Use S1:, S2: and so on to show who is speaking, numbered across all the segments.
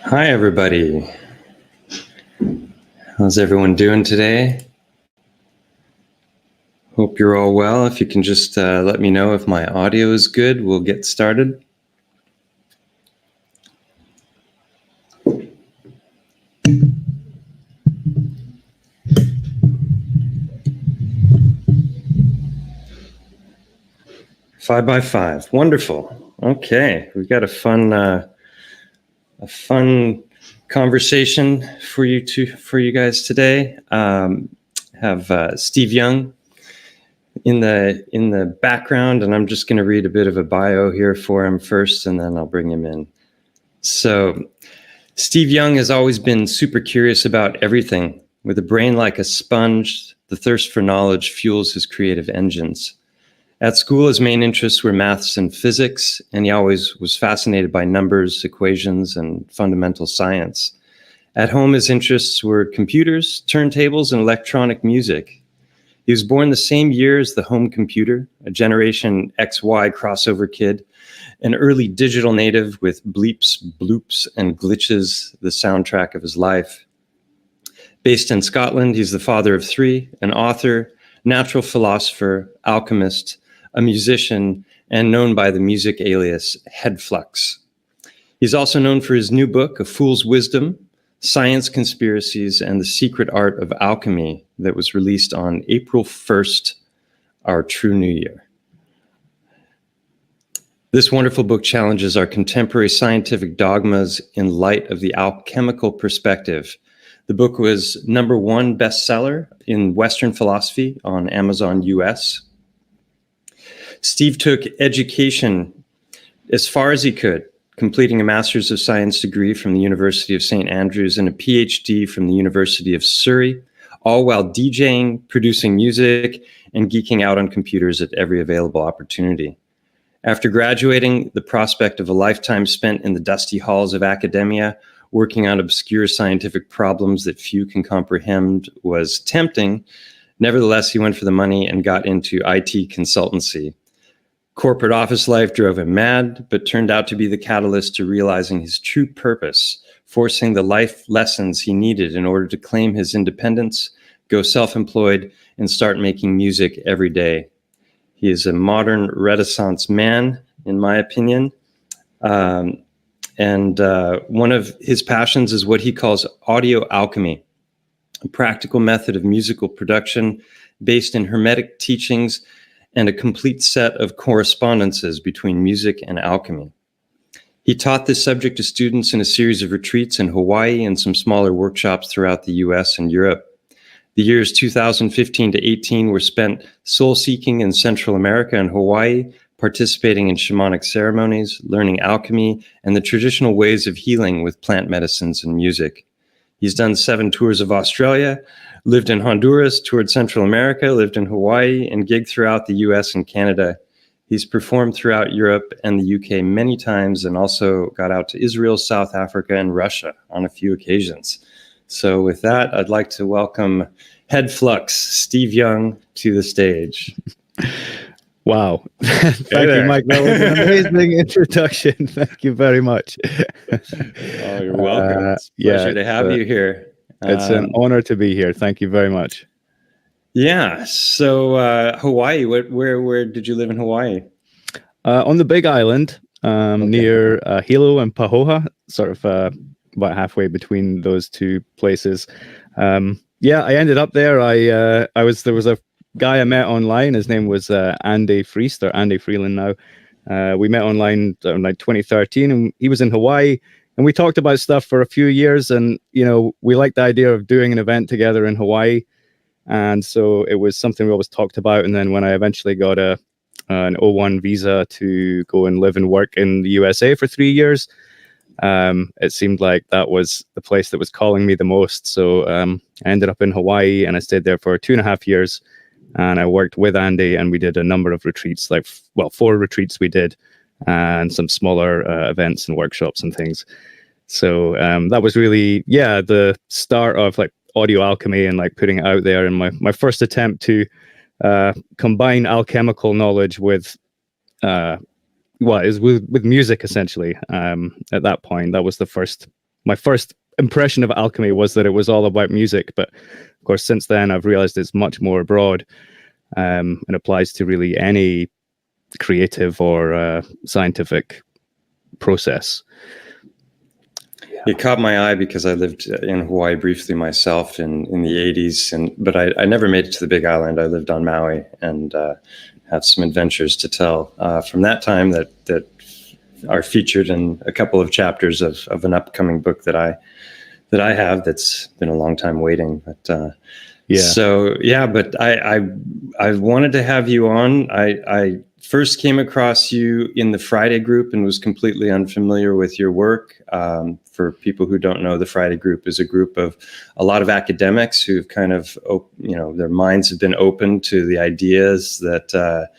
S1: Hi, everybody. How's everyone doing today? Hope you're all well. If you can just let me know if my audio is good, we'll get started. Five by five. Wonderful. Okay, we've got a fun conversation for you guys today. Have Steve Young in the background, and I'm just going to read a bit of a bio here for him first, and then I'll bring him in. So, Steve Young has always been super curious about everything. With a brain like a sponge, the thirst for knowledge fuels his creative engines. At school, his main interests were maths and physics, and he always was fascinated by numbers, equations, and fundamental science. At home, his interests were computers, turntables, and electronic music. He was born the same year as the home computer, a Generation XY crossover kid, an early digital native with bleeps, bloops, and glitches, the soundtrack of his life. Based in Scotland, he's the father of three, an author, natural philosopher, alchemist, a musician, and known by the music alias Headflux. He's also known for his new book, A Fool's Wisdom, Science, Conspiracies, and the Secret Art of Alchemy, that was released on April 1st, our true new year. This wonderful book challenges our contemporary scientific dogmas in light of the alchemical perspective. The book was #1 bestseller in Western philosophy on Amazon US. Steve took education as far as he could, completing a Master's of Science degree from the University of St. Andrews and a PhD from the University of Surrey, all while DJing, producing music, and geeking out on computers at every available opportunity. After graduating, the prospect of a lifetime spent in the dusty halls of academia, working on obscure scientific problems that few can comprehend, was tempting. Nevertheless, he went for the money and got into IT consultancy. Corporate office life drove him mad, but turned out to be the catalyst to realizing his true purpose, forcing the life lessons he needed in order to claim his independence, go self-employed, and start making music every day. He is a modern Renaissance man, in my opinion. And one of his passions is what he calls audio alchemy, a practical method of musical production based in Hermetic teachings and a complete set of correspondences between music and alchemy. He taught this subject to students in a series of retreats in Hawaii and some smaller workshops throughout the US and Europe. The years 2015 to 18 were spent soul-seeking in Central America and Hawaii, participating in shamanic ceremonies, learning alchemy, and the traditional ways of healing with plant medicines and music. He's done 7 tours of Australia, lived in Honduras, toured Central America, lived in Hawaii, and gigged throughout the US and Canada. He's performed throughout Europe and the UK many times, and also got out to Israel, South Africa, and Russia on a few occasions. So with that, I'd like to welcome Headflux, Steve Young, to the stage.
S2: Wow. Thank you, Mike. That was an amazing introduction. Thank you very much.
S1: Oh, you're welcome. It's a pleasure to have you here.
S2: It's an honor to be here. Thank you very much.
S1: Yeah. So Hawaii, where did you live in Hawaii?
S2: On the Big Island, near Hilo and Pahoa, sort of about halfway between those two places. I ended up there. There was a guy I met online. His name was Andy Freest, or Andy Freeland now. We met online in like 2013, and he was in Hawaii, and we talked about stuff for a few years, and we liked the idea of doing an event together in Hawaii, and so it was something we always talked about. And then when I eventually got an O1 visa to go and live and work in the USA for 3 years, it seemed like that was the place that was calling me the most. So I ended up in Hawaii, and I stayed there for 2.5 years. And I worked with Andy, and we did a number of retreats, 4 retreats we did, and some smaller events and workshops and things. So that was really, the start of like audio alchemy and like putting it out there. And my first attempt to combine alchemical knowledge with with music, essentially. At that point, that was the first my first impression of alchemy was that it was all about music, but of course since then I've realized it's much more broad, and applies to really any creative or scientific process.
S1: It caught my eye because I lived in Hawaii briefly myself in the 80s, but I never made it to the Big Island. I lived on Maui and have some adventures to tell from that time that are featured in a couple of chapters of an upcoming book that I have that's been a long time waiting. But but I wanted to have you on. I first came across you in the Friday group and was completely unfamiliar with your work. For people who don't know, the Friday group is a group of a lot of academics who've kind of, their minds have been open to the ideas that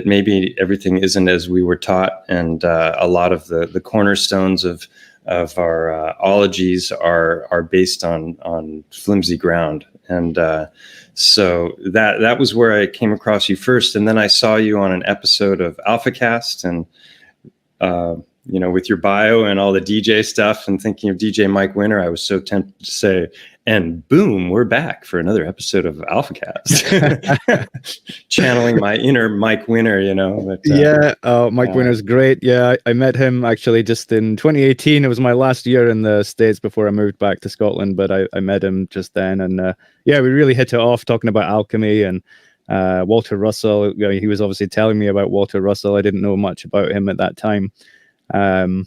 S1: maybe everything isn't as we were taught, and a lot of the cornerstones of our ologies are based on flimsy ground. And so that was where I came across you first, and then I saw you on an episode of AlphaCast, and with your bio and all the DJ stuff, and thinking of DJ Mike Winter, I was so tempted to say, and boom, we're back for another episode of AlphaCast. Channeling my inner Mike Winter, But,
S2: Mike Winter's great. Yeah, I met him actually just in 2018. It was my last year in the States before I moved back to Scotland, but I met him just then, and we really hit it off talking about alchemy and Walter Russell. He was obviously telling me about Walter Russell. I didn't know much about him at that time. We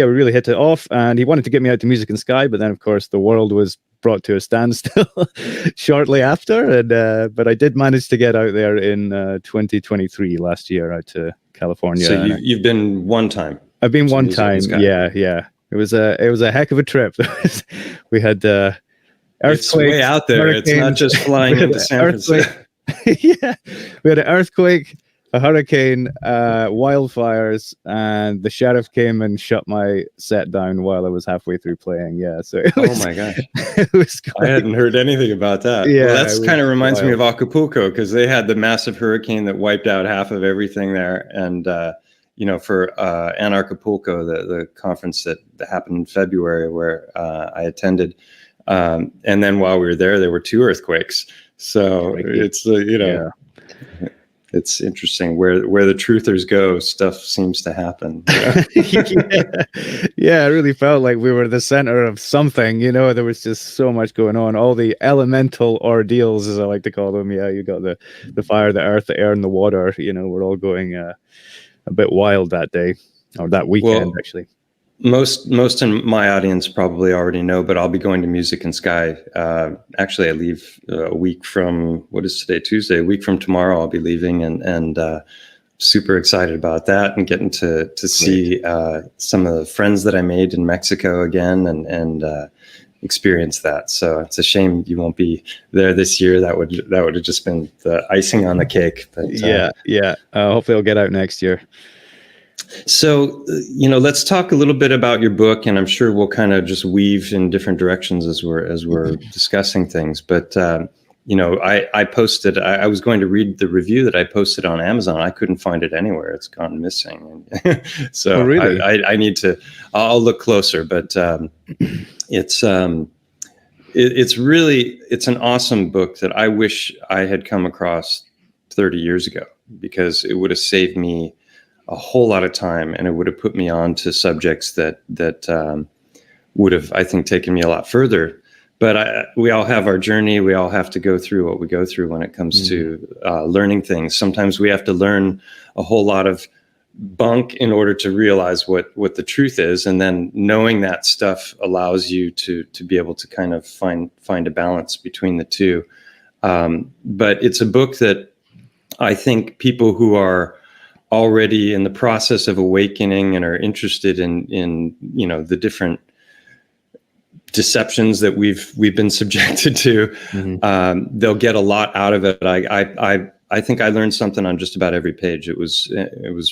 S2: really hit it off, and he wanted to get me out to Music and Sky, but then of course the world was brought to a standstill shortly after, and but I did manage to get out there in 2023 last year out to California.
S1: So you've been one time?
S2: I've been one time. Yeah. It was a heck of a trip. We had earthquakes.
S1: It's way out there. It's not just flying into San Francisco.
S2: Yeah, we had an earthquake, a hurricane, wildfires, and the sheriff came and shut my set down while I was halfway through playing. Yeah, so
S1: oh my gosh,
S2: it was
S1: I hadn't heard anything about that.
S2: Yeah,
S1: well, that's kind of reminds me of Acapulco, because they had the massive hurricane that wiped out half of everything there, and for Anarchapulco, the conference that happened in February where I attended, and then while we were there were two earthquakes. So it's It's interesting where the truthers go, stuff seems to happen.
S2: Yeah, I really felt like we were the center of something. There was just so much going on. All the elemental ordeals, as I like to call them. Yeah, you got the fire, the earth, the air, and the water. We're all going a bit wild that day, or that weekend, actually.
S1: Most in my audience probably already know, but I'll be going to Music and Sky. Actually, I leave a week from, what is today, Tuesday? A week from tomorrow, I'll be leaving, and super excited about that, and getting to see some of the friends that I made in Mexico again, and experience that. So it's a shame you won't be there this year. That would have just been the icing on the cake. But
S2: hopefully I'll get out next year.
S1: So, let's talk a little bit about your book, and I'm sure we'll kind of just weave in different directions as we're discussing things. But, I posted, I was going to read the review that I posted on Amazon. I couldn't find it anywhere. It's gone missing. So
S2: oh, really?
S1: I need to, I'll look closer, but it's an awesome book that I wish I had come across 30 years ago, because it would have saved me a whole lot of time, and it would have put me on to subjects that would have, I think, taken me a lot further. But we all have our journey. We all have to go through what we go through when it comes to learning things. Sometimes we have to learn a whole lot of bunk in order to realize what the truth is, and then knowing that stuff allows you to be able to kind of find a balance between the two. But it's a book that I think people who are already in the process of awakening and are interested in the different deceptions that we've been subjected to, they'll get a lot out of it. I think I learned something on just about every page. It was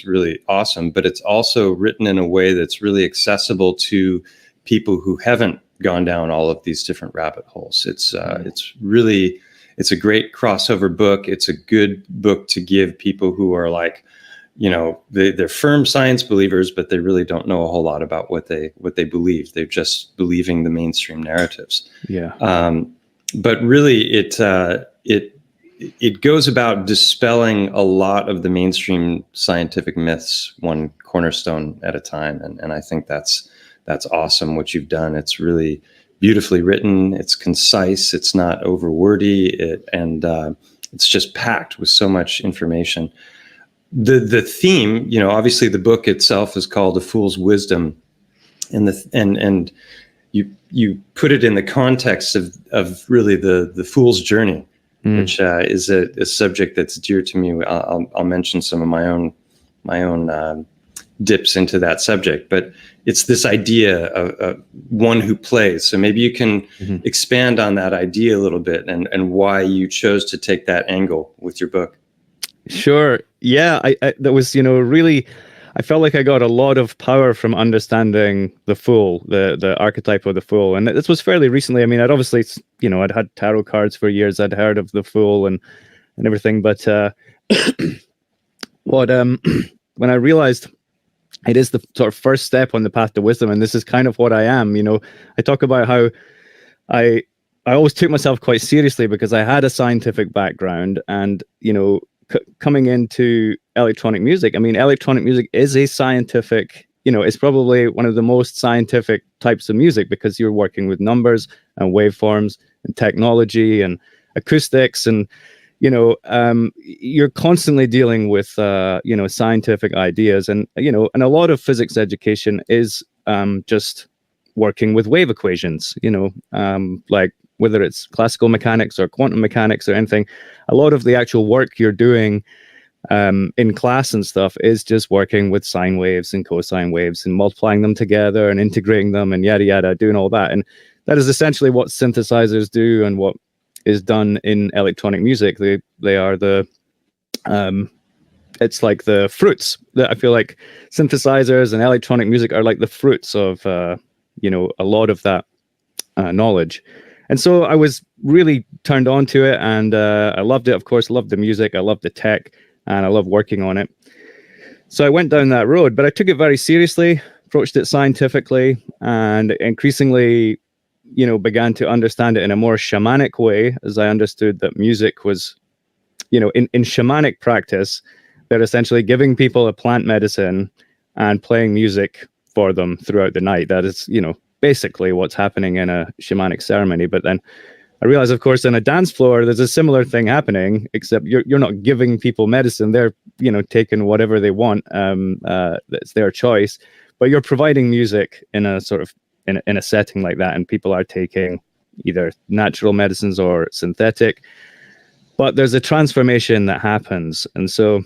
S1: really awesome, but it's also written in a way that's really accessible to people who haven't gone down all of these different rabbit holes. It's a great crossover book. It's a good book to give people who are like, they're firm science believers, but they really don't know a whole lot about what they believe. They're just believing the mainstream narratives.
S2: Yeah.
S1: But really, it goes about dispelling a lot of the mainstream scientific myths, one cornerstone at a time. And I think that's awesome what you've done. It's really beautifully written. It's concise. It's not over wordy. And it's just packed with so much information. The theme, obviously the book itself is called A Fool's Wisdom, and you put it in the context of really the fool's journey, which is a subject that's dear to me. I'll mention some of my own dips into that subject, but it's this idea of one who plays. So maybe you can expand on that idea a little bit and why you chose to take that angle with your book.
S2: Sure. Yeah, I that was, really, I felt like I got a lot of power from understanding the fool, the archetype of the fool. And this was fairly recently. I mean, I'd obviously, I'd had tarot cards for years. I'd heard of the fool and everything. But when I realized it is the sort of first step on the path to wisdom, and this is kind of what I am, I talk about how I always took myself quite seriously because I had a scientific background, and, coming into electronic music, I mean, electronic music is a scientific, it's probably one of the most scientific types of music because you're working with numbers and waveforms and technology and acoustics, and, you're constantly dealing with, scientific ideas, and, and a lot of physics education is just working with wave equations, like whether it's classical mechanics or quantum mechanics or anything. A lot of the actual work you're doing in class and stuff is just working with sine waves and cosine waves and multiplying them together and integrating them and yada yada, doing all that. And that is essentially what synthesizers do and what is done in electronic music. They are the it's like the fruits that I feel like synthesizers and electronic music are like the fruits of a lot of that knowledge. And so I was really turned on to it, and I loved it, of course, loved the music, I loved the tech, and I loved working on it. So I went down that road, but I took it very seriously, approached it scientifically, and increasingly, began to understand it in a more shamanic way, as I understood that music was, in shamanic practice, they're essentially giving people a plant medicine and playing music for them throughout the night. That is, basically what's happening in a shamanic ceremony. But then I realized, of course, on a dance floor, there's a similar thing happening, except you're not giving people medicine. They're, taking whatever they want. That's their choice. But you're providing music in a sort of, in a setting like that. And people are taking either natural medicines or synthetic. But there's a transformation that happens. And so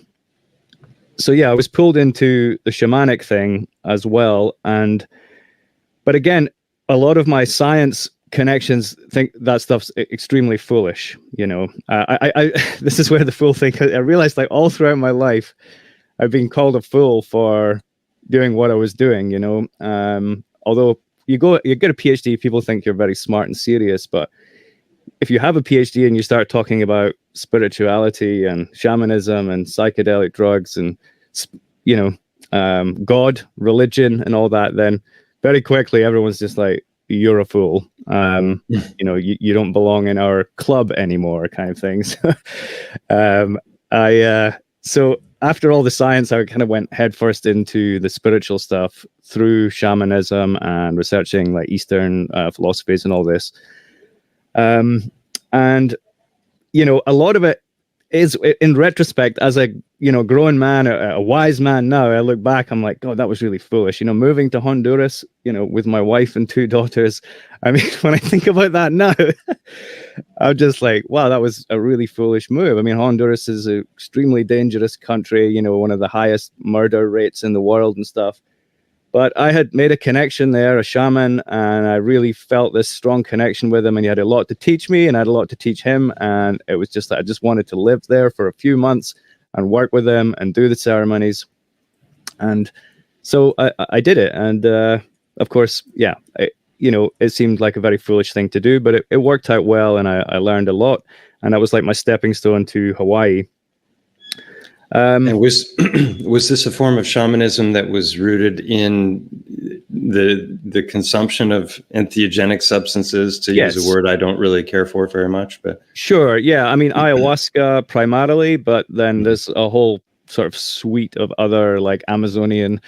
S2: yeah, I was pulled into the shamanic thing as well. But again, a lot of my science connections think that stuff's extremely foolish. This is where the fool thing, I realized, like, all throughout my life, I've been called a fool for doing what I was doing, although you get a PhD, people think you're very smart and serious, but if you have a PhD and you start talking about spirituality and shamanism and psychedelic drugs and, God, religion and all that, then very quickly everyone's just like, you're a fool. You don't belong in our club anymore, kind of things. So after all the science, I kind of went headfirst into the spiritual stuff through shamanism and researching like Eastern philosophies and all this. And a lot of it is, in retrospect, as a grown man, a wise man now, I look back, I'm like, God, that was really foolish. Moving to Honduras, with my wife and 2 daughters. I mean, when I think about that now, I'm just like, wow, that was a really foolish move. I mean, Honduras is an extremely dangerous country, one of the highest murder rates in the world and stuff. But I had made a connection there, a shaman, and I really felt this strong connection with him. And he had a lot to teach me, and I had a lot to teach him. And it was just that I just wanted to live there for a few months and work with him and do the ceremonies. And so I did it. And of course, yeah, it seemed like a very foolish thing to do, but it worked out well, and I learned a lot. And that was like my stepping stone to Hawaii.
S1: And was this a form of shamanism that was rooted in the consumption of entheogenic substances, to use a word I don't really care for very much? But
S2: sure, yeah. I mean, ayahuasca primarily, but then there's a whole sort of suite of other like Amazonian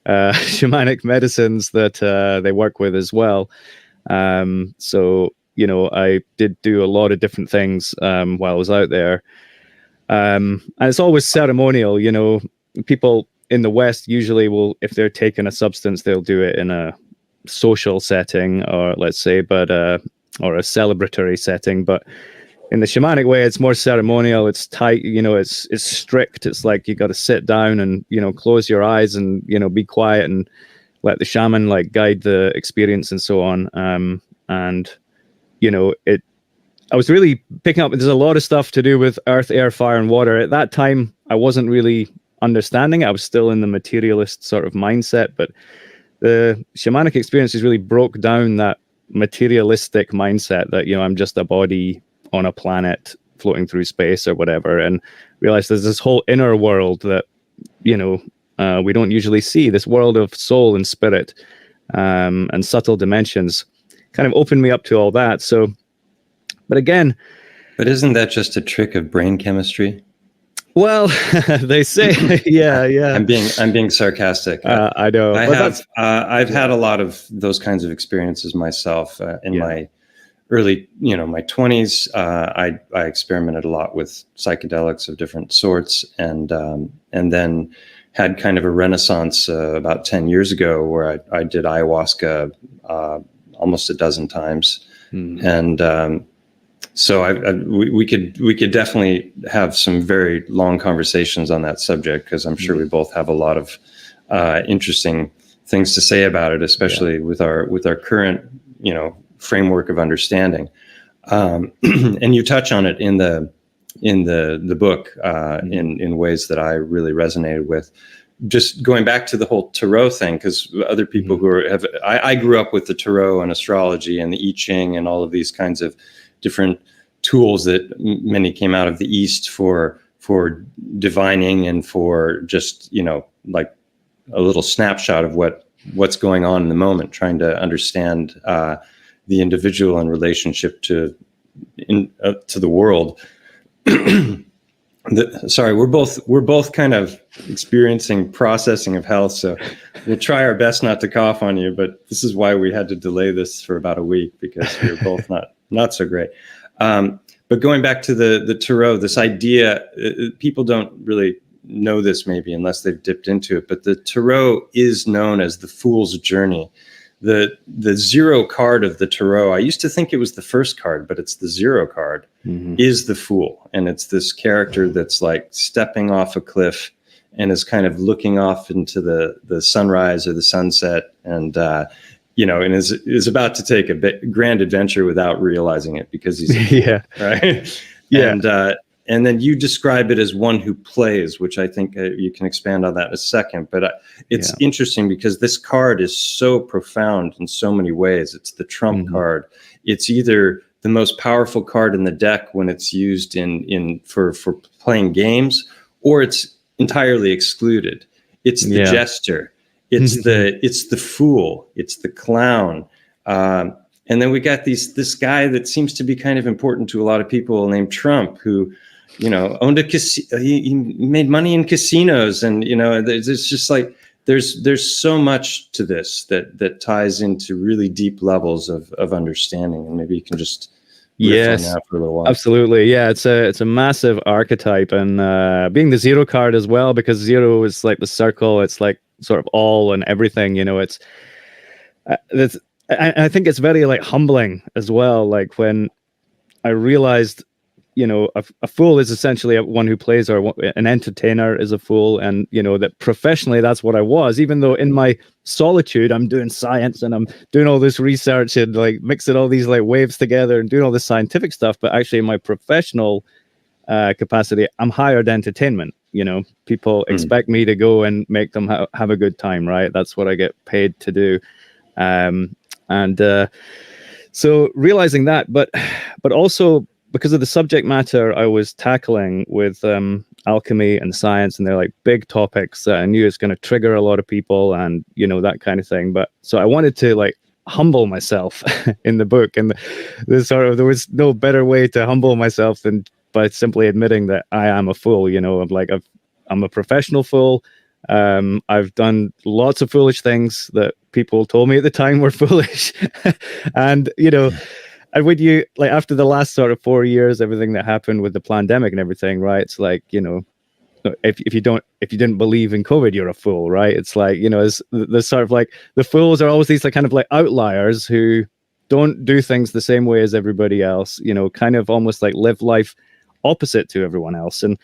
S2: shamanic medicines that they work with as well. So, you know, I did do a lot of different things while I was out there. And it's always ceremonial, you know. People in the West usually will, if they're taking a substance, they'll do it in a social setting, or let's say, but or a celebratory setting. But in the shamanic way, it's more ceremonial. It's tight, you know. It's strict. It's like you got to sit down and, you know, close your eyes and, you know, be quiet and let the shaman like guide the experience and so on. And you know, I was really picking up, there's a lot of stuff to do with earth, air, fire, and water. At that time, I wasn't really understanding. I was still in the materialist sort of mindset, but the shamanic experiences really broke down that materialistic mindset that, you know, I'm just a body on a planet floating through space or whatever, and realized there's this whole inner world that, you know, we don't usually see, this world of soul and spirit and subtle dimensions. Kind of opened me up to all that. So, but again,
S1: but isn't that just a trick of brain chemistry?
S2: Well, they say, yeah.
S1: I'm being sarcastic.
S2: I know.
S1: I've had a lot of those kinds of experiences myself in my early, you know, my 20s. I experimented a lot with psychedelics of different sorts, and then had kind of a renaissance about 10 years ago where I did ayahuasca almost a dozen times, and so we could definitely have some very long conversations on that subject, because I'm sure we both have a lot of interesting things to say about it, especially with our current, you know, framework of understanding. And you touch on it in the book in ways that I really resonated with. Just going back to the whole tarot thing, because other people I grew up with the tarot and astrology and the I Ching and all of these kinds of different tools that many came out of the East for divining and for just, you know, like a little snapshot of what's going on in the moment, trying to understand the individual in relationship to the world. Sorry, we're both kind of experiencing processing of health, so we'll try our best not to cough on you. But this is why we had to delay this for about a week, because we were both not so great. But going back to the tarot, this idea, people don't really know this maybe unless they've dipped into it, but the tarot is known as the Fool's Journey. The zero card of the tarot, I used to think it was the first card, but it's the zero card, is the Fool. And it's this character that's like stepping off a cliff and is kind of looking off into the sunrise or the sunset, and you know, and is about to take a grand adventure without realizing it, because he's right. And then you describe it as one who plays, which I think you can expand on that in a second. But it's interesting because this card is so profound in so many ways. It's the trump card. It's either the most powerful card in the deck when it's used for playing games, or it's entirely excluded. It's the jester. It's the fool. It's the clown. And then we got this guy that seems to be kind of important to a lot of people named Trump, who, you know, owned a casino. He made money in casinos, and, you know, it's just like there's so much to this that ties into really deep levels of understanding. And maybe you can just riff on that for a little while.
S2: Absolutely. Yeah, it's a massive archetype, and being the zero card as well, because zero is like the circle. It's like sort of all and everything. You know, I think it's very like humbling as well. Like when I realized, you know, a fool is essentially one who plays, or an entertainer is a fool. And, you know, that professionally, that's what I was, even though in my solitude, I'm doing science and I'm doing all this research and like mixing all these like waves together and doing all this scientific stuff. But actually in my professional capacity, I'm hired entertainment. You know, people expect me to go and make them have a good time, right? That's what I get paid to do. So realizing that, but also because of the subject matter I was tackling with alchemy and science, and they're like big topics that I knew is going to trigger a lot of people, and that kind of thing. But so I wanted to like humble myself in the book, and there was no better way to humble myself than by simply admitting that I am a fool. I'm a professional fool. I've done lots of foolish things that people told me at the time were foolish, and and when you like after the last sort of 4 years, everything that happened with the pandemic and everything, right? It's like if you didn't believe in COVID, you're a fool, right? It's like it's the sort of like the fools are always these like kind of like outliers who don't do things the same way as everybody else. Kind of almost like live life opposite to everyone else, and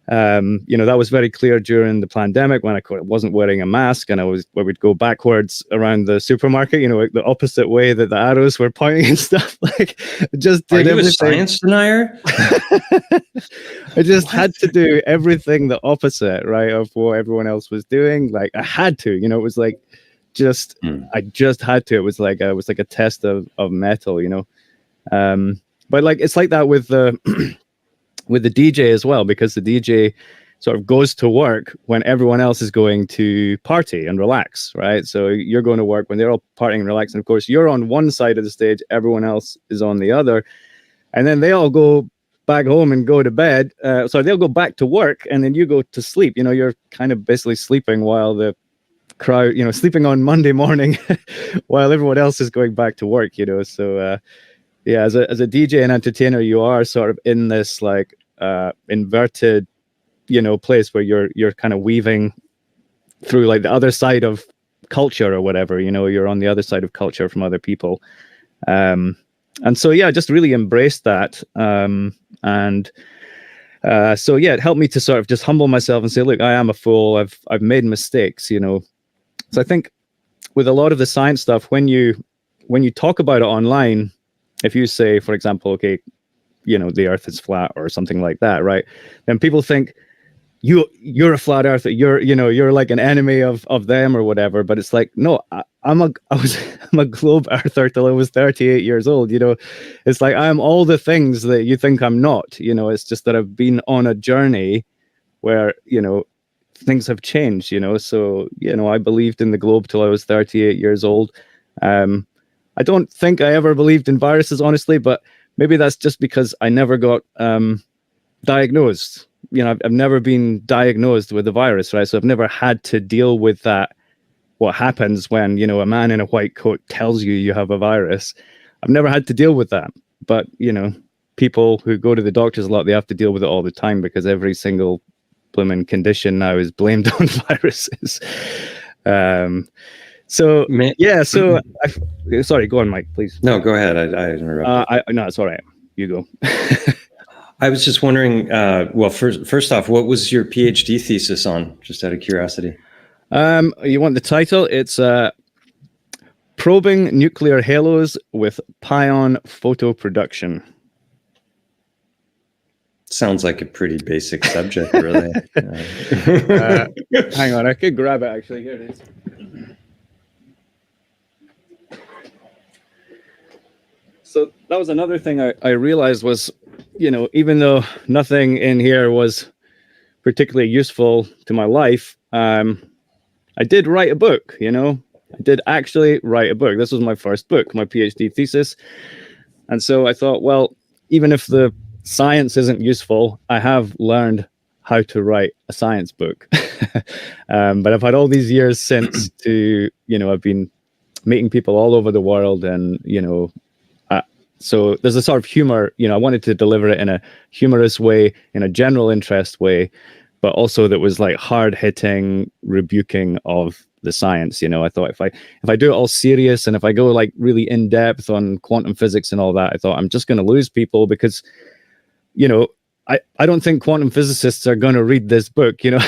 S2: that was very clear during the pandemic when I wasn't wearing a mask and I would go backwards around the supermarket, the opposite way that the arrows were pointing and stuff. Like, just did everything.
S1: Are you a science denier?
S2: I just had to do everything the opposite, right, of what everyone else was doing. Like, I had to, it was like I just had to. It was like a test of metal, but like it's like that with the with the DJ as well, because the DJ sort of goes to work when everyone else is going to party and relax, right? So you're going to work when they're all partying and relaxing. Of course, you're on one side of the stage, everyone else is on the other. And then they all go back home and go to bed. So they'll go back to work and then you go to sleep. You're kind of basically sleeping while the crowd, sleeping on Monday morning while everyone else is going back to work, So, yeah, as a DJ and entertainer, you are sort of in this like inverted, place where you're kind of weaving through like the other side of culture or whatever. You're on the other side of culture from other people, and so yeah, just really embraced that, so yeah, it helped me to sort of just humble myself and say, look, I am a fool. I've made mistakes, So I think with a lot of the science stuff, when you talk about it online. If you say, for example, okay, the Earth is flat or something like that, right? Then people think you're a flat earther. You're like an enemy of them or whatever. But it's like, no, I'm a globe earther till I was 38 years old. It's like I'm all the things that you think I'm not. It's just that I've been on a journey where things have changed. So I believed in the globe till I was 38 years old. I don't think I ever believed in viruses, honestly, but maybe that's just because I never got diagnosed. I've never been diagnosed with a virus, right? So I've never had to deal with that. What happens when, a man in a white coat tells you have a virus? I've never had to deal with that. But, people who go to the doctors a lot, they have to deal with it all the time because every single blooming condition now is blamed on viruses. So yeah, so sorry, go on, Mike, please.
S1: No, go ahead. I interrupted.
S2: No, it's all right. You go.
S1: I was just wondering. Well, first off, what was your PhD thesis on? Just out of curiosity.
S2: You want the title? It's probing nuclear halos with pion photo production.
S1: Sounds like a pretty basic subject, really.
S2: Hang on, I could grab it actually. Here it is. So that was another thing I realized was, even though nothing in here was particularly useful to my life, I did write a book, I did actually write a book. This was my first book, my PhD thesis. And so I thought, well, even if the science isn't useful, I have learned how to write a science book. But I've had all these years since to, I've been meeting people all over the world and, so there's a sort of humor, I wanted to deliver it in a humorous way, in a general interest way, but also that was like hard hitting rebuking of the science. I thought if I do it all serious and if I go like really in depth on quantum physics and all that, I thought I'm just going to lose people because, I don't think quantum physicists are going to read this book, you're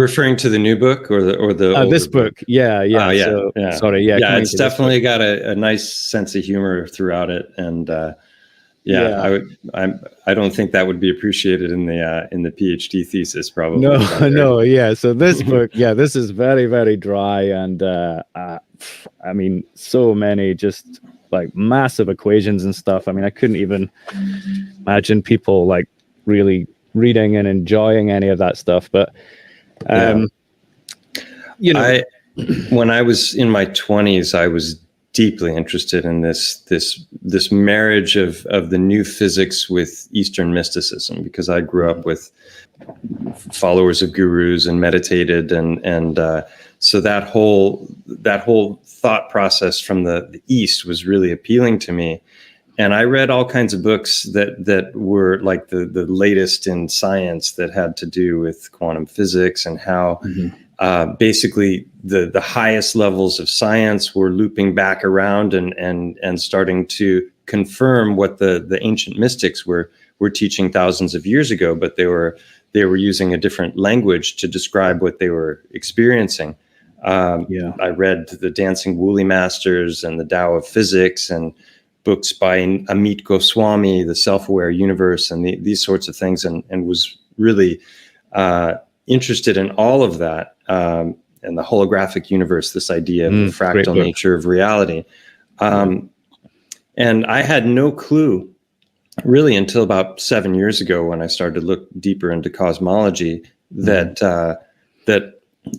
S1: referring to the new book or the
S2: this book? Yeah.
S1: Yeah.
S2: So,
S1: yeah.
S2: Sorry. Yeah.
S1: Yeah. It's definitely got a nice sense of humor throughout it. And, I don't think that would be appreciated in the PhD thesis, probably.
S2: No. Yeah. So this book, this is very, very dry. And, so many just like massive equations and stuff. I mean, I couldn't even imagine people like really reading and enjoying any of that stuff. But you know,
S1: when I was in my 20s, I was deeply interested in this marriage of the new physics with Eastern mysticism, because I grew up with followers of gurus and meditated, and so that whole thought process from the East was really appealing to me. And I read all kinds of books that were like the latest in science that had to do with quantum physics and how basically the highest levels of science were looping back around and starting to confirm what the ancient mystics were teaching thousands of years ago, but they were using a different language to describe what they were experiencing. I read the Dancing Woolly Masters and the Tao of Physics and books by Amit Goswami, The Self-Aware Universe, and these sorts of things, and was really interested in all of that, and the holographic universe, this idea of the fractal nature of reality. And I had no clue really until about 7 years ago, when I started to look deeper into cosmology, that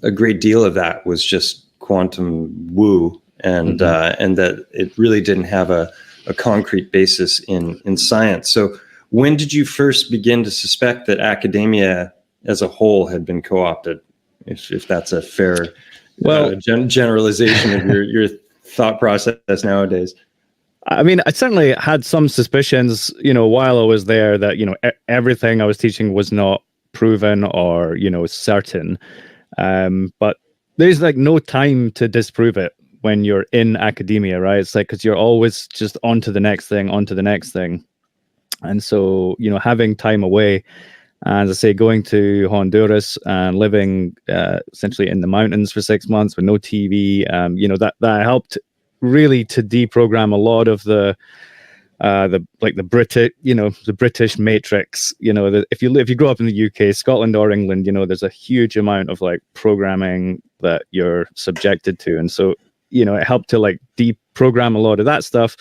S1: a great deal of that was just quantum woo, and that it really didn't have a concrete basis in science. So when did you first begin to suspect that academia as a whole had been co-opted, if that's a fair generalization of your thought process nowadays?
S2: I mean, I certainly had some suspicions, while I was there, that, everything I was teaching was not proven or, certain. But there's like no time to disprove it when you're in academia, right? It's like, because you're always just on to the next thing. And so, having time away, and as I say, going to Honduras and living essentially in the mountains for 6 months with no TV, that helped really to deprogram a lot of the British matrix. If you grow up in the UK, Scotland or England, there's a huge amount of like programming that you're subjected to, and so it helped to like deprogram a lot of that stuff.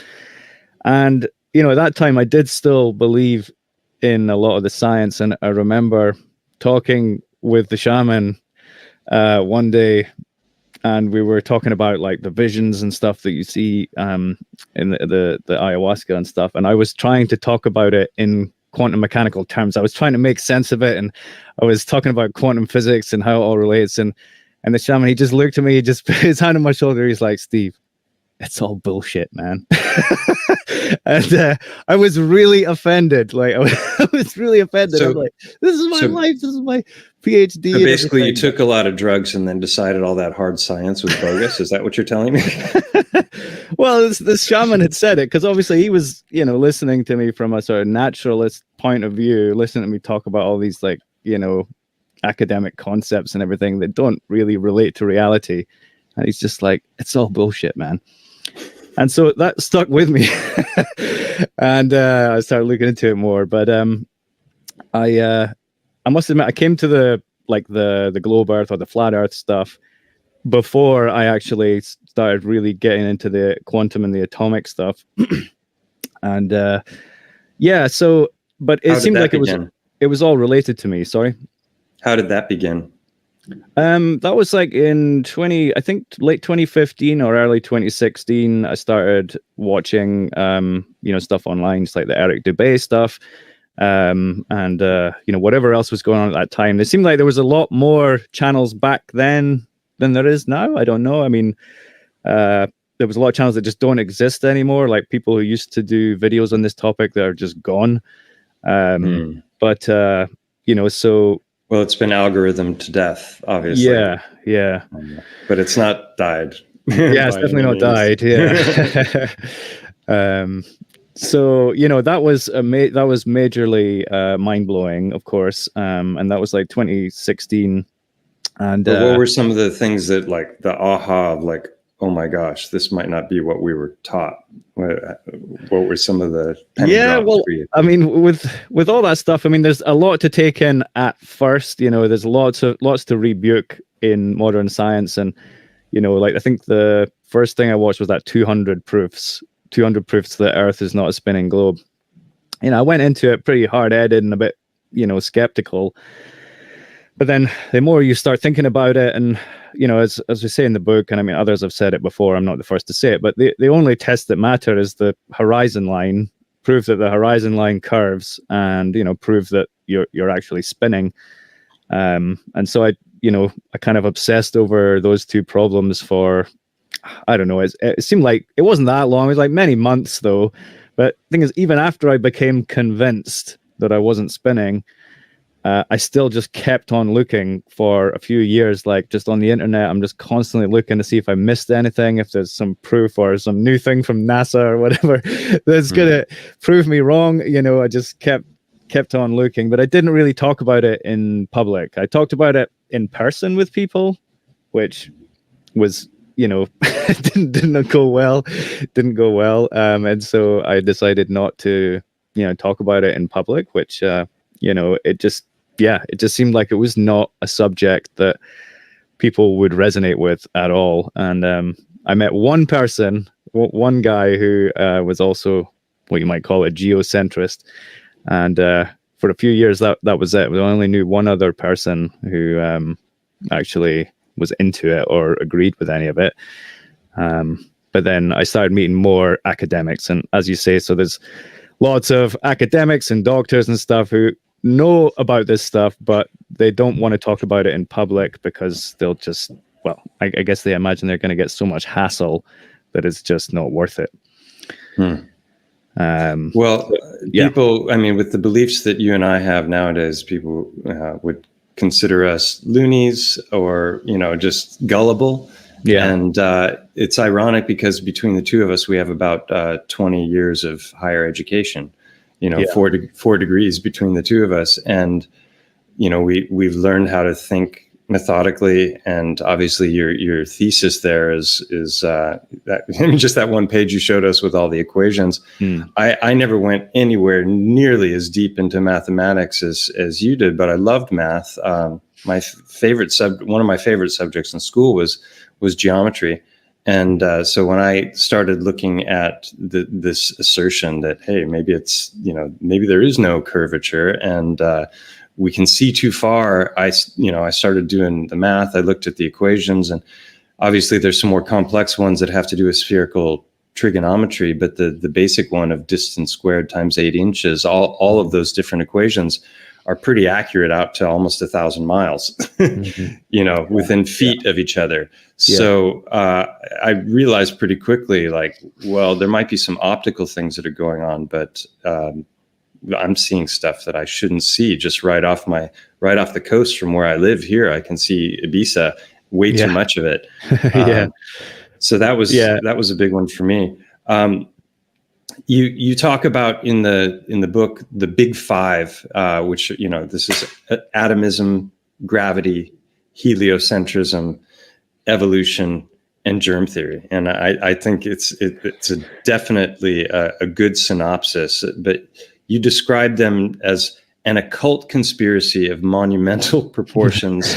S2: And at that time, I did still believe in a lot of the science, and I remember talking with the shaman one day, and we were talking about like the visions and stuff that you see in the ayahuasca and stuff. And I was trying to talk about it in quantum mechanical terms. I was trying to make sense of it, and I was talking about quantum physics and how it all relates. And the shaman, he just looked at me, he just put his hand on my shoulder. He's like, "Steve, it's all bullshit, man." And I was really offended. Like I was really offended. I'm like, this is my life. This is my PhD.
S1: So basically, you took a lot of drugs and then decided all that hard science was bogus. Is that what you're telling me?
S2: Well, this shaman had said it because obviously he was, listening to me from a sort of naturalist point of view, listening to me talk about all these like, academic concepts and everything that don't really relate to reality. And he's just like, it's all bullshit, man. And so that stuck with me. And I started looking into it more. But I must admit, I came to the globe Earth or the flat Earth stuff before I actually started really getting into the quantum and the atomic stuff. And but it seemed like it was all related to me. Sorry.
S1: How did that begin?
S2: That was like in late 2015 or early 2016. I started watching stuff online, just like the Eric Dubay stuff, and whatever else was going on at that time. It seemed like there was a lot more channels back then than there is now. I don't know. I mean, there was a lot of channels that just don't exist anymore, like people who used to do videos on this topic that are just gone. But so.
S1: Well, it's been algorithm to death, obviously.
S2: Yeah.
S1: But it's not died.
S2: Yeah, it's definitely not died. Yeah. So that was that was majorly mind blowing, of course. And that was like 2016. And
S1: but what were some of the things that, like, the aha of like, oh my gosh, this might not be what we were taught? What were some of the drops for you? I
S2: mean, with all that stuff, I mean, there's a lot to take in at first. There's lots to rebuke in modern science, and like I think the first thing I watched was that 200 proofs 200 proofs that Earth is not a spinning globe. I went into it pretty hard-headed and a bit, skeptical. But then the more you start thinking about it, and as we say in the book, and I mean others have said it before, I'm not the first to say it, but the only test that matter is the horizon line. Prove that the horizon line curves, and prove that you're actually spinning. And so I kind of obsessed over those two problems for, I don't know, it seemed like it wasn't that long. It was like many months though. But the thing is, even after I became convinced that I wasn't spinning, I still just kept on looking for a few years, like just on the internet. I'm just constantly looking to see if I missed anything, if there's some proof or some new thing from NASA or whatever that's going to prove me wrong. I just kept on looking, but I didn't really talk about it in public. I talked about it in person with people, which was, didn't go well. And so I decided not to, talk about it in public, which, it just seemed like it was not a subject that people would resonate with at all. And I met one person, one guy who was also what you might call a geocentrist. And for a few years, that was it. We only knew one other person who actually was into it or agreed with any of it. But then I started meeting more academics. And as you say, so there's lots of academics and doctors and stuff who know about this stuff, but they don't want to talk about it in public because they'll just, I guess they imagine they're going to get so much hassle that it's just not worth it.
S1: People, I mean, with the beliefs that you and I have nowadays, people would consider us loonies or, just gullible. Yeah. And it's ironic because between the two of us, we have about 20 years of higher education, 4 degrees between the two of us. And, we've learned how to think methodically. And obviously your thesis there is that, just that one page you showed us with all the equations. I never went anywhere nearly as deep into mathematics as you did, but I loved math. One of my favorite subjects in school was geometry. And so when I started looking at this assertion that, hey, maybe maybe there is no curvature and we can see too far, I started doing the math. I looked at the equations, and obviously there's some more complex ones that have to do with spherical trigonometry, but the basic one of distance squared times 8 inches, all of those different equations are pretty accurate out to almost 1,000 miles, within feet of each other. Yeah. So I realized pretty quickly, there might be some optical things that are going on, but I'm seeing stuff that I shouldn't see just right off the coast from where I live here. I can see Ibiza, way too much of it. So that was a big one for me. You talk about in the book the big five, which this is atomism, gravity, heliocentrism, evolution, and germ theory. And I think it's definitely a good synopsis. But you describe them as an occult conspiracy of monumental proportions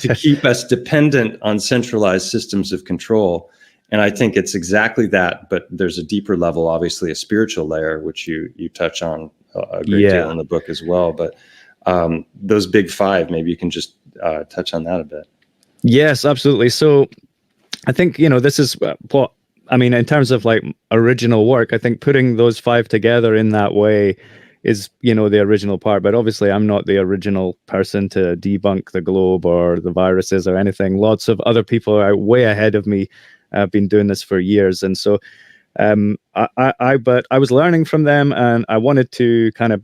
S1: to keep us dependent on centralized systems of control. And I think it's exactly that, but there's a deeper level, obviously a spiritual layer, which you touch on a great deal in the book as well. But those big five, maybe you can just touch on that a bit. Yes,
S2: absolutely. So I think, this is what, in terms of original work, I think putting those five together in that way is, the original part. But obviously I'm not the original person to debunk the globe or the viruses or anything. Lots of other people are way ahead of me. I've been doing this for years. And so but I was learning from them, and I wanted to kind of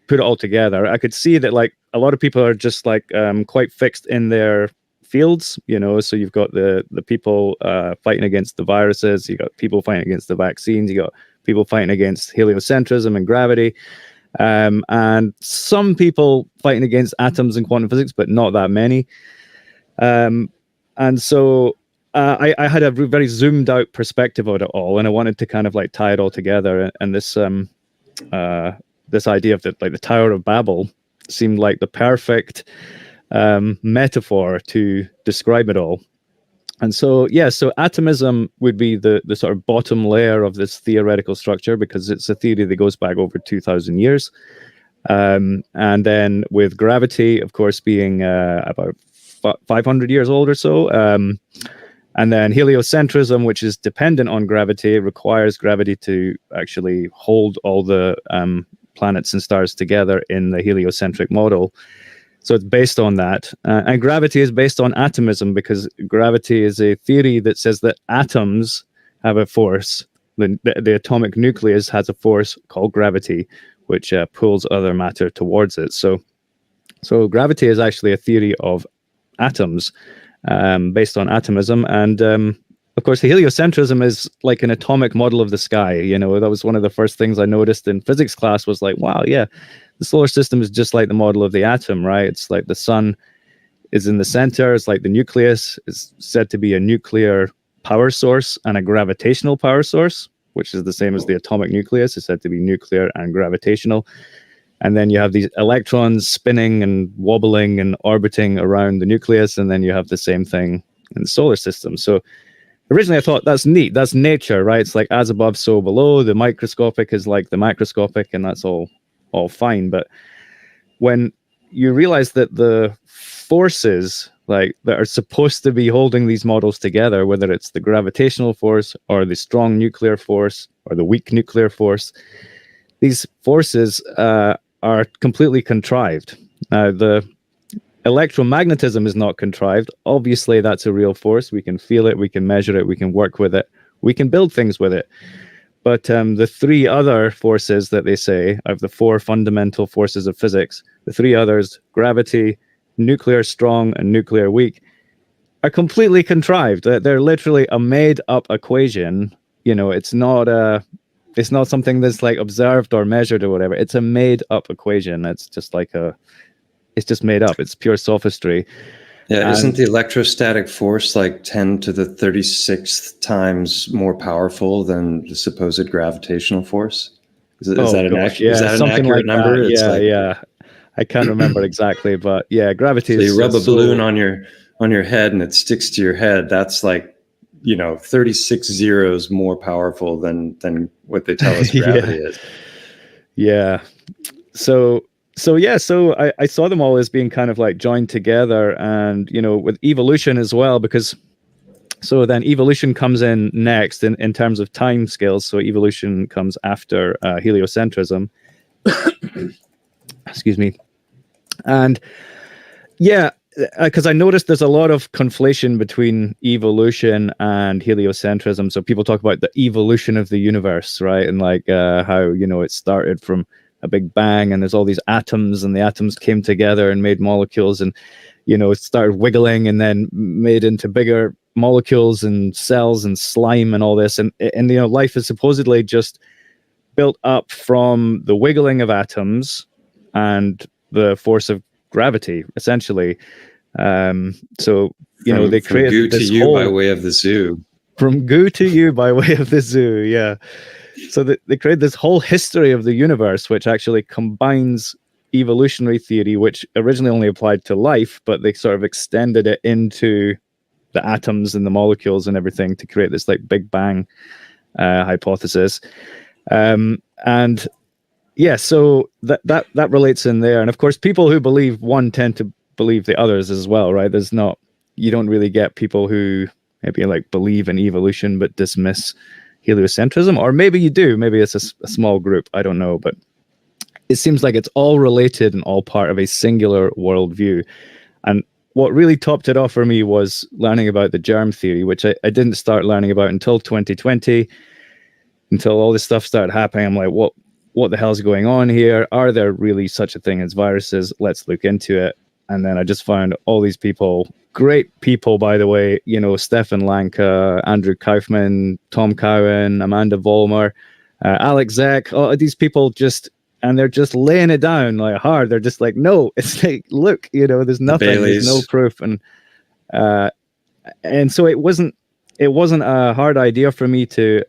S2: put it all together. I could see that a lot of people are just quite fixed in their fields, so you've got the people fighting against the viruses, you got people fighting against the vaccines, you got people fighting against heliocentrism and gravity, and some people fighting against atoms and quantum physics, but not that many. And so I had a very zoomed out perspective of it all, and I wanted to kind of tie it all together. And this this idea of the Tower of Babel seemed like the perfect metaphor to describe it all. And so, yeah, so atomism would be the sort of bottom layer of this theoretical structure, because it's a theory that goes back over 2,000 years. And then with gravity, of course, being about 500 years old or so. And then heliocentrism, which is dependent on gravity, requires gravity to actually hold all the planets and stars together in the heliocentric model. So it's based on that. And gravity is based on atomism, because gravity is a theory that says that atoms have a force. The atomic nucleus has a force called gravity, which pulls other matter towards it. So gravity is actually a theory of atoms, based on atomism. And of course, the heliocentrism is like an atomic model of the sky. You know, that was one of the first things I noticed in physics class, was like, wow, yeah, the solar system is just like the model of the atom, right? It's like the sun is in the center. It's like the nucleus is said to be a nuclear power source and a gravitational power source, which is the same as the atomic nucleus. It's said to be nuclear and gravitational. And then you have these electrons spinning and wobbling and orbiting around the nucleus. And then you have the same thing in the solar system. So originally I thought, that's neat. That's nature, right? It's like as above, so below. The microscopic is like the macroscopic, and that's all fine. But when you realize that the forces like that are supposed to be holding these models together, whether it's the gravitational force or the strong nuclear force or the weak nuclear force, these forces are completely contrived. Now, the electromagnetism is not contrived. Obviously, that's a real force. We can feel it, we can measure it, we can work with it, we can build things with it. But the three other forces that they say, of the four fundamental forces of physics, the three others, gravity, nuclear strong, and nuclear weak, are completely contrived. They're literally a made-up equation. You know, it's not something that's like observed or measured or whatever. It's a made-up equation. It's just made up. It's pure sophistry.
S1: Yeah, isn't the electrostatic force like 10 to the 36th times more powerful than the supposed gravitational force? Is that an accurate number?
S2: Yeah. I can't remember exactly, but yeah, gravity.
S1: So you rub a balloon on your head and it sticks to your head. That's like, 36 zeros more powerful than what they tell us gravity is.
S2: Yeah. So I saw them all as being kind of like joined together, and with evolution as well, because so then evolution comes in next in terms of time scales. So evolution comes after heliocentrism. Excuse me. And yeah, because I noticed there's a lot of conflation between evolution and heliocentrism. So people talk about the evolution of the universe, right? And like how, it started from a big bang, and there's all these atoms, and the atoms came together and made molecules, and it started wiggling and then made into bigger molecules and cells and slime and all this, and life is supposedly just built up from the wiggling of atoms and the force of gravity, essentially. So they created this
S1: goo to you by way of the zoo.
S2: From goo to you by way of the zoo, yeah. So they create this whole history of the universe, which actually combines evolutionary theory, which originally only applied to life, but they sort of extended it into the atoms and the molecules and everything to create this like Big Bang hypothesis. And yeah, so that relates in there. And of course, people who believe one tend to believe the others as well, right? You don't really get people who maybe like believe in evolution but dismiss heliocentrism, or maybe you do. Maybe it's a small group. I don't know, but it seems like it's all related and all part of a singular worldview. And what really topped it off for me was learning about the germ theory, which I didn't start learning about until 2020, until all this stuff started happening. I'm like, what the hell's going on here? Are there really such a thing as viruses? Let's look into it. And then I just found all these people, great people, by the way, Stefan Lanka, Andrew Kaufman, Tom Cowan, Amanda Vollmer, Alex Zek, all these people and they're just laying it down like hard. They're just like, no, it's like, look, there's nothing, there's no proof. And so it wasn't a hard idea for me to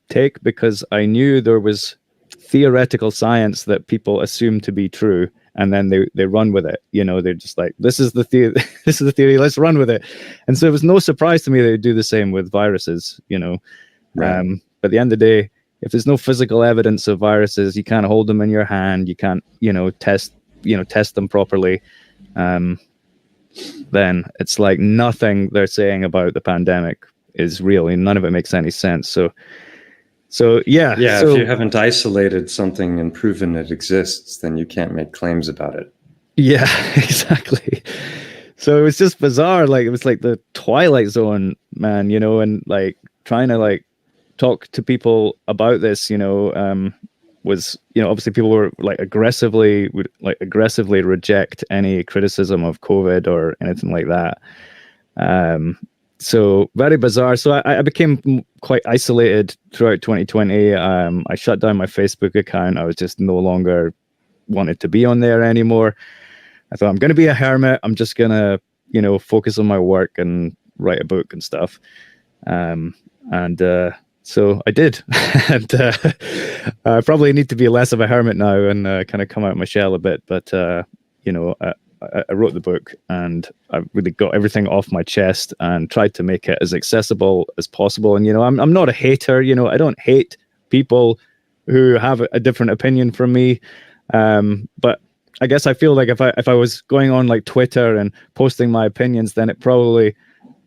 S2: take, because I knew there was theoretical science that people assume to be true. and then they run with it. They're just like, this is the theory, this is the theory, let's run with it. And so it was no surprise to me they would do the same with viruses.
S1: Right.
S2: But at the end of the day, if there's no physical evidence of viruses, you can't hold them in your hand, you can't test them properly, then it's like nothing they're saying about the pandemic is real, and none of it makes any sense. So yeah.
S1: If you haven't isolated something and proven it exists, then you can't make claims about it.
S2: Yeah, exactly. So it was just bizarre. Like, it was like the Twilight Zone, man, and like trying to like talk to people about this, was, obviously people were like would aggressively reject any criticism of COVID or anything like that. So very bizarre. So I became quite isolated throughout 2020. I shut down my Facebook account. I was just no longer wanted to be on there anymore. I thought, I'm going to be a hermit. I'm just going to, focus on my work and write a book and stuff. So I did. And I probably need to be less of a hermit now and kind of come out of my shell a bit. But, I wrote the book, and I really got everything off my chest and tried to make it as accessible as possible. And, I'm not a hater, I don't hate people who have a different opinion from me. But I guess I feel like if I was going on like Twitter and posting my opinions, then it probably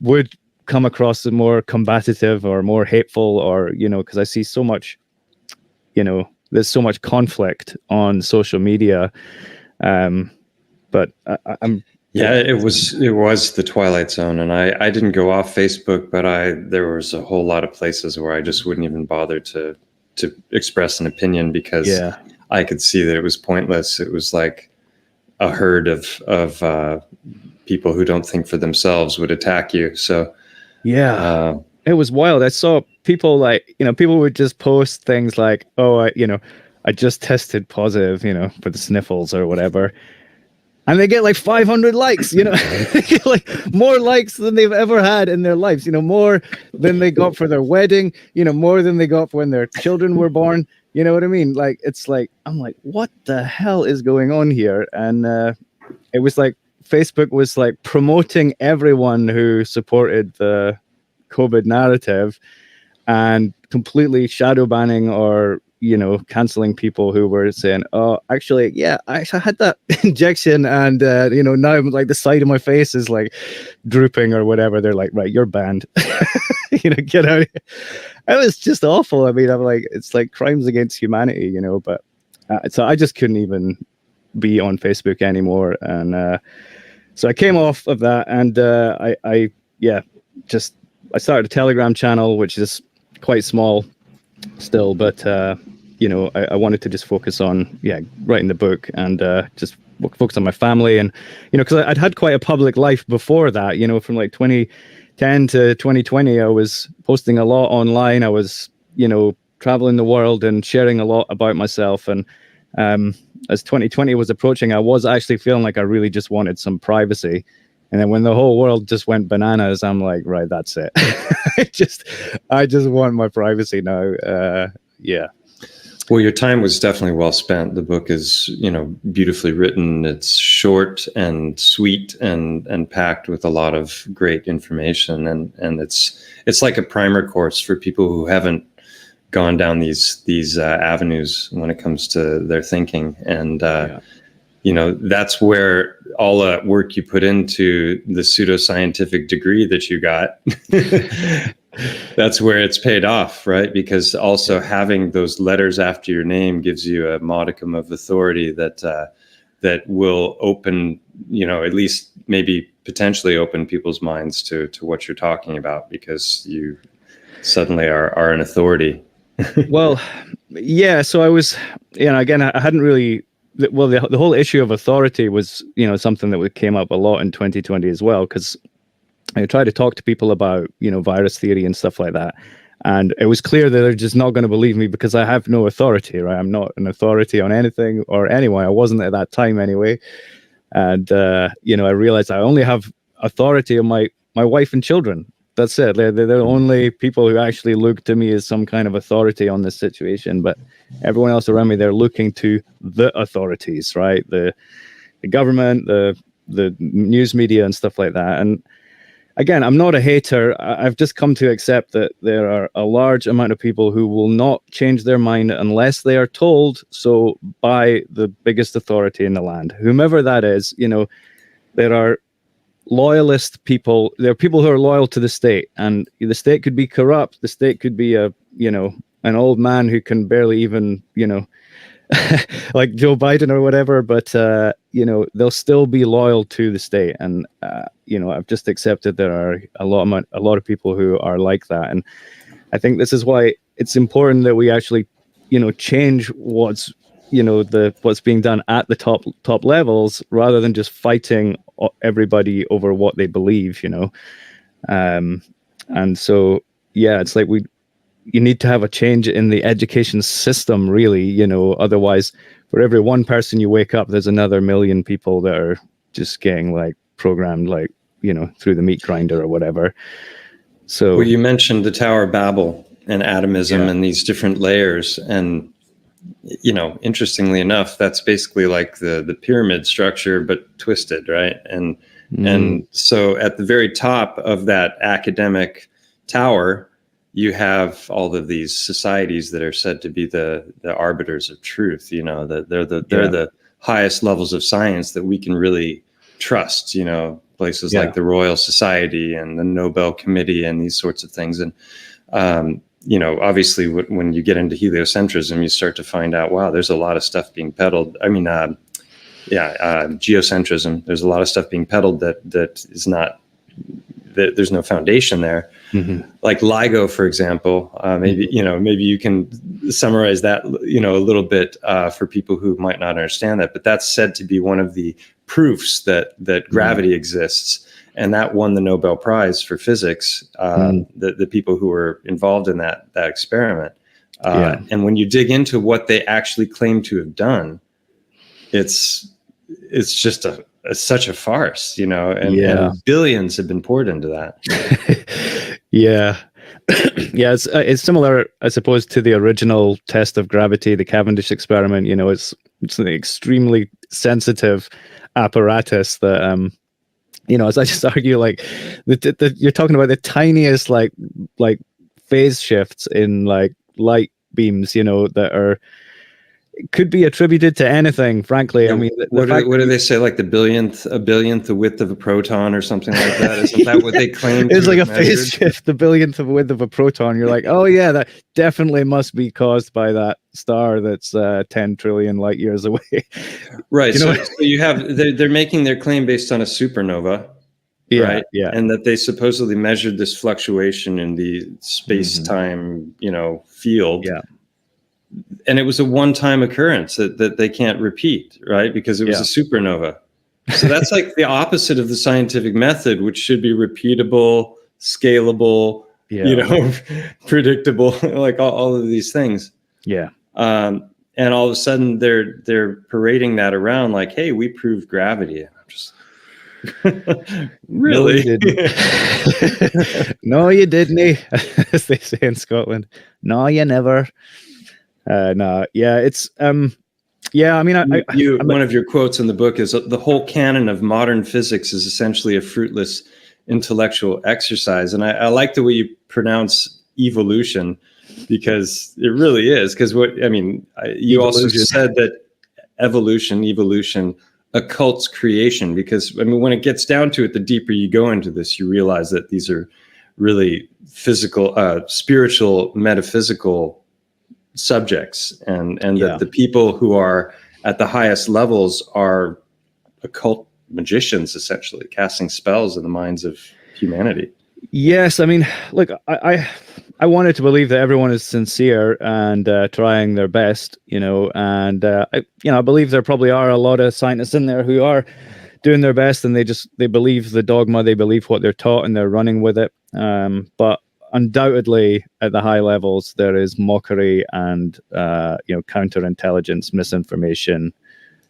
S2: would come across as more combative or more hateful, or, because I see so much, there's so much conflict on social media. But I'm
S1: it was the Twilight Zone, and I didn't go off Facebook, but there was a whole lot of places where I just wouldn't even bother to express an opinion, because I could see that it was pointless. It was like a herd of people who don't think for themselves would attack you. So it was wild. I saw people like, people would just post things like, oh, I just tested positive, for the sniffles or whatever. And they get like 500 likes, they get like more likes than they've ever had in their lives, more than they got for their wedding, more than they got when their children were born. You know what I mean? Like, it's like, I'm like, what the hell is going on here? And it was like Facebook was like promoting everyone who supported the COVID narrative and completely shadow banning or canceling people who were saying, oh, actually, I had that injection, and now I'm like the side of my face is like drooping or whatever. They're like, right, you're banned. Get out of here. It was just awful. I mean, I'm like, it's like crimes against humanity, but so I just couldn't even be on Facebook anymore. And so I came off of that, and I started a Telegram channel, which is quite small still, but I wanted to just focus on writing the book and just focus on my family. And because I'd had quite a public life before that, from like 2010 to 2020, I was posting a lot online. I was traveling the world and sharing a lot about myself. And as 2020 was approaching, I was actually feeling like I really just wanted some privacy. And then when the whole world just went bananas, I'm like, right, that's it. I just want my privacy now. Well, your time was definitely well spent. The book is, beautifully written. It's short and sweet and packed with a lot of great information. And it's like a primer course for people who haven't gone down these avenues when it comes to their thinking. And that's where all that work you put into the pseudo-scientific degree that you got, that's where it's paid off, right? Because also having those letters after your name gives you a modicum of authority that will open, at least maybe potentially open people's minds to what you're talking about, because you suddenly are an authority.
S2: Well, so I was, again, I hadn't really, the whole issue of authority was, something that came up a lot in 2020 as well, because I tried to talk to people about, virus theory and stuff like that. And it was clear that they're just not going to believe me because I have no authority, right? I'm not an authority on anything or anyone. I wasn't at that time anyway. And, I realized I only have authority on my wife and children. that's it. They're the only people who actually look to me as some kind of authority on this situation. But everyone else around me, they're looking to the authorities, right? The government, the news media, and stuff like that. And again, I'm not a hater. I've just come to accept that there are a large amount of people who will not change their mind unless they are told so by the biggest authority in the land, whomever that is. There are loyalist people. There are people who are loyal to the state, and the state could be corrupt. The state could be an old man who can barely even, like Joe Biden or whatever, but they'll still be loyal to the state. And I've just accepted there are a lot of people who are like that. And I think this is why it's important that we actually change what's being done at the top levels, rather than just fighting everybody over what they believe. And so it's like you need to have a change in the education system, really. Otherwise, for every one person you wake up, there's another million people that are just getting like programmed, like through the meat grinder or whatever. So,
S1: well, you mentioned the Tower of Babel and atomism and these different layers, and interestingly enough, that's basically like the pyramid structure, but twisted, right? And so at the very top of that academic tower, you have all of these societies that are said to be the arbiters of truth. That they're the highest levels of science that we can really trust. Places like the Royal Society and the Nobel Committee and these sorts of things. And obviously, when you get into heliocentrism, you start to find out, wow, there's a lot of stuff being peddled. I mean, geocentrism. There's a lot of stuff being peddled that is not. There's no foundation there. Like LIGO, for example. Maybe you can summarize that a little bit for people who might not understand that. But that's said to be one of the proofs that gravity exists, and that won the Nobel Prize for physics. The people who were involved in that experiment. And when you dig into what they actually claim to have done, it's just such a farce, and billions have been poured into that.
S2: It's similar, I suppose, to the original test of gravity, the Cavendish experiment. It's an extremely sensitive apparatus that, as I just argue, like you're talking about the tiniest like phase shifts in like light beams, that are could be attributed to anything, frankly. I mean,
S1: what do they say? Like a billionth the width of a proton or something like that? Isn't that what they claim?
S2: It's like a phase shift, the billionth of a width of a proton. You're like, oh yeah, that definitely must be caused by that star that's 10 trillion light years away.
S1: Right. So you have they're making their claim based on a supernova. Right.
S2: Yeah.
S1: And that they supposedly measured this fluctuation in the space-time, field.
S2: Yeah.
S1: And it was a one-time occurrence that they can't repeat, right? Because it was a supernova. So that's like the opposite of the scientific method, which should be repeatable, scalable, predictable, like all of these things.
S2: Yeah.
S1: And all of a sudden they're parading that around like, hey, we proved gravity. And I'm just really?
S2: No, you didn't. No, you didn't, as they say in Scotland. No, you never. It's I mean,
S1: one of your quotes in the book is the whole canon of modern physics is essentially a fruitless intellectual exercise. And I like the way you pronounce evolution, because it really is. Because you also said that evolution occults creation, because when it gets down to it, the deeper you go into this, you realize that these are really physical, spiritual, metaphysical subjects, and that the people who are at the highest levels are occult magicians, essentially casting spells in the minds of humanity.
S2: Yes, I mean, look, I wanted to believe that everyone is sincere and trying their best, and I believe there probably are a lot of scientists in there who are doing their best, and they believe the dogma, they believe what they're taught, and they're running with it. But undoubtedly, at the high levels, there is mockery and counterintelligence, misinformation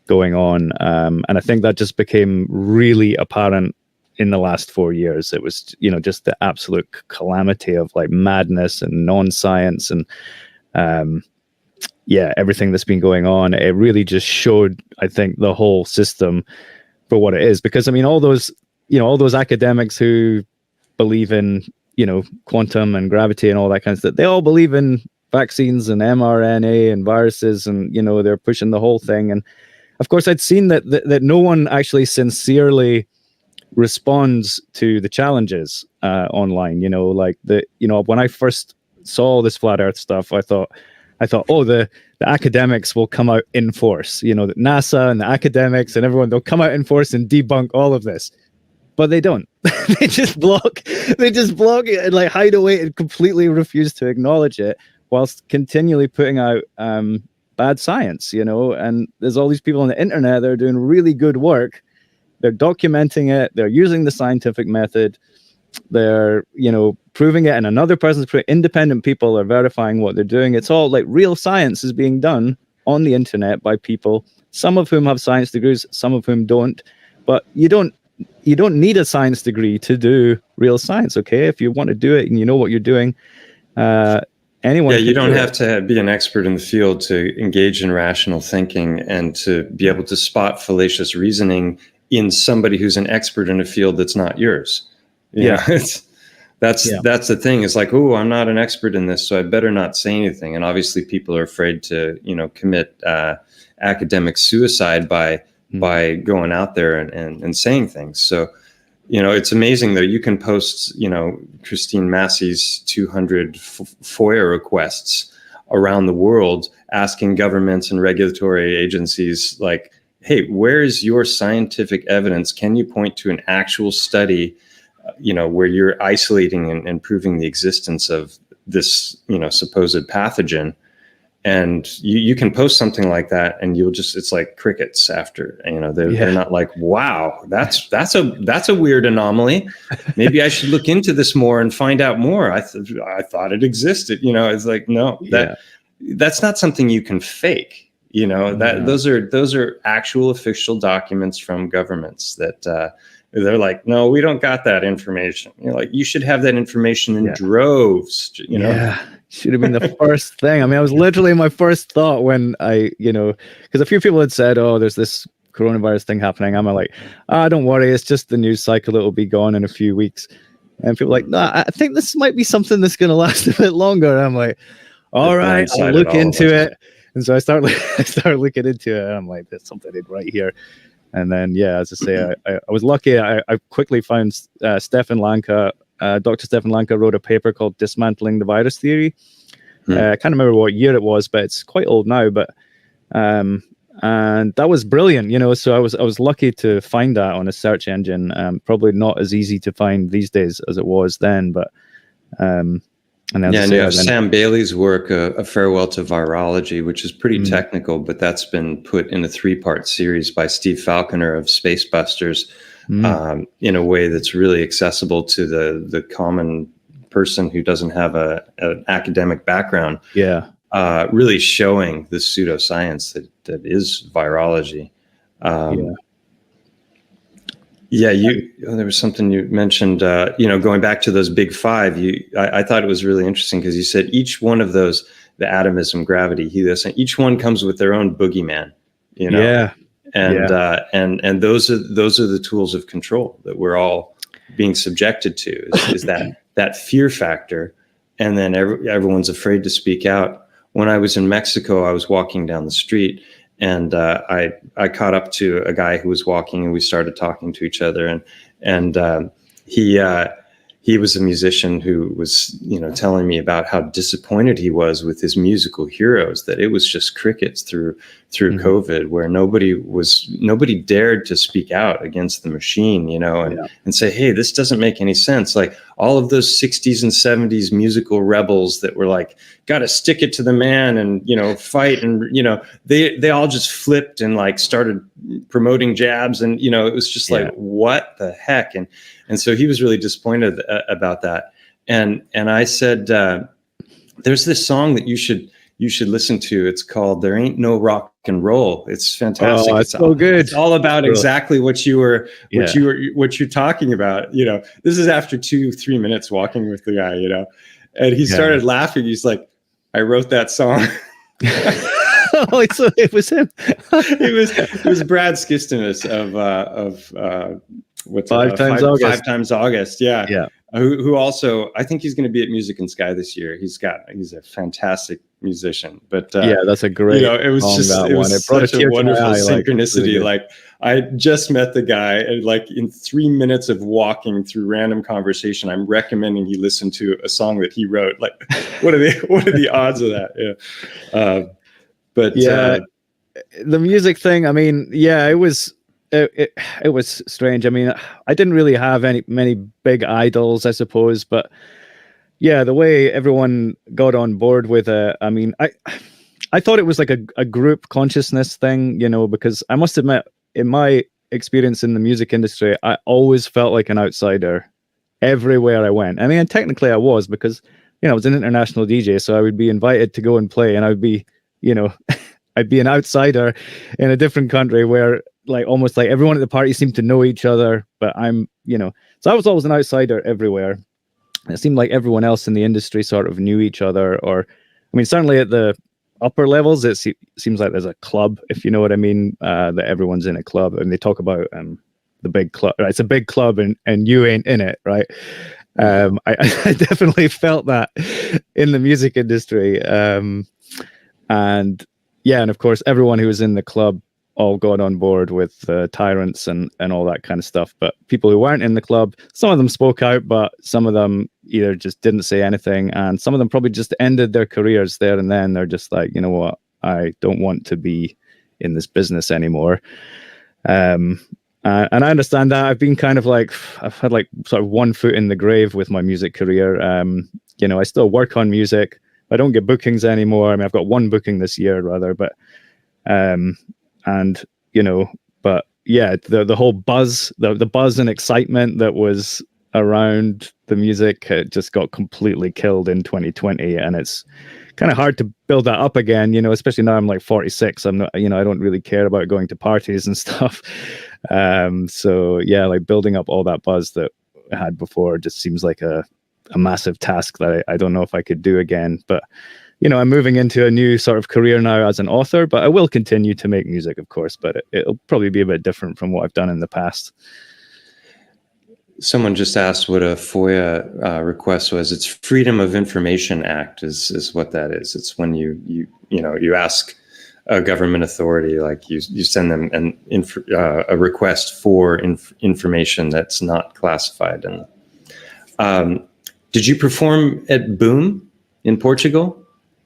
S2: going on, and I think that just became really apparent in the last 4 years. It was, just the absolute calamity of like madness and non-science and everything that's been going on. It really just showed, I think, the whole system for what it is. Because I mean, all those academics who believe in, quantum and gravity and all that kind of stuff, they all believe in vaccines and mRNA and viruses, and they're pushing the whole thing. And of course, I'd seen that no one actually sincerely responds to the challenges online. When I first saw this flat Earth stuff, I thought, oh, the academics will come out in force. That NASA and the academics and everyone, they'll come out in force and debunk all of this. But they don't. They just block it and like hide away and completely refuse to acknowledge it, whilst continually putting out bad science, and there's all these people on the internet that are doing really good work. They're documenting it. They're using the scientific method. They're, proving it, and another person's independent people are verifying what they're doing. It's all like real science is being done on the internet by people, some of whom have science degrees, some of whom don't. But you don't need a science degree to do real science, okay? If you want to do it and you know what you're doing, anyone.
S1: Yeah, you don't have to be an expert in the field to engage in rational thinking and to be able to spot fallacious reasoning in somebody who's an expert in a field that's not yours. That's the thing. It's like, oh, I'm not an expert in this, so I better not say anything. And obviously, people are afraid to, commit academic suicide by going out there and saying things. So, it's amazing though. You can post, Christine Massey's 200 FOIA requests around the world, asking governments and regulatory agencies like, hey, where's your scientific evidence? Can you point to an actual study, where you're isolating and proving the existence of this, supposed pathogen? And you can post something like that, and it's like crickets after. They're not like, wow, that's a weird anomaly. Maybe I should look into this more and find out more. I thought it existed. It's like, no, that's not something you can fake. Those are actual official documents from governments that they're like, no, we don't got that information. You should have that information in droves.
S2: Yeah, should have been the first thing. I mean, I was literally my first thought when I, because a few people had said, oh, there's this coronavirus thing happening. I'm like, don't worry, it's just the news cycle. It will be gone in a few weeks. And people are like, no, I think this might be something that's going to last a bit longer. And I'm like, all right, I'll look into it. And so I start looking into it, and I'm like, there's something right here. And then, as I say, I was lucky. I quickly found Stefan Lanka. Dr. Stefan Lanka wrote a paper called Dismantling the Virus Theory. I can't remember what year it was, but it's quite old now. But and that was brilliant, So I was lucky to find that on a search engine. Probably not as easy to find these days as it was then, but. And then
S1: you have Sam Bailey's work, A Farewell to Virology, which is pretty technical, but that's been put in a 3-part series by Steve Falconer of Space Busters in a way that's really accessible to the common person who doesn't have an academic background. Really showing the pseudoscience that is virology. There was something you mentioned, going back to those big 5, I thought it was really interesting because you said each one of those, the atomism, gravity, helios, and each one comes with their own boogeyman, and those are the tools of control that we're all being subjected to is that fear factor. And then everyone's afraid to speak out. When I was in Mexico, I was walking down the street, and I caught up to a guy who was walking, and we started talking to each other. And he was a musician who was, telling me about how disappointed he was with his musical heroes, that it was just crickets through COVID, where nobody dared to speak out against the machine, and say, hey, this doesn't make any sense. Like all of those 60s and 70s musical rebels that were like, got to stick it to the man and, fight. And, they all just flipped and like started promoting jabs. And, it was just like, what the heck? And so he was really disappointed about that. And I said, there's this song that you should you should listen to. It's called "There Ain't No Rock and Roll." It's fantastic.
S2: Oh, it's so good.
S1: It's all about exactly what you're talking about. You know, this is after 2-3 minutes walking with the guy. You know, and he started laughing. He's like, "I wrote that song."
S2: Oh, it was him.
S1: it was Brad Skistimus of what's
S2: Five Times August.
S1: Yeah. Who also, I think he's going to be at Music in Sky this year. He's a fantastic musician. But
S2: that's a great.
S1: You know, it was such a wonderful synchronicity. Like I just met the guy, and like in 3 minutes of walking through random conversation, I'm recommending he listen to a song that he wrote. Like, what are the odds of that? Yeah. But
S2: the music thing. I mean, it was. It was strange. I mean, I didn't really have many big idols, I suppose, but the way everyone got on board with it. I mean, I thought it was like a group consciousness thing, you know, because I must admit, in my experience in the music industry, I always felt like an outsider everywhere I went. I mean, and technically I was, because, you know, I was an international DJ, so I would be invited to go and play, and I would be, you know, I'd be an outsider in a different country where like almost like everyone at the party seemed to know each other, but I'm, you know, so I was always an outsider everywhere. It seemed like everyone else in the industry sort of knew each other, or, I mean, certainly at the upper levels, it seems like there's a club, if you know what I mean, that everyone's in a club, and they talk about the big club. Right? It's a big club, and you ain't in it, right? I definitely felt that in the music industry, and of course, everyone who was in the club all got on board with tyrants and all that kind of stuff. But people who weren't in the club, some of them spoke out, but some of them either just didn't say anything, and some of them probably just ended their careers there and then. They're just like, you know what, I don't want to be in this business anymore. And I understand that. I've been kind of like, I've had like sort of one foot in the grave with my music career. You know, I still work on music. I don't get bookings anymore. I mean, I've got one booking this year rather, but and you know, but the whole buzz, the buzz and excitement that was around the music, it just got completely killed in 2020, and it's kind of hard to build that up again, you know, especially now I'm like 46. I'm not, you know, I don't really care about going to parties and stuff. So like building up all that buzz that I had before just seems like a massive task that I don't know if I could do again. But you know, I'm moving into a new sort of career now as an author, but I will continue to make music, of course, but it'll probably be a bit different from what I've done in the past.
S1: Someone just asked what a FOIA request was. It's Freedom of Information Act is what that is. It's when you ask a government authority, like you send them a request for information that's not classified. And did you perform at Boom in Portugal?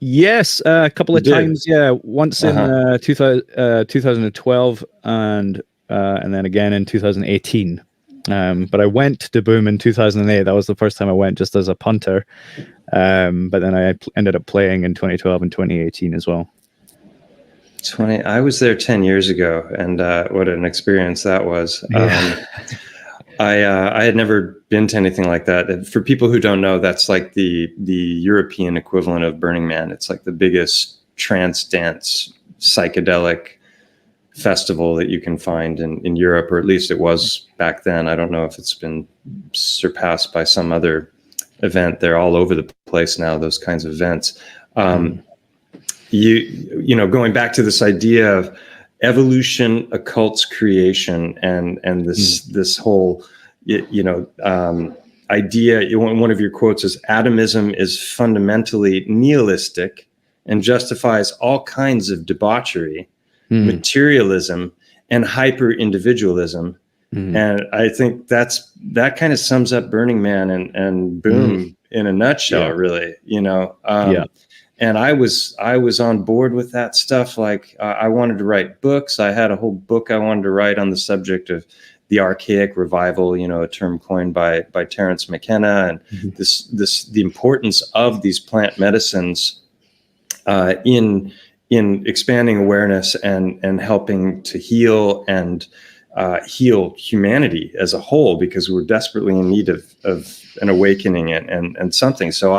S2: Yes, a couple of times. Yeah, once in 2012 and then again in 2018. But I went to Boom in 2008. That was the first time I went just as a punter. But then I ended up playing in 2012 and 2018 as well.
S1: I was there 10 years ago, and what an experience that was.
S2: Yeah.
S1: I had never been to anything like that. For people who don't know, that's like the European equivalent of Burning Man. It's like the biggest trance dance psychedelic festival that you can find in Europe, or at least it was back then. I don't know if it's been surpassed by some other event. They're all over the place now, those kinds of events. You know, going back to this idea of evolution, occult's creation, and this whole, idea. One of your quotes is, "Atomism is fundamentally nihilistic and justifies all kinds of debauchery, materialism, and hyper-individualism." And I think that kind of sums up Burning Man and Boom in a nutshell, really. You know. And I was on board with that stuff. Like I wanted to write books. I had a whole book I wanted to write on the subject of the archaic revival, you know, a term coined by Terence McKenna, and the importance of these plant medicines in expanding awareness and helping to heal and heal humanity as a whole, because we're desperately in need of an awakening and something. So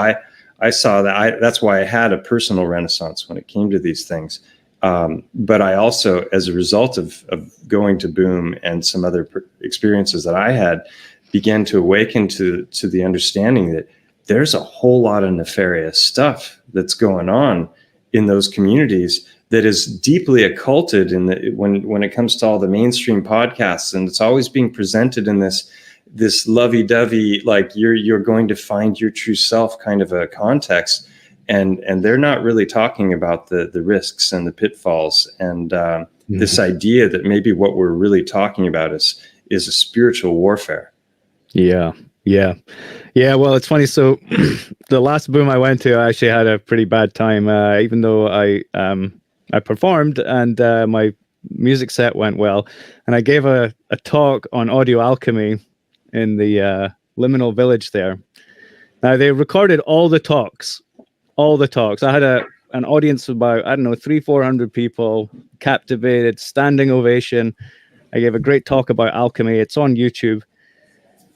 S1: I saw that. That's why I had a personal renaissance when it came to these things. But I also, as a result of going to Boom and some other experiences that I had, began to awaken to the understanding that there's a whole lot of nefarious stuff that's going on in those communities that is deeply occulted when it comes to all the mainstream podcasts, and it's always being presented in this lovey-dovey, like you're going to find your true self kind of a context. And they're not really talking about the risks and the pitfalls and this idea that maybe what we're really talking about is a spiritual warfare.
S2: Yeah. Well, it's funny. So the last Boom I went to, I actually had a pretty bad time, even though I performed and my music set went well. And I gave a talk on audio alchemy in the liminal village there. Now, they recorded all the talks. I had an audience of about, 300-400 people, captivated, standing ovation. I gave a great talk about alchemy. It's on YouTube.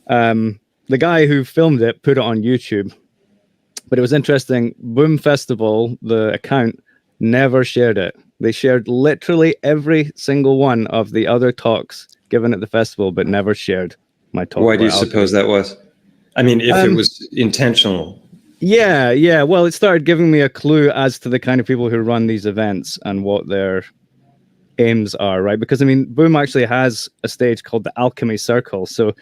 S2: The guy who filmed it put it on YouTube, but it was interesting. Boom Festival, the account, never shared it. They shared literally every single one of the other talks given at the festival, but never shared my talk.
S1: Why do you suppose that was? I mean, if it was intentional.
S2: Yeah. Well, it started giving me a clue as to the kind of people who run these events and what their aims are, right? Because, I mean, Boom actually has a stage called the Alchemy Circle. So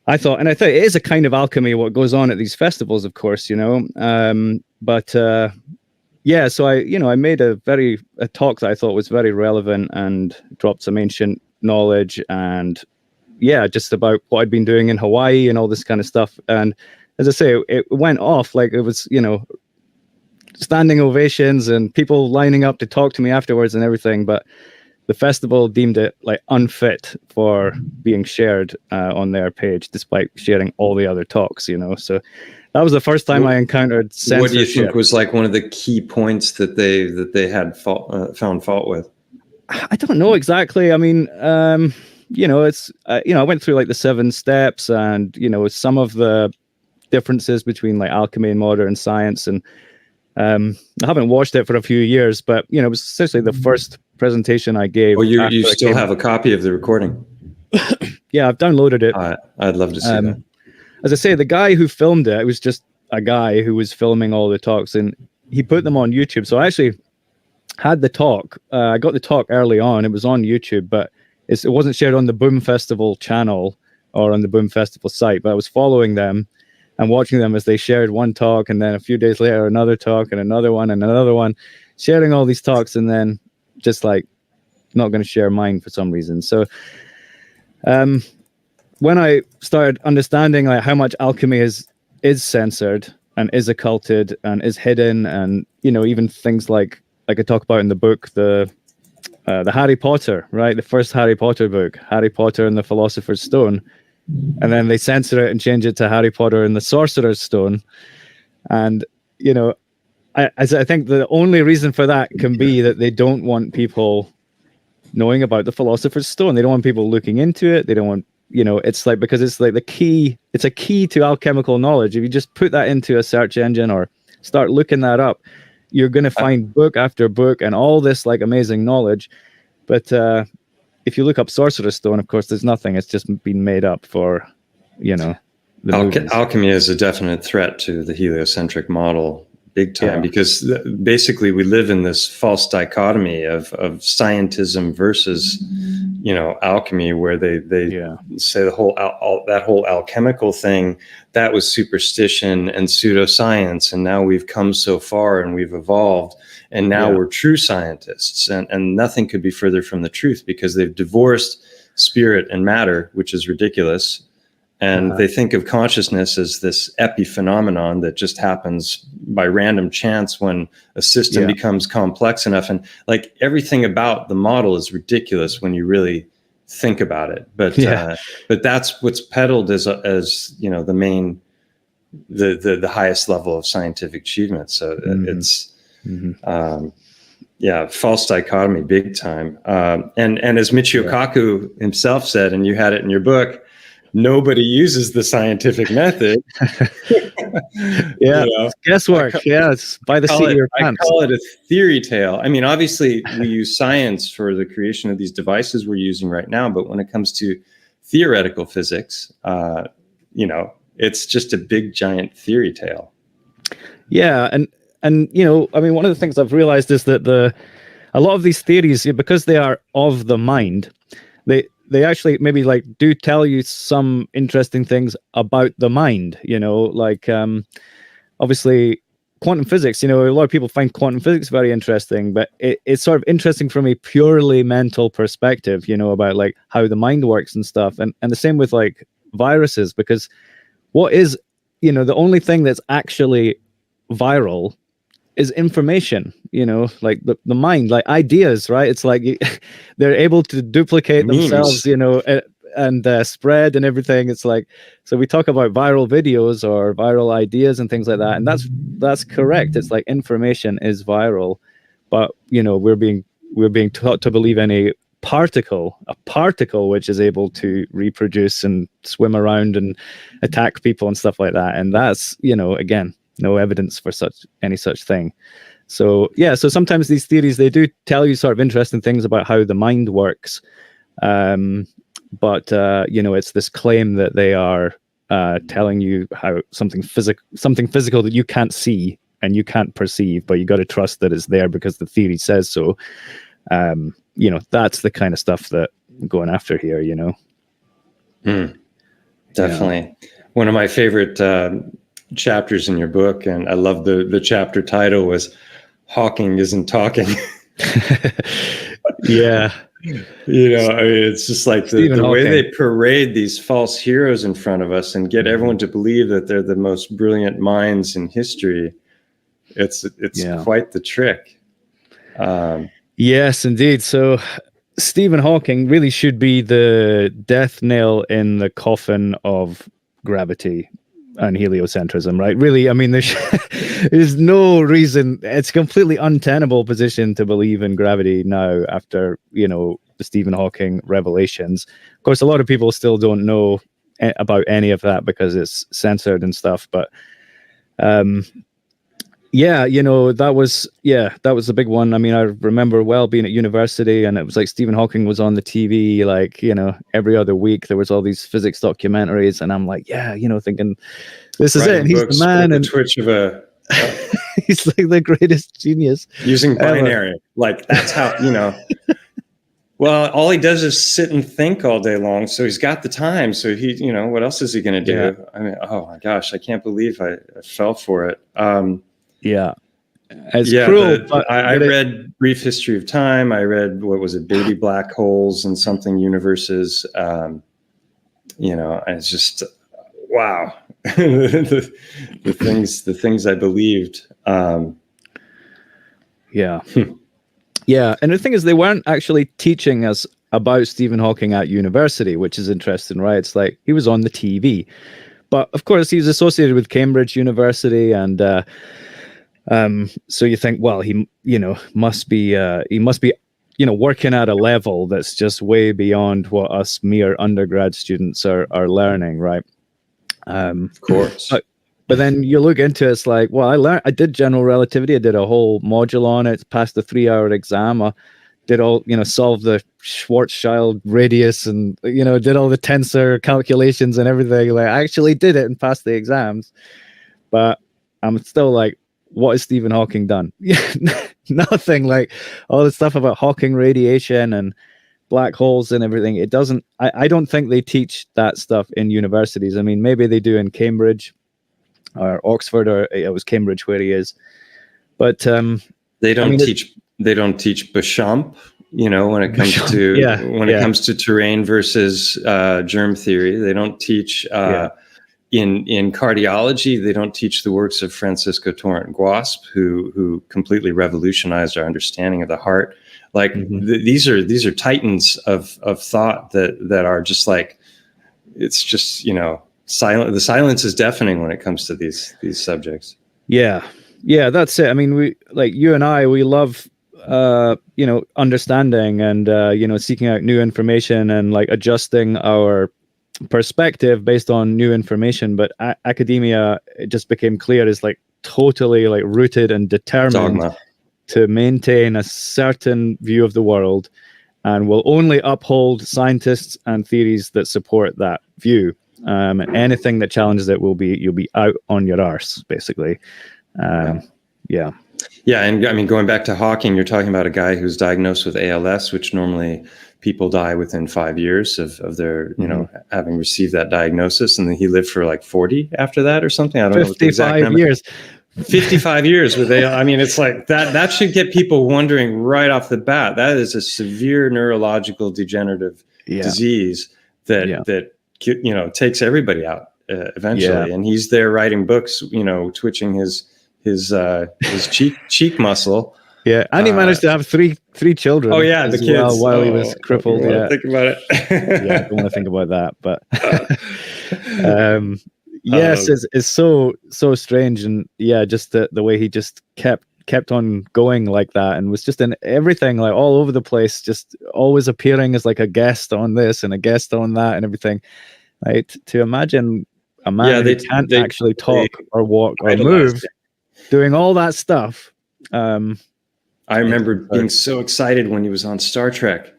S2: I thought it is a kind of alchemy, what goes on at these festivals, of course, so I made a talk that I thought was very relevant and dropped some ancient knowledge and just about what I'd been doing in Hawaii and all this kind of stuff. And as I say, it went off like it was, standing ovations and people lining up to talk to me afterwards and everything. But the festival deemed it like unfit for being shared on their page, despite sharing all the other talks, So that was the first time I encountered censorship.
S1: What do you think was like one of the key points that they had found fault with?
S2: I don't know exactly. I mean, it's I went through like the 7 steps and some of the differences between like alchemy and modern science, and I haven't watched it for a few years, but it was essentially the first presentation I gave.
S1: Oh, you still have a copy of the recording?
S2: Yeah, I've downloaded it.
S1: I'd love to see that.
S2: As I say, the guy who filmed it was just a guy who was filming all the talks, and he put them on YouTube. So I actually had the talk. I got the talk early on. It was on YouTube, but it wasn't shared on the Boom Festival channel or on the Boom Festival site. But I was following them and watching them as they shared one talk, and then a few days later, another talk, and another one, sharing all these talks, and then just like not going to share mine for some reason. So when I started understanding like how much alchemy is censored and is occulted and is hidden, and even things like I talk about in the book, the Harry Potter, right? The first Harry Potter book, Harry Potter and the Philosopher's Stone. And then they censor it and change it to Harry Potter and the Sorcerer's Stone. And, I think the only reason for that can be that they don't want people knowing about the Philosopher's Stone. They don't want people looking into it. They don't want, it's like, because it's like it's a key to alchemical knowledge. If you just put that into a search engine or start looking that up, you're going to find book after book and all this like amazing knowledge. But, if you look up Sorcerer's Stone, of course, there's nothing. It's just been made up for, the
S1: alchemy is a definite threat to the heliocentric model, big time, because basically we live in this false dichotomy of scientism versus, alchemy, where they say the whole that whole alchemical thing, that was superstition and pseudo-science, and now we've come so far and we've evolved. And now we're true scientists, and nothing could be further from the truth, because they've divorced spirit and matter, which is ridiculous. And they think of consciousness as this epiphenomenon that just happens by random chance when a system becomes complex enough. And like everything about the model is ridiculous when you really think about it. But that's what's peddled as the main, the highest level of scientific achievement. So it's. False dichotomy, big time. And as Michio Kaku himself said, and you had it in your book, nobody uses the scientific method.
S2: Yeah, guesswork. It's by the seat of your pants.
S1: I call it a theory tale. I mean, obviously, we use science for the creation of these devices we're using right now, but when it comes to theoretical physics, it's just a big, giant theory tale.
S2: Yeah, and I mean, one of the things I've realized is that a lot of these theories, because they are of the mind, they actually maybe like do tell you some interesting things about the mind, like obviously quantum physics, a lot of people find quantum physics very interesting, but it's sort of interesting from a purely mental perspective, about like how the mind works and stuff. And the same with like viruses, because what is, the only thing that's actually viral is information, like the mind, like ideas, right? It's like they're able to duplicate themselves, and spread and everything. It's like, so we talk about viral videos or viral ideas and things like that, and that's correct. It's like information is viral, but we're being taught to believe in a particle which is able to reproduce and swim around and attack people and stuff like that. And that's, again, no evidence for any such thing. So so sometimes these theories, they do tell you sort of interesting things about how the mind works, but it's this claim that they are telling you how something physical that you can't see and you can't perceive, but you got to trust that it's there because the theory says so. That's the kind of stuff that I'm going after here.
S1: Definitely. One of my favorite chapters in your book, and I love the chapter title, was Hawking Isn't Talking.
S2: Yeah.
S1: It's just like the way they parade these false heroes in front of us and get everyone to believe that they're the most brilliant minds in history. It's quite the trick.
S2: Yes, indeed. So Stephen Hawking really should be the death nail in the coffin of gravity and heliocentrism, right? Really, I mean, there's no reason. It's a completely untenable position to believe in gravity now after, the Stephen Hawking revelations. Of course, a lot of people still don't know about any of that because it's censored and stuff. But that was the big one. I mean, I remember well being at university, and it was like Stephen Hawking was on the TV, like, every other week there was all these physics documentaries, and I'm like, thinking, this is it. And he's the man. And
S1: twitch of a
S2: he's like the greatest genius.
S1: Using binary. Ever. Like, that's how, well, all he does is sit and think all day long. So he's got the time. So he, what else is he going to do? Yeah. I mean, oh my gosh, I can't believe I fell for it.
S2: It's cruel.
S1: I read Brief History of Time. I read, what was it, Baby Black Holes and something universes. It's just, wow. the things I believed.
S2: Yeah, and the thing is, they weren't actually teaching us about Stephen Hawking at university, which is interesting, right? It's like he was on the TV, but of course he's associated with Cambridge University, and so you think, well, he must be working at a level that's just way beyond what us mere undergrad students are learning, right?
S1: Of course.
S2: But then you look into it, it's like, well, I did general relativity. I did a whole module on it, passed the 3-hour exam. I did all, solve the Schwarzschild radius and, did all the tensor calculations and everything. Like, I actually did it and passed the exams. But I'm still like, what has Stephen Hawking done? Nothing. Like all the stuff about Hawking radiation and black holes and everything. It doesn't, I don't think they teach that stuff in universities. I mean, maybe they do in Cambridge or Oxford, or it was Cambridge where he is. But
S1: they don't teach Béchamp, when it comes to comes to terrain versus germ theory. They don't teach in cardiology. They don't teach the works of Francisco Torrent Guasp, who completely revolutionized our understanding of the heart. Like these are titans of thought that are just like, it's just, silent. The silence is deafening when it comes to these subjects. Yeah,
S2: that's it. I mean, we, like you and I, we love understanding and seeking out new information and like adjusting our perspective based on new information, but academia, it just became clear, is like totally like rooted and determined
S1: Dogma.
S2: to maintain a certain view of the world, and will only uphold scientists and theories that support that view. And anything that challenges it you'll be out on your arse, basically. Yeah.
S1: And I mean, going back to Hawking, you're talking about a guy who's diagnosed with ALS, which normally people die within 5 years of their, having received that diagnosis. And then he lived for like 40 after that or something. I don't know what the exact number.
S2: 55 years.
S1: 55 years with ALS. I mean, it's like that should get people wondering right off the bat. That is a severe neurological degenerative disease that takes everybody out eventually. And he's there writing books, twitching his cheek muscle.
S2: Yeah, and he managed to have three children.
S1: Oh yeah, the kids
S2: while he was crippled.
S1: Think about it.
S2: I don't want to think about that, but yes, it's so strange, and just the way he just kept on going like that, and was just in everything, like all over the place, just always appearing as like a guest on this and a guest on that and everything. Like to imagine a man who can't actually talk or walk or move, doing all that stuff.
S1: I remember being so excited when he was on Star Trek.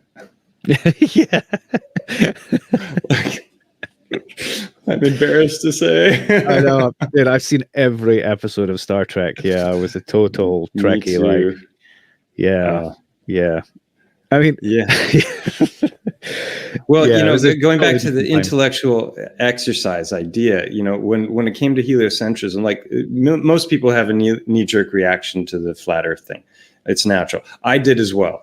S2: Yeah.
S1: I'm embarrassed to say.
S2: I know. Dude, I've seen every episode of Star Trek. Yeah, I was a total Trekkie. Like, yeah. I mean,
S1: Well, going back to the intellectual exercise idea, when it came to heliocentrism, like most people have a knee-jerk reaction to the flat Earth thing. It's natural. I did as well.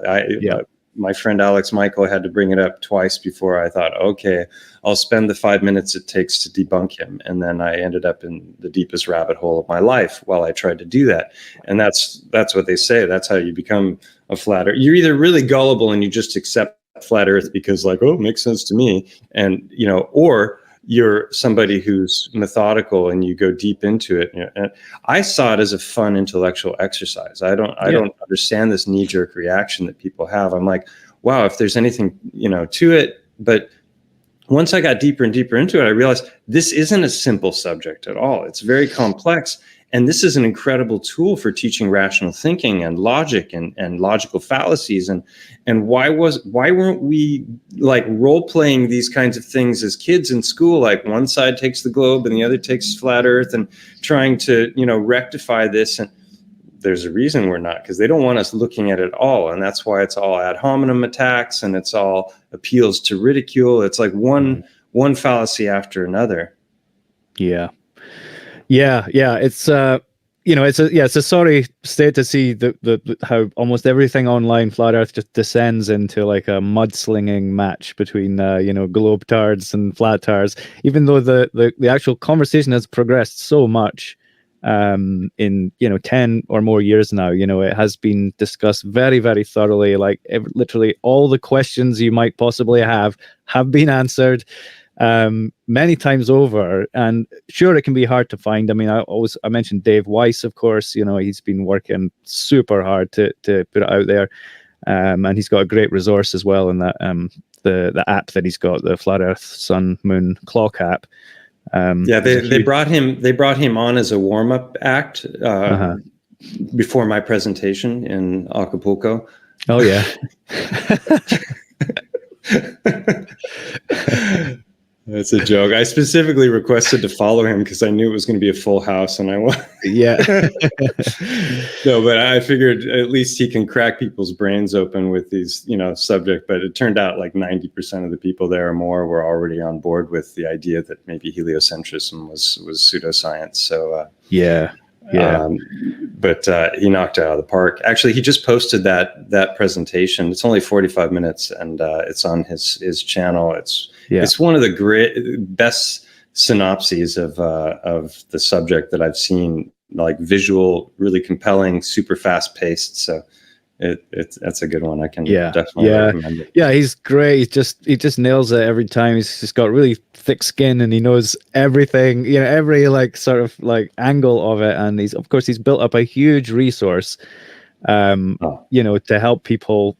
S1: My friend Alex Michael had to bring it up twice before I thought, okay, I'll spend the 5 minutes it takes to debunk him. And then I ended up in the deepest rabbit hole of my life while I tried to do that. And that's what they say. That's how you become a flat Earth. You're either really gullible and you just accept flat Earth because like, oh, it makes sense to me. And, or you're somebody who's methodical and you go deep into it. And I saw it as a fun intellectual exercise. I don't understand this knee-jerk reaction that people have. I'm like, wow, if there's anything, to it. But once I got deeper and deeper into it, I realized this isn't a simple subject at all. It's very complex. And this is an incredible tool for teaching rational thinking and logic and logical fallacies. And why weren't we like role playing these kinds of things as kids in school? Like one side takes the globe and the other takes flat Earth, and trying to, rectify this. And there's a reason we're not, because they don't want us looking at it all. And that's why it's all ad hominem attacks and it's all appeals to ridicule. It's like one fallacy after another.
S2: Yeah. It's it's a sorry state to see the how almost everything online flat Earth just descends into like a mudslinging match between globe tards and flat tards. Even though the actual conversation has progressed so much in 10 or more years now, it has been discussed very, very thoroughly. Like literally all the questions you might possibly have been answered many times over. And sure, it can be hard to find. I mean, I mentioned Dave Weiss, of course. He's been working super hard to put it out there, and he's got a great resource as well in that the app that he's got, the Flat Earth Sun Moon Clock app.
S1: They brought him on as a warm-up act before my presentation in Acapulco.
S2: Oh yeah.
S1: That's a joke. I specifically requested to follow him because I knew it was going to be a full house, and No, but I figured at least he can crack people's brains open with these, subject. But it turned out like 90% of the people there or more were already on board with the idea that maybe heliocentrism was pseudoscience. So but he knocked it out of the park. Actually, he just posted that presentation. It's only 45 minutes, and it's on his channel. It's one of the best synopses of the subject that I've seen. Like visual, really compelling, super fast paced. So that's a good one. I can definitely recommend it.
S2: Yeah, he's great. He just nails it every time. He's just got really thick skin and he knows everything, every like sort of like angle of it. And he's built up a huge resource, to help people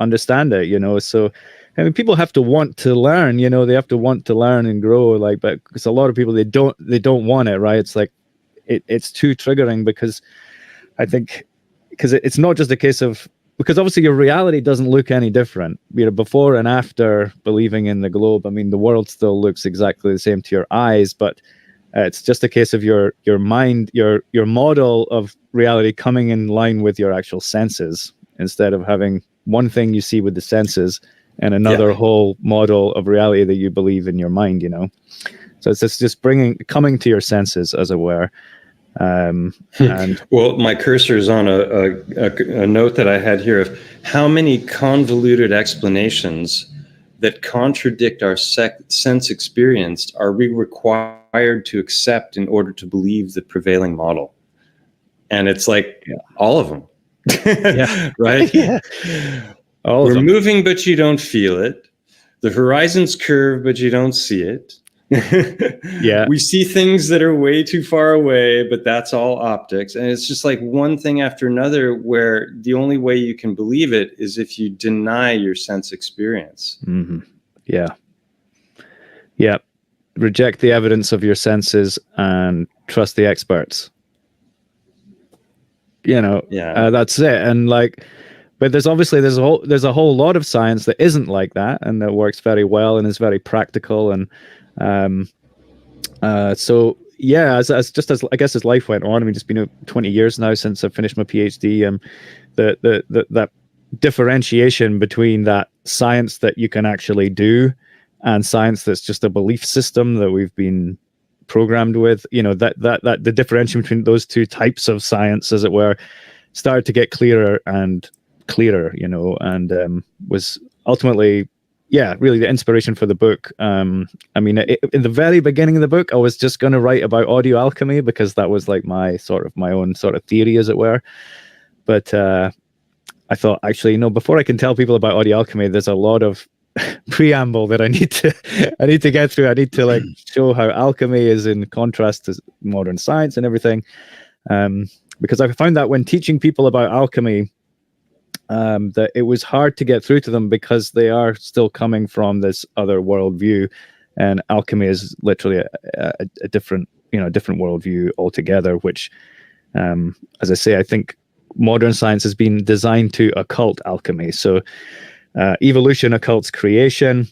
S2: understand it, So I mean, people have to want to learn, you know, they have to want to learn and grow, like, but because a lot of people, they don't want it, right? It's like, it's too triggering, because I think, because it's not just a case of, because obviously your reality doesn't look any different, you know, before and after believing in the globe. I mean, the world still looks exactly the same to your eyes, but it's just a case of your mind, your model of reality coming in line with your actual senses, instead of having one thing you see with the senses and another whole model of reality that you believe in your mind, you know. So it's just coming to your senses, as it were. And
S1: well, my cursor is on a note that I had here of how many convoluted explanations that contradict our sense experience are we required to accept in order to believe the prevailing model? And it's like all of them, right? We're moving, but you don't feel it. The horizon's curved, but you don't see it. We see things that are way too far away, but that's all optics. And it's just like one thing after another, where the only way you can believe it is if you deny your sense experience.
S2: Mm-hmm. Yeah. Reject the evidence of your senses and trust the experts. You know, that's it. And like, but there's a whole lot of science that isn't like that, and that works very well and is very practical. And so yeah, as I guess as life went on, I mean, it's been 20 years now since I finished my PhD. That differentiation between that science that you can actually do and science that's just a belief system that we've been programmed with, you know, that the differentiation between those two types of science, as it were, started to get clearer and clearer, you know, and was ultimately, really the inspiration for the book. I mean, in the very beginning of the book, I was just going to write about audio alchemy, because that was like my own sort of theory, as it were. But I thought, actually, you know, before I can tell people about audio alchemy, there's a lot of preamble that I need to get through. I need to like show how alchemy is in contrast to modern science and everything. Because I found that when teaching people about alchemy, that it was hard to get through to them, because they are still coming from this other worldview, and alchemy is literally a different worldview altogether, which, as I say, I think modern science has been designed to occult alchemy. So evolution occults creation,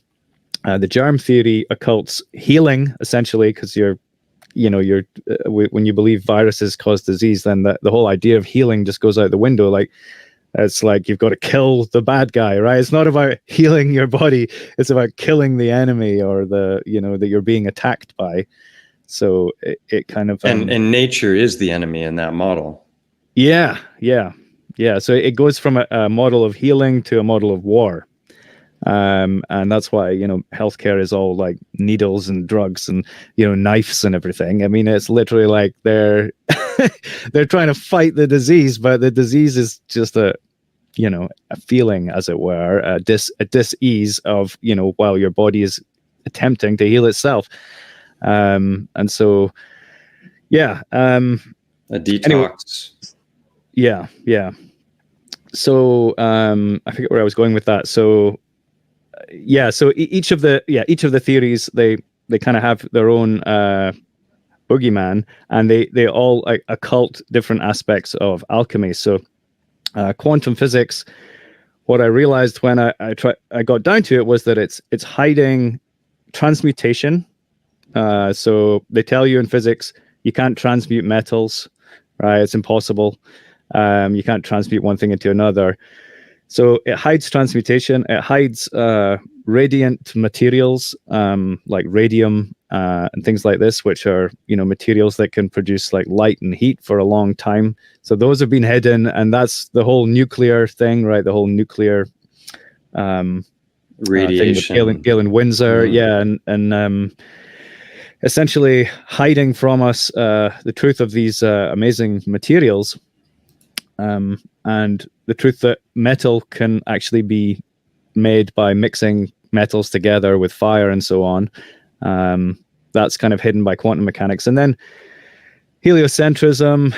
S2: the germ theory occults healing, essentially, because when you believe viruses cause disease, then the whole idea of healing just goes out the window. Like, it's like you've got to kill the bad guy, right? It's not about healing your body. It's about killing the enemy, or that you're being attacked by. So it kind of...
S1: and nature is the enemy in that model.
S2: Yeah. So it goes from a model of healing to a model of war. And that's why, you know, healthcare is all like needles and drugs and, you know, knives and everything. I mean, it's literally like they're trying to fight the disease, but the disease is just a feeling, as it were, a dis-ease of, you know, while your body is attempting to heal itself. And so,
S1: a detox.
S2: Anyway, yeah. So I forget where I was going with that. So so each of the theories, they kind of have their own boogeyman, and they all like occult different aspects of alchemy. So quantum physics, what I realized when I got down to it was that it's hiding transmutation. So they tell you in physics you can't transmute metals, right? It's impossible. You can't transmute one thing into another. So it hides transmutation. It hides radiant materials, like radium and things like this, which are, you know, materials that can produce like light and heat for a long time. So those have been hidden, and that's the whole nuclear thing, right? The whole nuclear
S1: radiation
S2: thing with Galen Windsor, and essentially hiding from us the truth of these amazing materials. And the truth that metal can actually be made by mixing metals together with fire and so on. That's kind of hidden by quantum mechanics. And then heliocentrism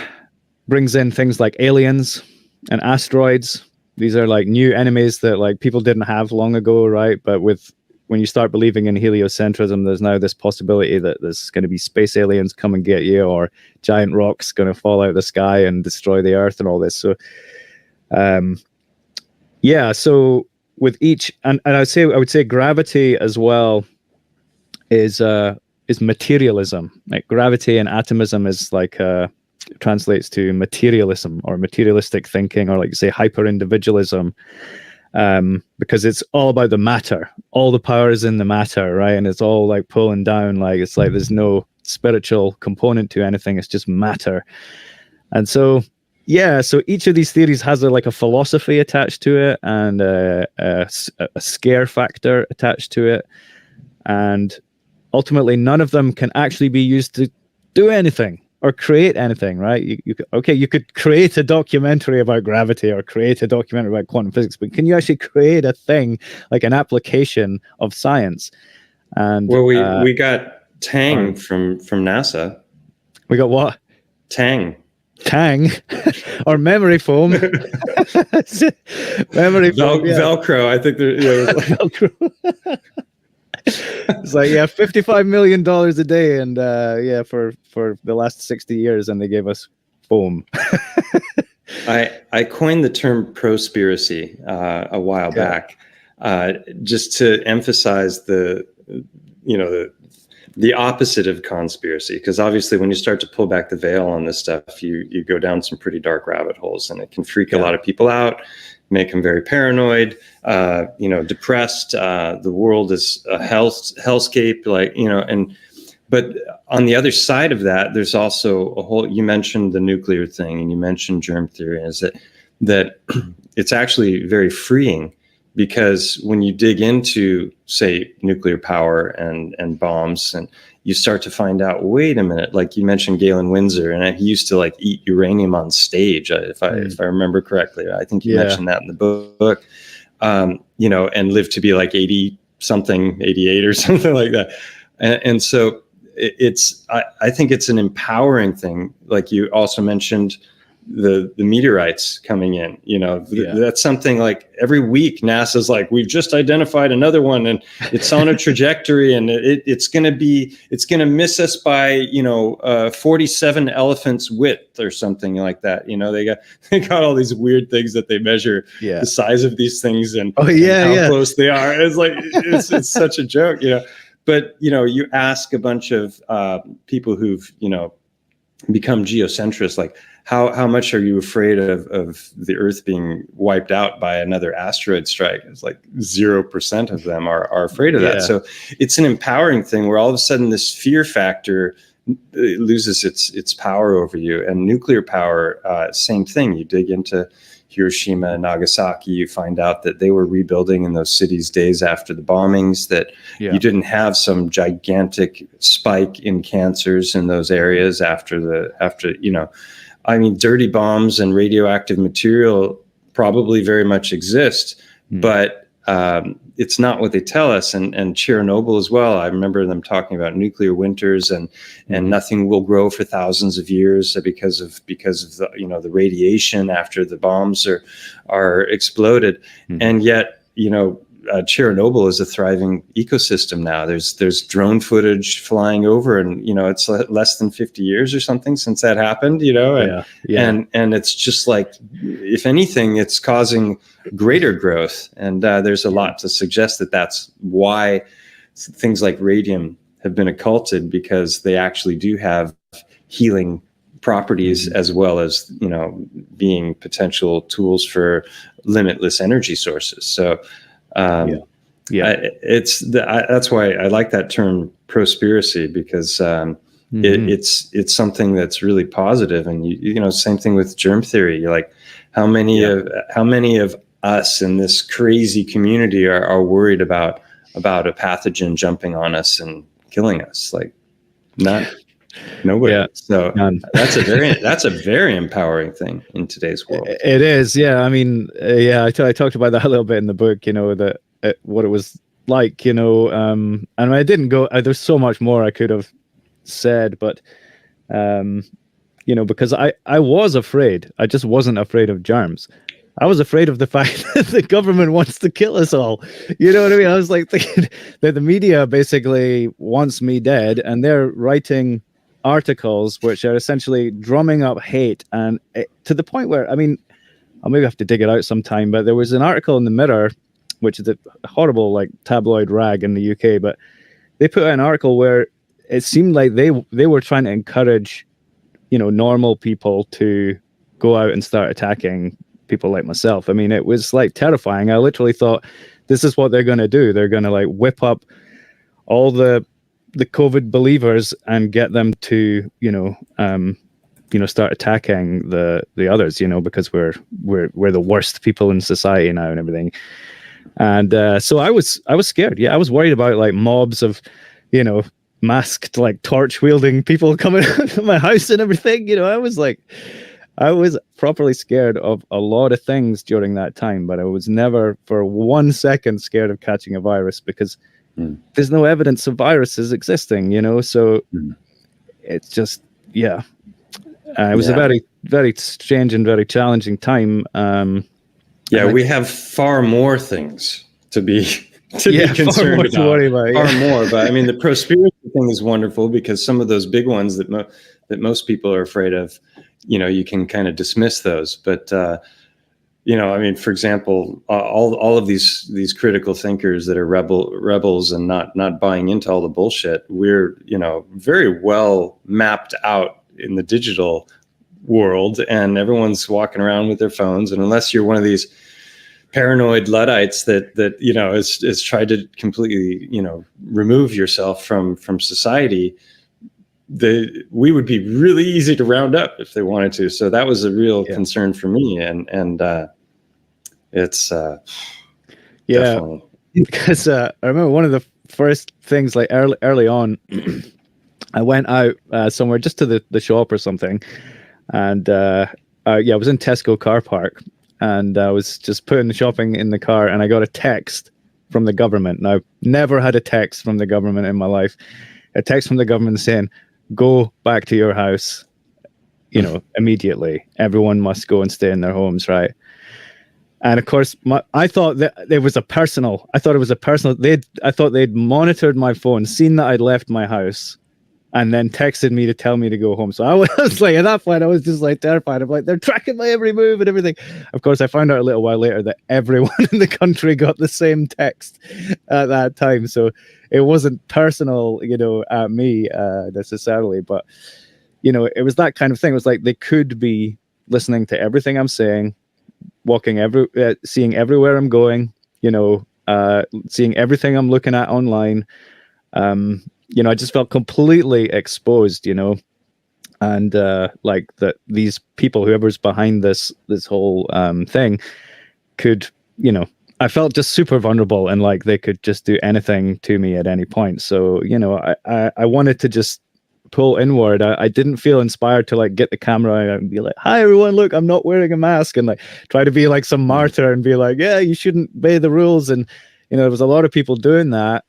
S2: brings in things like aliens and asteroids, these are like new enemies that like people didn't have long ago, right? But when you start believing in heliocentrism, there's now this possibility that there's going to be space aliens come and get you, or giant rocks going to fall out of the sky and destroy the Earth and all this. So, so with each, and I would say gravity as well is materialism. Like gravity and atomism is like translates to materialism or materialistic thinking, or like you say hyper individualism, because it's all about the matter. All the power is in the matter, right? And it's all like pulling down. Like it's like there's no spiritual component to anything. It's just matter. And so so each of these theories has like a philosophy attached to it, and a scare factor attached to it, and ultimately none of them can actually be used to do anything or create anything, right? You could create a documentary about gravity or create a documentary about quantum physics, but can you actually create a thing, like an application of science? And
S1: well, we got Tang from NASA.
S2: We got what?
S1: Tang
S2: or memory foam. Memory foam,
S1: Velcro. I think
S2: Velcro. It's like $55 million a day, and for the last 60 years, and they gave us foam.
S1: I coined the term prospiracy a while back, just to emphasize the opposite of conspiracy, because obviously when you start to pull back the veil on this stuff, you go down some pretty dark rabbit holes, and it can freak a lot of people out, make them very paranoid, depressed. The world is a hellscape, but on the other side of that, there's also a whole, you mentioned the nuclear thing and you mentioned germ theory, is that it's actually very freeing, because when you dig into, say, nuclear power and bombs, and you start to find out, wait a minute, like you mentioned Galen Windsor, and he used to like eat uranium on stage, if I remember correctly. I think you mentioned that in the book, and lived to be like 80 something, 88 or something like that. And so I think it's an empowering thing. Like you also mentioned, the meteorites coming in, that's something like every week NASA's like, we've just identified another one and it's on a trajectory, and it's going to miss us by 47 elephants width or something like that. They got all these weird things that they measure the size of these things and how close they are. It's like it's such a joke, but you ask a bunch of people who've become geocentrists, like how much are you afraid of the Earth being wiped out by another asteroid strike? It's like 0% of them are afraid of that. So it's an empowering thing where all of a sudden this fear factor loses its power over you. And nuclear power, same thing. You dig into Hiroshima and Nagasaki, you find out that they were rebuilding in those cities days after the bombings, that you didn't have some gigantic spike in cancers in those areas after dirty bombs and radioactive material probably very much exist, but it's not what they tell us. And Chernobyl as well. I remember them talking about nuclear winters and nothing will grow for thousands of years because of the the radiation after the bombs are exploded. And yet, Chernobyl is a thriving ecosystem now. There's drone footage flying over, and it's less than 50 years or something since that happened. And it's just like, if anything, it's causing greater growth. And there's a lot to suggest that that's why things like radium have been occulted, because they actually do have healing properties as well as being potential tools for limitless energy sources. So. That's why I like that term prospiracy, because it's something that's really positive. And same thing with germ theory. You're like, how many of us in this crazy community are worried about a pathogen jumping on us and killing us? Like, nobody. So that's a very empowering thing in today's world.
S2: It is. I mean, I talked about that a little bit in the book, what it was like, and I didn't go, there's so much more I could have said, but because I was afraid. I just wasn't afraid of germs. I was afraid of the fact that the government wants to kill us all. You know what I mean? I was like thinking that the media basically wants me dead, and they're writing articles which are essentially drumming up hate, and to the point where, I mean, I'll maybe have to dig it out sometime, but there was an article in the Mirror, which is a horrible like tabloid rag in the UK, but they put out an article where it seemed like they were trying to encourage, normal people to go out and start attacking people like myself. I mean, it was like terrifying. I literally thought, this is what they're going to do. They're going to like whip up all the COVID believers and get them to, start attacking the others, because we're the worst people in society now and everything. And so I was scared. Yeah, I was worried about like mobs of, masked like torch wielding people coming out of my house and everything. I was properly scared of a lot of things during that time, but I was never for 1 second scared of catching a virus, because there's no evidence of viruses existing, so it's just, yeah. It was a very, very strange and very challenging time.
S1: We have far more things to be concerned about.
S2: To worry about,
S1: far more, but I mean, the prosperity thing is wonderful, because some of those big ones that most people are afraid of, you can kind of dismiss those. But I mean, for example, all of these critical thinkers that are rebels and not buying into all the bullshit, we're very well mapped out in the digital world, and everyone's walking around with their phones, and unless you're one of these paranoid Luddites that is tried to completely remove yourself from society, we would be really easy to round up if they wanted to. So that was a real concern for me, and it's definitely.
S2: Because I remember one of the first things, like early on, I went out somewhere just to the shop or something, and I was in Tesco car park, and I was just putting the shopping in the car, and I got a text from the government. Now, I've never had a text from the government in my life. A text from the government saying, "Go back to your house, immediately. Everyone must go and stay in their homes," right? And of course, I thought that it was a personal. I thought they'd monitored my phone, seen that I'd left my house, and then texted me to tell me to go home. So I was like, at that point, I was just like terrified. I'm like, they're tracking my every move and everything. Of course, I found out a little while later that everyone in the country got the same text at that time. So it wasn't personal, at me necessarily, but it was that kind of thing. It was like they could be listening to everything I'm saying, seeing everywhere I'm going, seeing everything I'm looking at online. I just felt completely exposed, and like that these people, whoever's behind this whole thing, could, I felt just super vulnerable, and like they could just do anything to me at any point. So, I wanted to just pull inward. I didn't feel inspired to like get the camera and be like, "Hi everyone, look, I'm not wearing a mask," and like try to be like some martyr and be like, "Yeah, you shouldn't obey the rules." And there was a lot of people doing that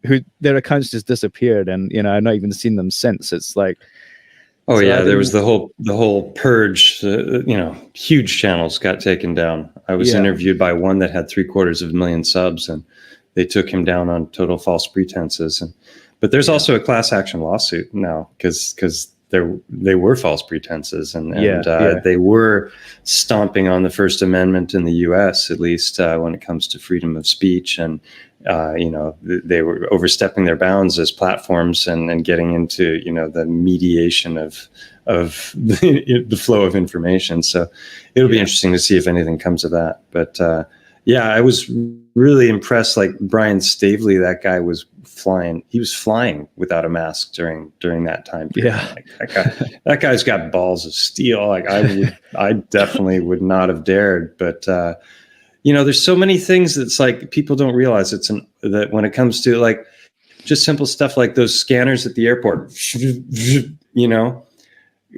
S2: who their accounts just disappeared, and I've not even seen them since. It's like,
S1: there was the whole purge. Huge channels got taken down. I was interviewed by one that had 750,000 subs, and they took him down on total false pretenses. But there's also a class action lawsuit now because they were false pretenses, and they were stomping on the First Amendment in the U.S. at least when it comes to freedom of speech, and they were overstepping their bounds as platforms and getting into the mediation of the flow of information. So it'll be interesting to see if anything comes of that. But I was really impressed. Like Brian Stavely, that guy was flying. He was flying without a mask during that time period.
S2: Yeah,
S1: like that guy's got balls of steel. Like I definitely would not have dared. But there's so many things that's like people don't realize that when it comes to like just simple stuff like those scanners at the airport.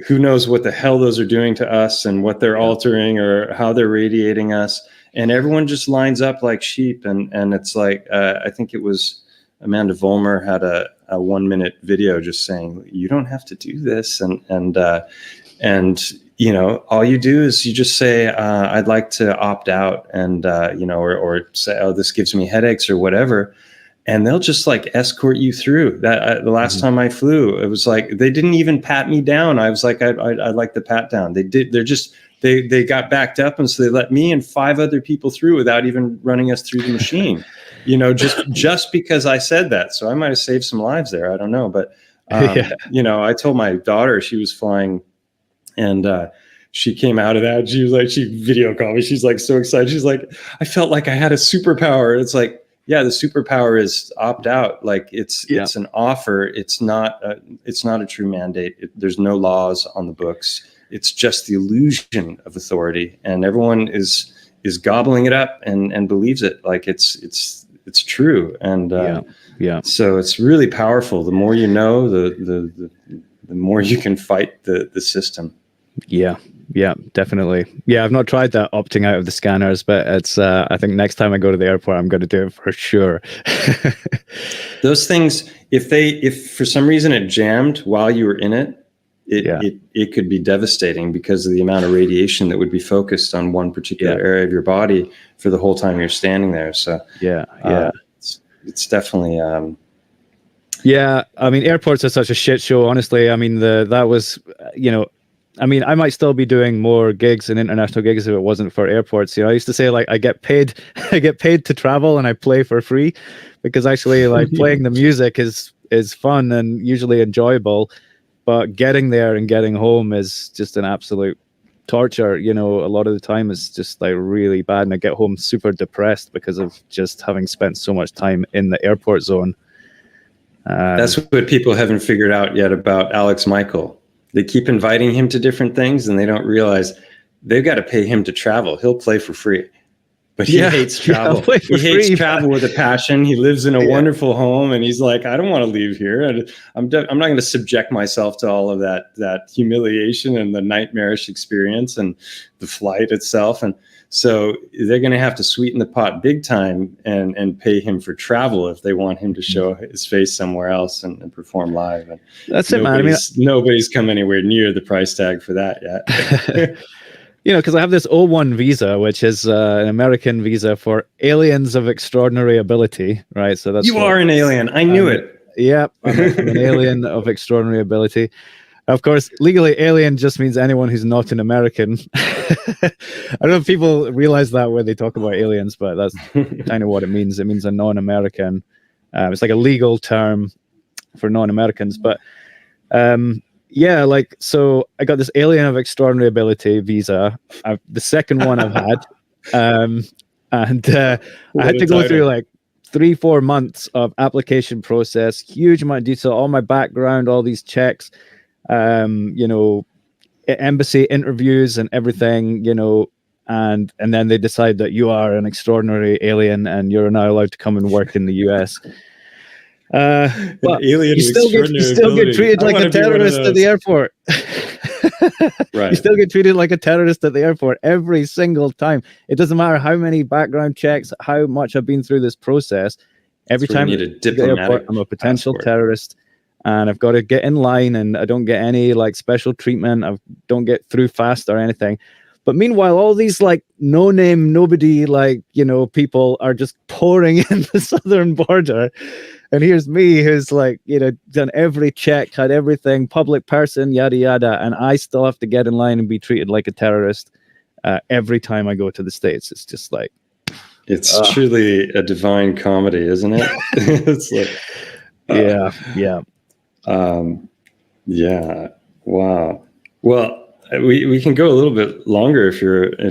S1: Who knows what the hell those are doing to us and what they're altering or how they're radiating us. And everyone just lines up like sheep. And it's like, I think it was Amanda Vollmer had a 1 minute video just saying, you don't have to do this. And all you do is you just say, I'd like to opt out, and, or say, oh, this gives me headaches or whatever. And they'll just like escort you through that. The last time I flew, it was like, they didn't even pat me down. I was like, I'd like the pat down. They got backed up. And so they let me and 5 other people through without even running us through the machine, just because I said that. So I might've saved some lives there. I don't know. But, I told my daughter, she was flying, and she came out of that. She was like, she video called me. She's like so excited. She's like, I felt like I had a superpower. It's like, yeah, the superpower is opt out. Like it's an offer. It's not a true mandate. There's no laws on the books. It's just the illusion of authority, and everyone is gobbling it up and believes it like it's true. And so it's really powerful. The more you know, the more you can fight the system.
S2: Yeah, definitely. Yeah, I've not tried that opting out of the scanners, but it's I think next time I go to the airport, I'm going to do it for sure.
S1: Those things, if for some reason it jammed while you were in it, it could be devastating because of the amount of radiation that would be focused on one particular area of your body for the whole time you're standing there. So it's definitely
S2: I mean, airports are such a shit show, honestly. I mean, that was, I mean, I might still be doing more gigs and international gigs if it wasn't for airports. I used to say, like, I get paid to travel and I play for free, because actually, like, playing the music is fun and usually enjoyable, but getting there and getting home is just an absolute torture. A lot of the time it's just like really bad, and I get home super depressed because of just having spent so much time in the airport zone.
S1: That's what people haven't figured out yet about Alex Michael. They keep inviting him to different things, and they don't realize they've got to pay him to travel. He'll play for free, but he hates travel. He hates travel with a passion. He lives in a wonderful home, and he's like, I don't want to leave here. And I'm not going to subject myself to all of that humiliation and the nightmarish experience and the flight itself. And so they're going to have to sweeten the pot big time and pay him for travel if they want him to show his face somewhere else and perform live. And
S2: that's it, man. I mean,
S1: nobody's come anywhere near the price tag for that yet.
S2: Because I have this O1 visa, which is an American visa for aliens of extraordinary ability, right? So that's
S1: are an alien. I knew it.
S2: Yeah, I'm an alien of extraordinary ability. Of course, legally, alien just means anyone who's not an American. I don't know if people realize that when they talk about aliens, but that's kind of what it means. It means a non-American. It's like a legal term for non-Americans. But so I got this alien of extraordinary ability visa. The second one I've had. I had to go through like 3-4 months of application process, huge amount of detail, all my background, all these checks. Embassy interviews and everything, and then they decide that you are an extraordinary alien and you're now allowed to come and work in the US. But you still get treated like a terrorist at the airport. Right. You still get treated like a terrorist at the airport every single time. It doesn't matter how many background checks, how much I've been through this process. Every time I get to the airport, I'm a potential terrorist. And I've got to get in line, and I don't get any like special treatment. I don't get through fast or anything. But meanwhile, all these like no-name, nobody people are just pouring in the southern border. And here's me who's like, done every check, had everything, public person, yada, yada. And I still have to get in line and be treated like a terrorist every time I go to the States. It's just like...
S1: It's truly a divine comedy, isn't it? It's like...
S2: Yeah.
S1: Wow. Well, we can go a little bit longer if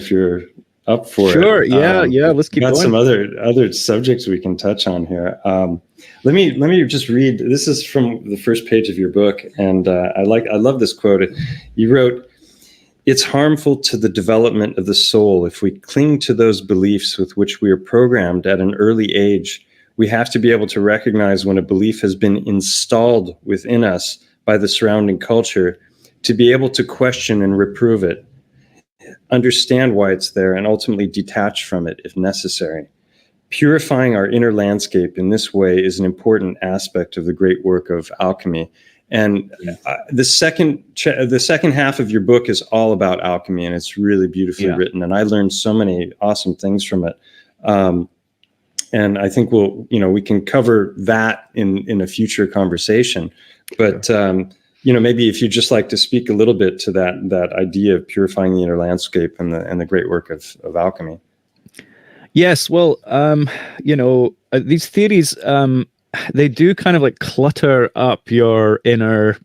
S1: you're up for it.
S2: Sure. Yeah. Let's keep going.
S1: Got some other subjects we can touch on here. Let me just read. This is from the first page of your book, and I love this quote. You wrote, "It's harmful to the development of the soul if we cling to those beliefs with which we are programmed at an early age. We have to be able to recognize when a belief has been installed within us by the surrounding culture, to be able to question and reprove it, understand why it's there, and ultimately detach from it if necessary. Purifying our inner landscape in this way is an important aspect of the great work of alchemy." And the second half of your book is all about alchemy, and it's really beautifully written. And I learned so many awesome things from it. And I think we can cover that in a future conversation. But maybe if you'd just like to speak a little bit to that idea of purifying the inner landscape and the great work of alchemy.
S2: Yes, well, these theories, they do kind of like clutter up your inner,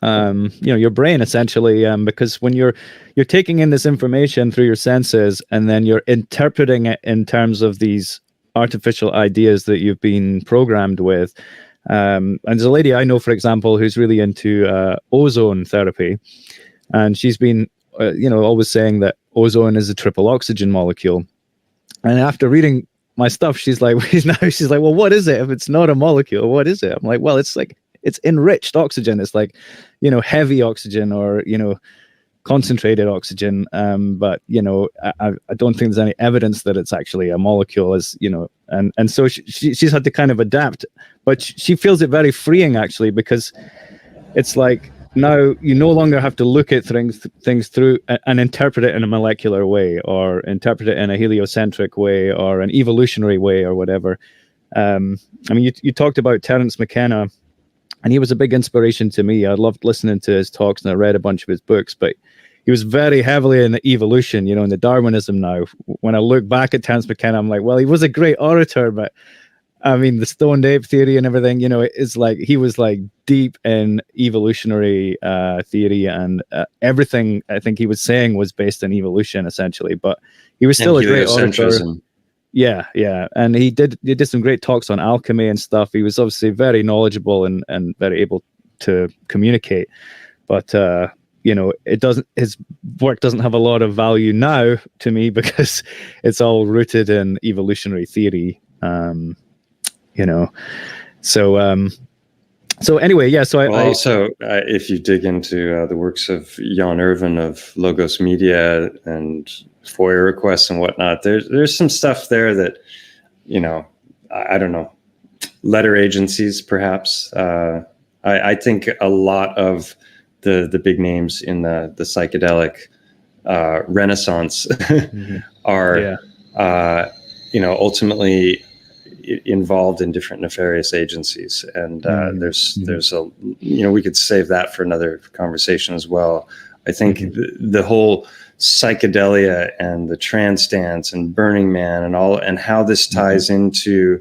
S2: your brain essentially, because when you're taking in this information through your senses and then you're interpreting it in terms of these artificial ideas that you've been programmed with. And there's a lady I know, for example, who's really into ozone therapy, and she's been, always saying that ozone is a triple oxygen molecule. And after reading my stuff, she's like, well, what is it? If it's not a molecule, what is it? I'm like, well, it's enriched oxygen. It's like, heavy oxygen or, concentrated oxygen. But, I don't think there's any evidence that it's actually a molecule, and so she's had to kind of adapt, but she feels it very freeing actually, because it's like, now you no longer have to look at things through and interpret it in a molecular way, or interpret it in a heliocentric way, or an evolutionary way, or whatever. You talked about Terence McKenna, and he was a big inspiration to me. I loved listening to his talks, and I read a bunch of his books, but he was very heavily in the evolution, in the Darwinism now. When I look back at Terence McKenna, I'm like, well, he was a great orator, but the stoned ape theory and everything, it's like he was like deep in evolutionary theory, and everything I think he was saying was based on evolution essentially. But he was still a great orator. Yeah, and he did some great talks on alchemy and stuff. He was obviously very knowledgeable and very able to communicate. But his work doesn't have a lot of value now to me, because it's all rooted in evolutionary theory. So anyway, yeah. So
S1: if you dig into the works of Jan Irvin of Logos Media and FOIA requests and whatnot, there's some stuff there that, I don't know, letter agencies perhaps. I think a lot of the big names in the psychedelic renaissance are ultimately involved in different nefarious agencies, and there's a we could save that for another conversation as well. I think the whole psychedelia and the trance dance and Burning Man and how this ties into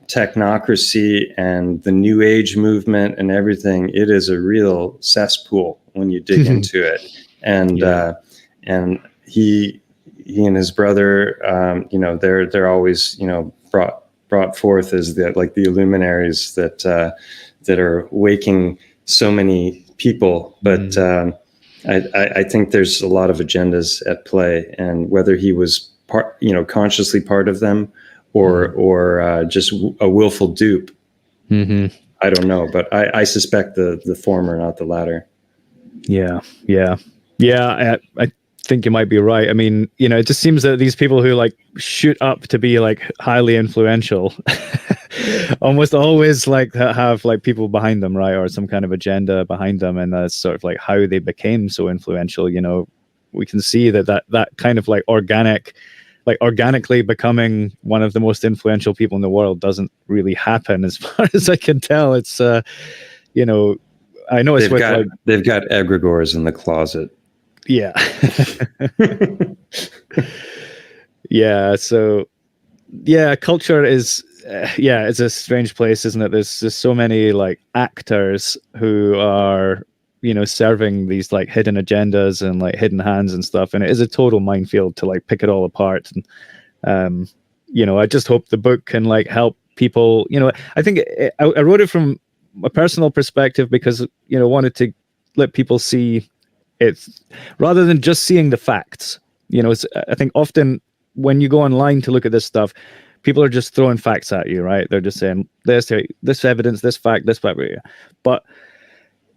S1: technocracy and the New Age movement and everything, it is a real cesspool when you dig into it. And and he and his brother, they're always brought forth as the luminaries that are waking so many people. But I think there's a lot of agendas at play, and whether he was consciously part of them or just a willful dupe, I don't know. But I suspect the former, not the latter.
S2: Yeah. I think you might be right. I mean, it just seems that these people who like shoot up to be like highly influential almost always like have like people behind them, right? Or some kind of agenda behind them. And that's sort of like how they became so influential. We can see that kind of like organically becoming one of the most influential people in the world doesn't really happen, as far as I can tell. It's, I know it's
S1: they've got egregores in the closet.
S2: Yeah. Yeah. So, yeah, culture is, it's a strange place, isn't it? There's just so many like actors who are, serving these like hidden agendas and like hidden hands and stuff. And it is a total minefield to like pick it all apart. And, I just hope the book can like help people. I think I wrote it from a personal perspective because, wanted to let people see it's rather than just seeing the facts. I think often when you go online to look at this stuff, people are just throwing facts at you, right? They're just saying this evidence, this fact, but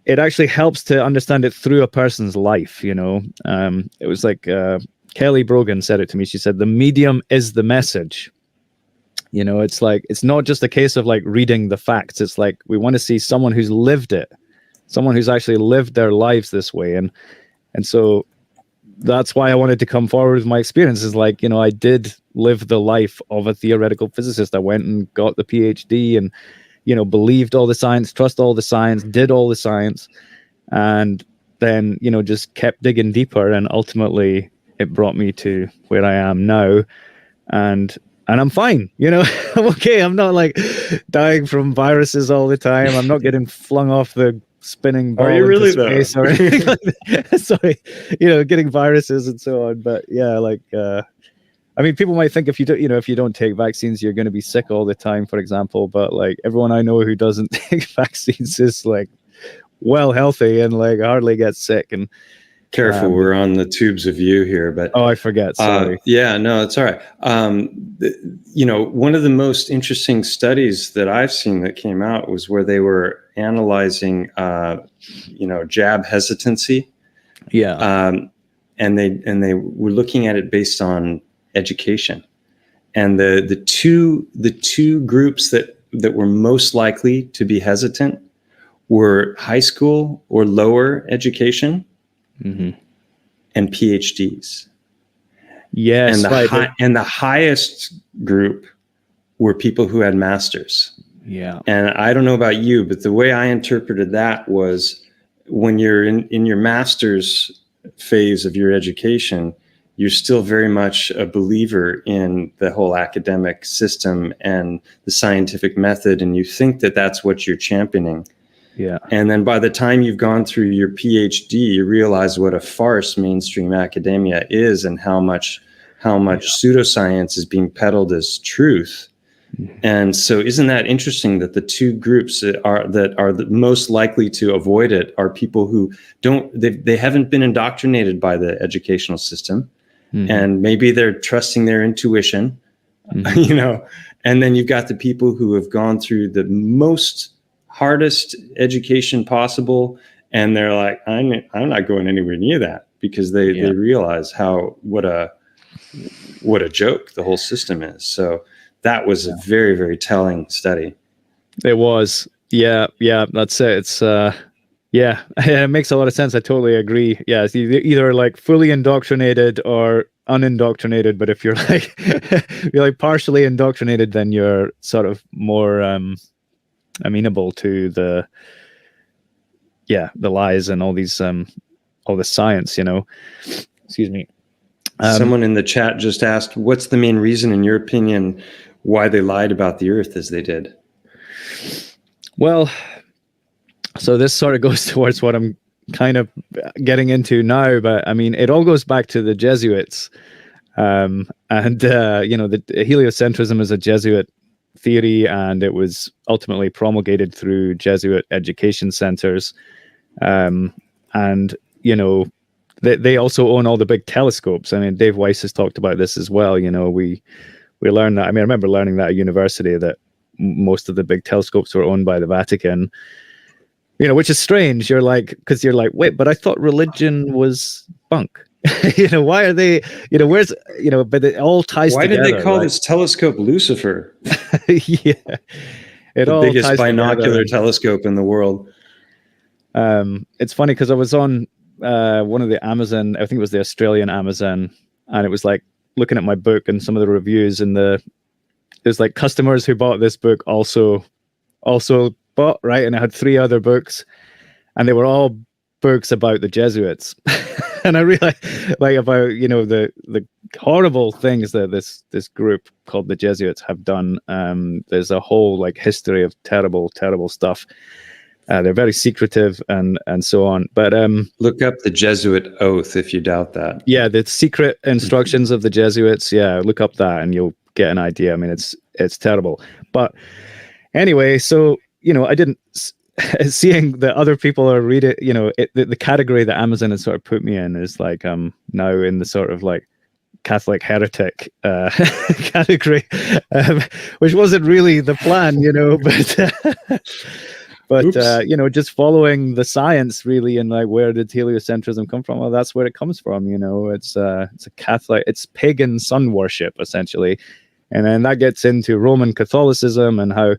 S2: it actually helps to understand it through a person's life. It was like Kelly Brogan said it to me. She said, the medium is the message. It's like, it's not just a case of like reading the facts. It's like, we want to see someone who's lived it someone who's actually lived their lives this way. And so that's why I wanted to come forward with my experiences. Like, you know, I did live the life of a theoretical physicist. I went and got the PhD and, you know, believed all the science, trust all the science, did all the science, and then, you know, just kept digging deeper. And ultimately it brought me to where I am now. And I'm fine, you know. I'm okay. I'm not like dying from viruses all the time. I'm not getting flung off the spinning ball
S1: Are you really,
S2: into space or anything like that. Sorry, you know, getting viruses and so on. But yeah, like, I mean, people might think if you don't, you know, if you don't take vaccines, you're going to be sick all the time, for example. But like everyone I know who doesn't take vaccines is like well healthy and like hardly gets sick. And
S1: careful, we're on the tubes of view here, but
S2: oh, I forget. Sorry.
S1: Yeah, no, it's all right. You know, one of the most interesting studies that I've seen that came out was where they were analyzing, you know, jab hesitancy.
S2: Yeah.
S1: And they were looking at it based on education, and the two groups that were most likely to be hesitant were high school or lower education.
S2: Mm-hmm.
S1: And PhDs.
S2: Yes,
S1: and the highest group were people who had masters.
S2: Yeah.
S1: And I don't know about you, but the way I interpreted that was when you're in your master's phase of your education, you're still very much a believer in the whole academic system and the scientific method, and you think that that's what you're championing.
S2: Yeah.
S1: And then by the time you've gone through your PhD, you realize what a farce mainstream academia is and how much pseudoscience is being peddled as truth. Mm-hmm. And so isn't that interesting that the two groups that are the most likely to avoid it are people who they haven't been indoctrinated by the educational system. Mm-hmm. And maybe they're trusting their intuition, mm-hmm. you know, and then you've got the people who have gone through the most hardest education possible, and they're like, I'm not going anywhere near that, because they realize what a joke the whole system is. So that was a very, very telling study.
S2: It was. Yeah, that's it. It's it makes a lot of sense. I totally agree. Yeah, it's either like fully indoctrinated or unindoctrinated, but if you're like you're like partially indoctrinated, then you're sort of more amenable to the lies and all these all the science, you know. Excuse me.
S1: Someone in the chat just asked, what's the main reason in your opinion why they lied about the earth as they did?
S2: Well, so this sort of goes towards what I'm kind of getting into now, but I mean, it all goes back to the Jesuits. And you know, the heliocentrism is a Jesuit theory, and it was ultimately promulgated through Jesuit education centers. And, you know, they also own all the big telescopes. I mean, Dave Weiss has talked about this as well. You know, we learned that. I mean, I remember learning that at university, that most of the big telescopes were owned by the Vatican, you know, which is strange. You're like, because you're like, wait, but I thought religion was bunk. You know, why are they, you know, where's, you know, but it all ties together.
S1: Why did they call this telescope Lucifer?
S2: Yeah.
S1: The biggest binocular telescope in the world.
S2: It's funny because I was on one of the Amazon, I think it was the Australian Amazon, and it was like looking at my book and some of the reviews, and there's like customers who bought this book also bought, right? And I had 3 other books, and they were all books about the Jesuits. And I realized, like, about, you know, the horrible things that this group called the Jesuits have done. There's a whole like history of terrible stuff. They're very secretive and so on. But
S1: look up the Jesuit oath if you doubt that.
S2: Yeah, the secret instructions of the Jesuits. Yeah, look up that and you'll get an idea. I mean, it's terrible. But anyway, so, you know, I didn't. Seeing that other people are reading, you know, the category that Amazon has sort of put me in is like now in the sort of like Catholic heretic category, which wasn't really the plan, you know, but you know, just following the science really, and like, where did heliocentrism come from? Well, that's where it comes from, you know. It's a Catholic, it's pagan sun worship essentially, and then that gets into Roman Catholicism and how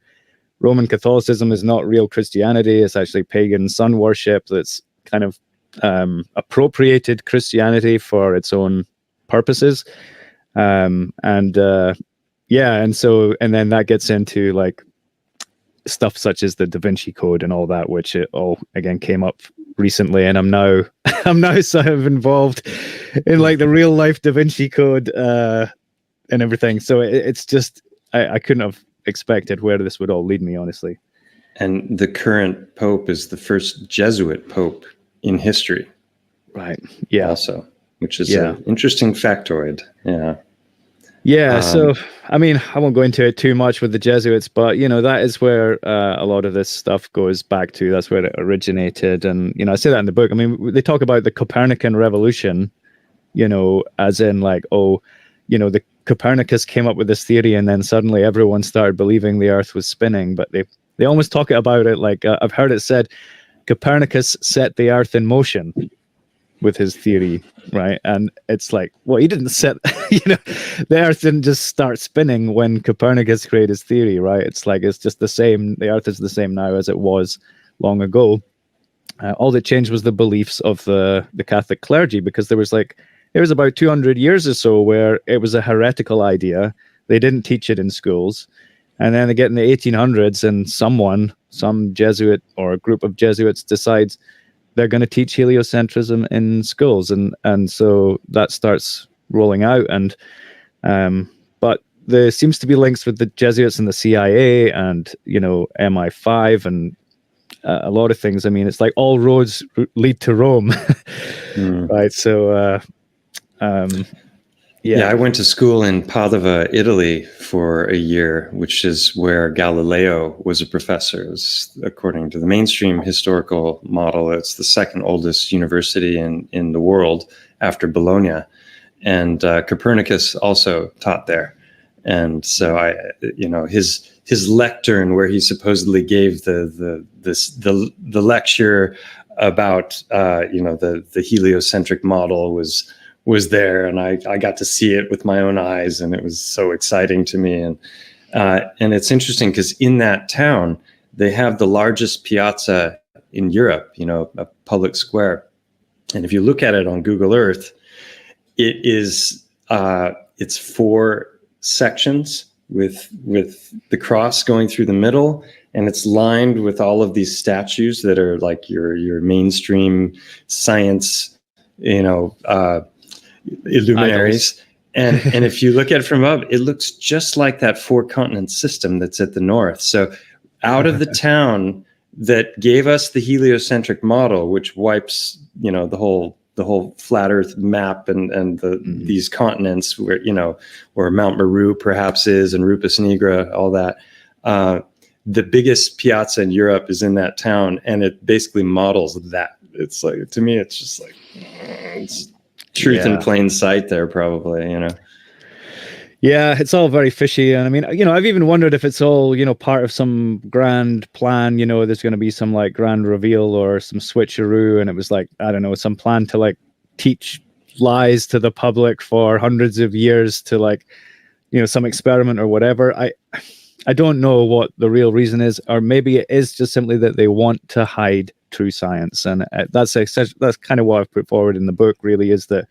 S2: Roman Catholicism is not real Christianity. It's actually pagan sun worship that's kind of appropriated Christianity for its own purposes. And then that gets into like stuff such as the Da Vinci Code and all that, which it all again came up recently, and I'm now sort of involved in like the real life Da Vinci Code and everything. So it's just I couldn't have expected where this would all lead me, honestly.
S1: And the current pope is the first Jesuit pope in history,
S2: right? Yeah,
S1: also, which is an interesting factoid.
S2: Yeah, so, I mean, I won't go into it too much with the Jesuits, but, that is where a lot of this stuff goes back to. That's where it originated. And, I say that in the book. I mean, they talk about the Copernican revolution, as in like, the Copernicus came up with this theory and then suddenly everyone started believing the earth was spinning. But they almost talk about it like, I've heard it said, Copernicus set the earth in motion with his theory, right? And it's like, well, he didn't set, the earth didn't just start spinning when Copernicus created his theory, right? It's like, it's just the same. The earth is the same now as it was long ago. All that changed was the beliefs of the Catholic clergy, because there was about 200 years or so where it was a heretical idea. They didn't teach it in schools. And then they get in the 1800s and some Jesuit or a group of Jesuits decides they're going to teach heliocentrism in schools, and so that starts rolling out. And but there seems to be links with the Jesuits and the CIA and MI5 and a lot of things. I mean, it's like all roads lead to Rome, right? So
S1: I went to school in Padova, Italy for a year, which is where Galileo was a professor. According to the mainstream historical model, it's the second oldest university in the world after Bologna. And Copernicus also taught there. And so his lectern, where he supposedly gave the lecture about the heliocentric model, was there, and I got to see it with my own eyes, and it was so exciting to me. And it's interesting because in that town they have the largest piazza in Europe, a public square. And if you look at it on Google Earth, it's 4 sections with the cross going through the middle, and it's lined with all of these statues that are like your mainstream science, illuminaries. And if you look at it from above, it looks just like that 4-continent system that's at the north. So out of the town that gave us the heliocentric model, which wipes the whole flat earth map and these continents where Mount Meru perhaps is, and Rupus Nigra, all that, the biggest piazza in Europe is in that town, and it basically models that. It's like, to me, it's just like, it's truth in plain sight there, probably,
S2: Yeah, it's all very fishy. And I mean, I've even wondered if it's all, part of some grand plan, there's going to be some like grand reveal or some switcheroo. And it was like, I don't know, some plan to like teach lies to the public for hundreds of years to like, some experiment or whatever. I don't know what the real reason is, or maybe it is just simply that they want to hide true science. And that's kind of what I've put forward in the book, really, is that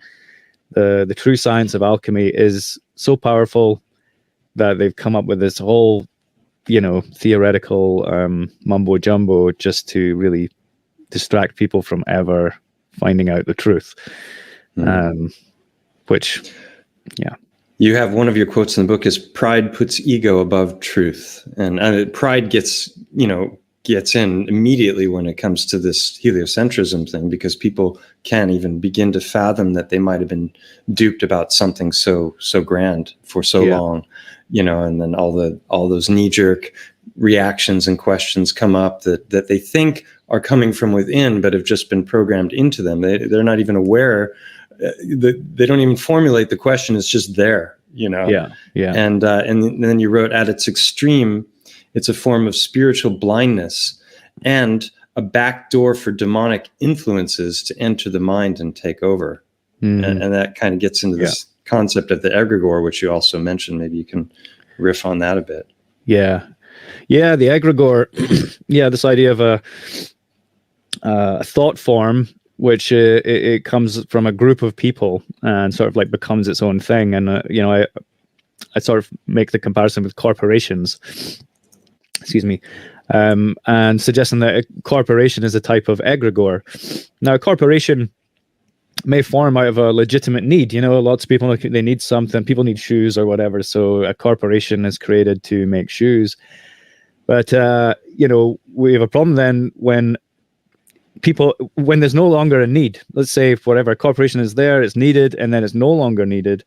S2: the true science of alchemy is so powerful that they've come up with this whole, theoretical mumbo jumbo just to really distract people from ever finding out the truth. Which, yeah.
S1: You have one of your quotes in the book is, "Pride puts ego above truth," and pride gets in immediately when it comes to this heliocentrism thing, because people can't even begin to fathom that they might have been duped about something so grand for so long, and then all those knee-jerk reactions and questions come up that they think are coming from within, but have just been programmed into them. They're not even aware. They don't even formulate the question. It's just there, And then you wrote, at its extreme, it's a form of spiritual blindness and a backdoor for demonic influences to enter the mind and take over. And that kind of gets into this concept of the egregore, which you also mentioned. Maybe you can riff on that a bit.
S2: Yeah. Yeah, the egregore. Yeah, this idea of a thought form, which it comes from a group of people and sort of like becomes its own thing. And I sort of make the comparison with corporations. Excuse me. And suggesting that a corporation is a type of egregore. Now, a corporation may form out of a legitimate need. Lots of people, they need something. People need shoes or whatever. So a corporation is created to make shoes. But, we have a problem then when there's no longer a need. Let's say if whatever a corporation is there, it's needed, and then it's no longer needed.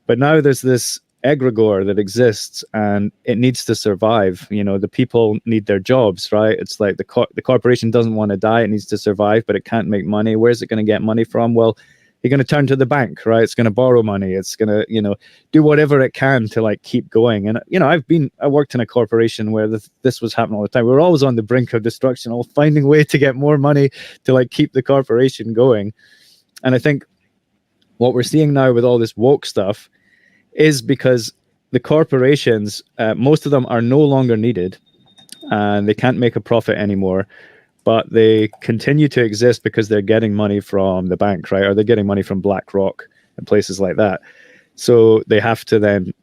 S2: But now there's this egregore that exists and it needs to survive. The people need their jobs, right? It's like the corporation doesn't want to die, it needs to survive, but it can't make money. Where's it going to get money from? Well, you're going to turn to the bank, right? It's going to borrow money. It's going to do whatever it can to like keep going. And I worked in a corporation where this was happening all the time. We were always on the brink of destruction, all finding a way to get more money to like keep the corporation going. And I think what we're seeing now with all this woke stuff is because the corporations, most of them are no longer needed and they can't make a profit anymore, but they continue to exist because they're getting money from the bank, right? Or they're getting money from BlackRock and places like that. So they have to then,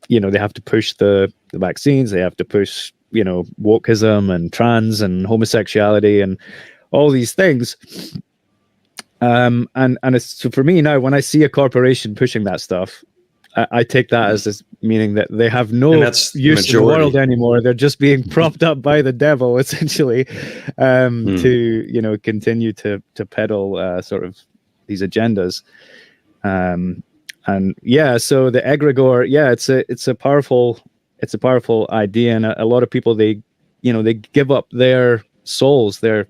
S2: they have to push the vaccines, they have to push, wokeism and trans and homosexuality and all these things. And it's, so for me now, when I see a corporation pushing that stuff, I take that as this meaning that they have no use in the world anymore. They're just being propped up by the devil, essentially, to continue to peddle sort of these agendas. And yeah, so the egregore, yeah, it's a powerful idea, and a lot of people they give up their souls, their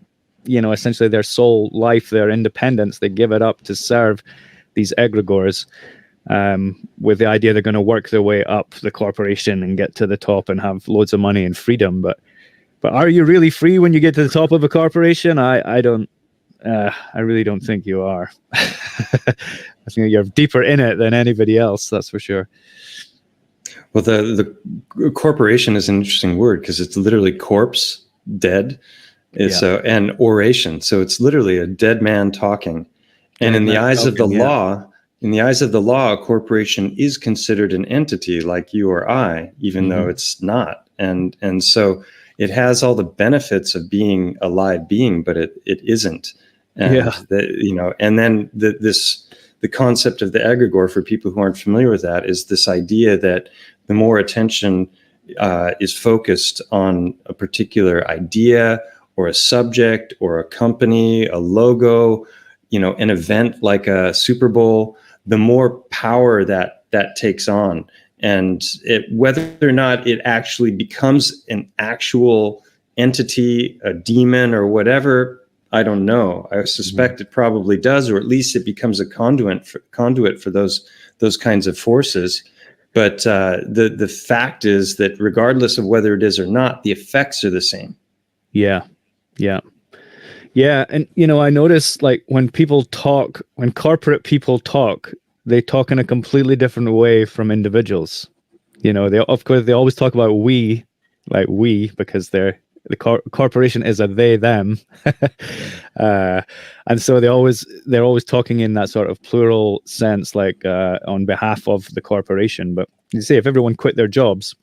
S2: essentially their soul life, their independence. They give it up to serve these egregores. With the idea they're going to work their way up the corporation and get to the top and have loads of money and freedom. But are you really free when you get to the top of a corporation? I really don't think you are. I think you're deeper in it than anybody else, that's for sure.
S1: Well, the corporation is an interesting word because it's literally corpse, dead. And oration. So it's literally a dead man talking. And in the eyes of the law, a corporation is considered an entity like you or I, even though it's not. And so it has all the benefits of being a live being, but it isn't. And and then the concept of the egregore, for people who aren't familiar with that, is this idea that the more attention is focused on a particular idea or a subject or a company, a logo, an event like a Super Bowl, the more power that takes on. And whether or not it actually becomes an actual entity, a demon or whatever, I don't know. I suspect it probably does, or at least it becomes a conduit for those kinds of forces. But the fact is that regardless of whether it is or not, the effects are the same.
S2: Yeah. And, I notice like when corporate people talk, they talk in a completely different way from individuals. Of course, they always talk about we, because the corporation is a they, them. And so they're always talking in that sort of plural sense, like on behalf of the corporation. But you see, if everyone quit their jobs,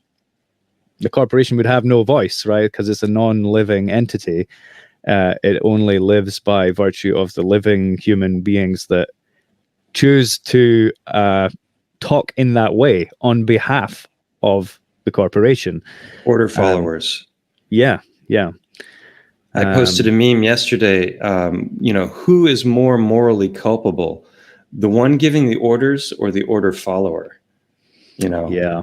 S2: the corporation would have no voice, right? Because it's a non-living entity. It only lives by virtue of the living human beings that choose to talk in that way on behalf of the corporation.
S1: Order followers.
S2: Yeah.
S1: I posted a meme yesterday. Who is more morally culpable, the one giving the orders or the order follower?
S2: Yeah.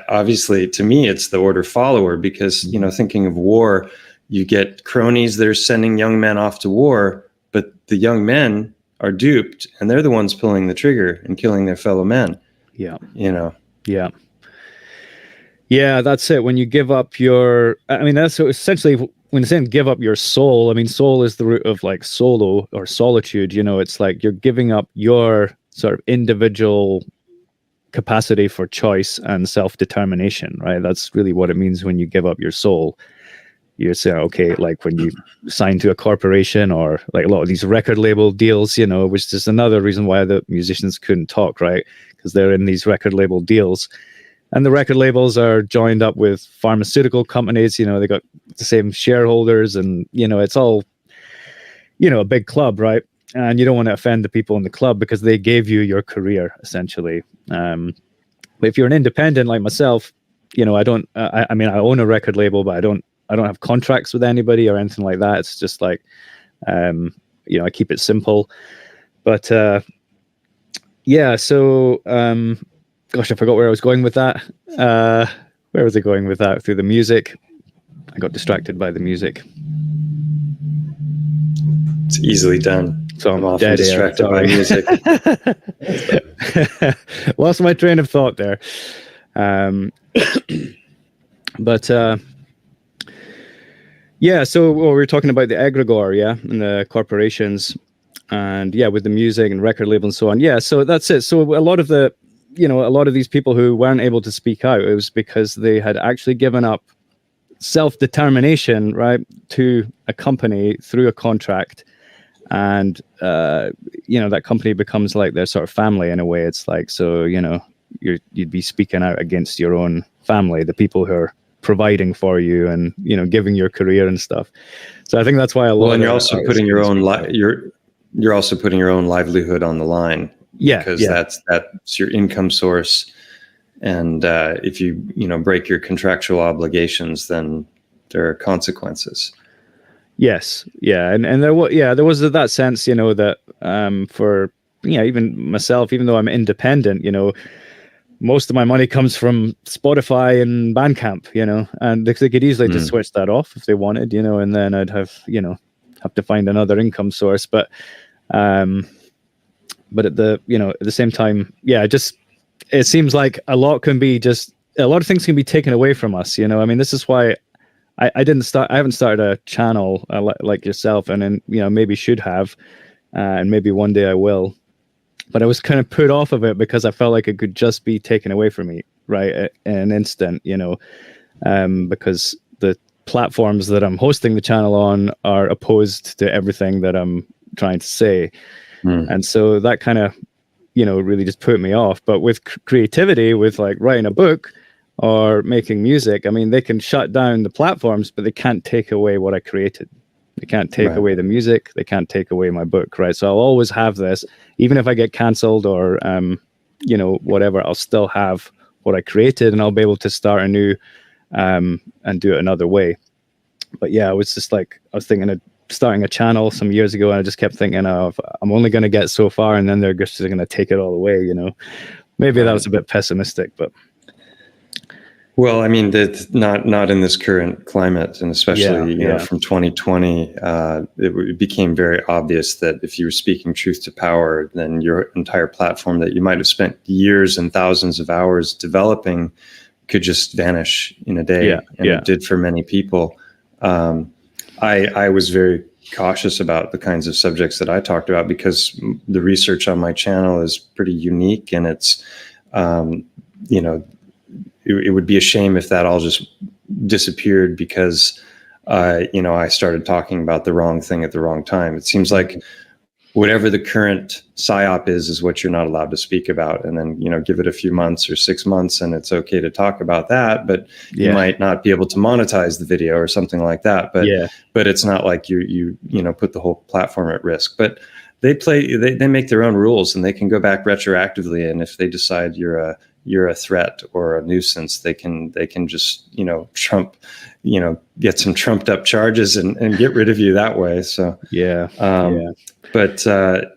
S1: Obviously, to me, it's the order follower because, thinking of war, you get cronies that are sending young men off to war, but the young men are duped and they're the ones pulling the trigger and killing their fellow men.
S2: Yeah.
S1: Yeah,
S2: that's it. When you give up that's essentially when you're saying give up your soul, soul is the root of like solo or solitude. It's like you're giving up your sort of individual capacity for choice and self-determination, right? That's really what it means when you give up your soul. You say, okay, like when you sign to a corporation, or like a lot of these record label deals, you know, which is another reason why the musicians couldn't talk, right? Because they're in these record label deals. And the record labels are joined up with pharmaceutical companies, you know, they got the same shareholders, and, you know, it's all, you know, a big club, right? And you don't want to offend the people in the club because they gave you your career, essentially. But if you're an independent like myself, you know, I mean, I own a record label, but I don't have contracts with anybody or anything like that. It's just like, you know, I keep it simple. But yeah, so gosh, I forgot where I was going with that. Where was I going with that? Through the music. I got distracted by the music.
S1: It's easily done.
S2: So I'm
S1: often distracted by music.
S2: Lost my train of thought there. But yeah, so we were talking about the egregore, yeah, and the corporations, and yeah, with the music and record label and so on. Yeah, so that's it. So a lot of the, you know, a lot of these people who weren't able to speak out, it was because they had actually given up self-determination, right, to a company through a contract. And, you know, that company becomes like their sort of family in a way. It's like, so, you know, you'd be speaking out against your own family, the people who are providing for you and, you know, giving your career and stuff. So I think that's why
S1: and you're also putting your own you're also putting your own livelihood on the line.
S2: Yeah,
S1: because that's your income source. And if you break your contractual obligations, then there are consequences.
S2: Yes, yeah, and there was that sense, you know, that for even myself, even though I'm independent, you know, most of my money comes from Spotify and Bandcamp, you know, and they could easily just switch that off if they wanted, you know, and then I'd have to find another income source, but at the same time, yeah, it seems like a lot of things can be taken away from us, you know. I mean, this is why I haven't started a channel like yourself, and then, you know, maybe should have, and maybe one day I will. But I was kind of put off of it because I felt like it could just be taken away from me, right, in an instant, you know, because the platforms that I'm hosting the channel on are opposed to everything that I'm trying to say. And so that kind of, you know, really just put me off. But with creativity, with like writing a book or making music, I mean, they can shut down the platforms, but they can't take away what I created. They can't take away the music. They can't take away my book, right? So I'll always have this, even if I get canceled or, you know, whatever, I'll still have what I created, and I'll be able to start anew and do it another way. But yeah, I was thinking of starting a channel some years ago, and I just kept thinking of, I'm only going to get so far, and then they're just going to take it all away, you know. Maybe that was a bit pessimistic, but...
S1: Well, I mean, that's not in this current climate, and especially you know, from 2020, it became very obvious that if you were speaking truth to power, then your entire platform that you might have spent years and thousands of hours developing could just vanish in a day, and it did for many people. I was very cautious about the kinds of subjects that I talked about because the research on my channel is pretty unique, and it's you know. It would be a shame if that all just disappeared because, you know, I started talking about the wrong thing at the wrong time. It seems like whatever the current psyop is what you're not allowed to speak about. And then, you know, give it a few months or 6 months and it's okay to talk about that, but you might not be able to monetize the video or something like that. But it's not like you know, put the whole platform at risk. But they make their own rules, and they can go back retroactively. And if they decide you're a threat or a nuisance, they can just, you know, get some trumped up charges and get rid of you that way. So but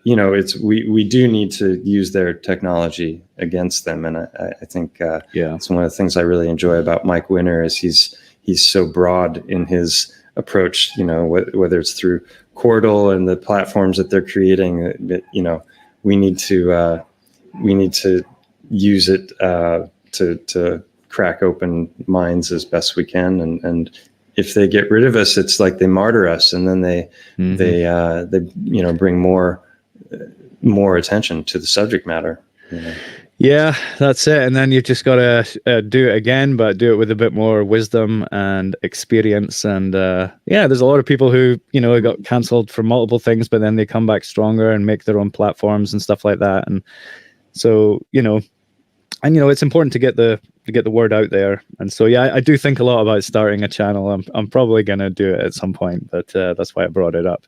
S1: you know, we do need to use their technology against them, and I think it's one of the things I really enjoy about Mike Winner is he's so broad in his approach. You know, whether it's through Quartal and the platforms that they're creating, you know, we need to use it to crack open minds as best we can, and if they get rid of us, it's like they martyr us, and then they you know, bring more attention to the subject matter. You know?
S2: Yeah, that's it. And then you've just got to do it again, but do it with a bit more wisdom and experience. And yeah, there's a lot of people who, got cancelled for multiple things, but then they come back stronger and make their own platforms and stuff like that. And so, it's important to get the word out there. And so, yeah, I do think a lot about starting a channel. I'm probably going to do it at some point, but that's why I brought it up.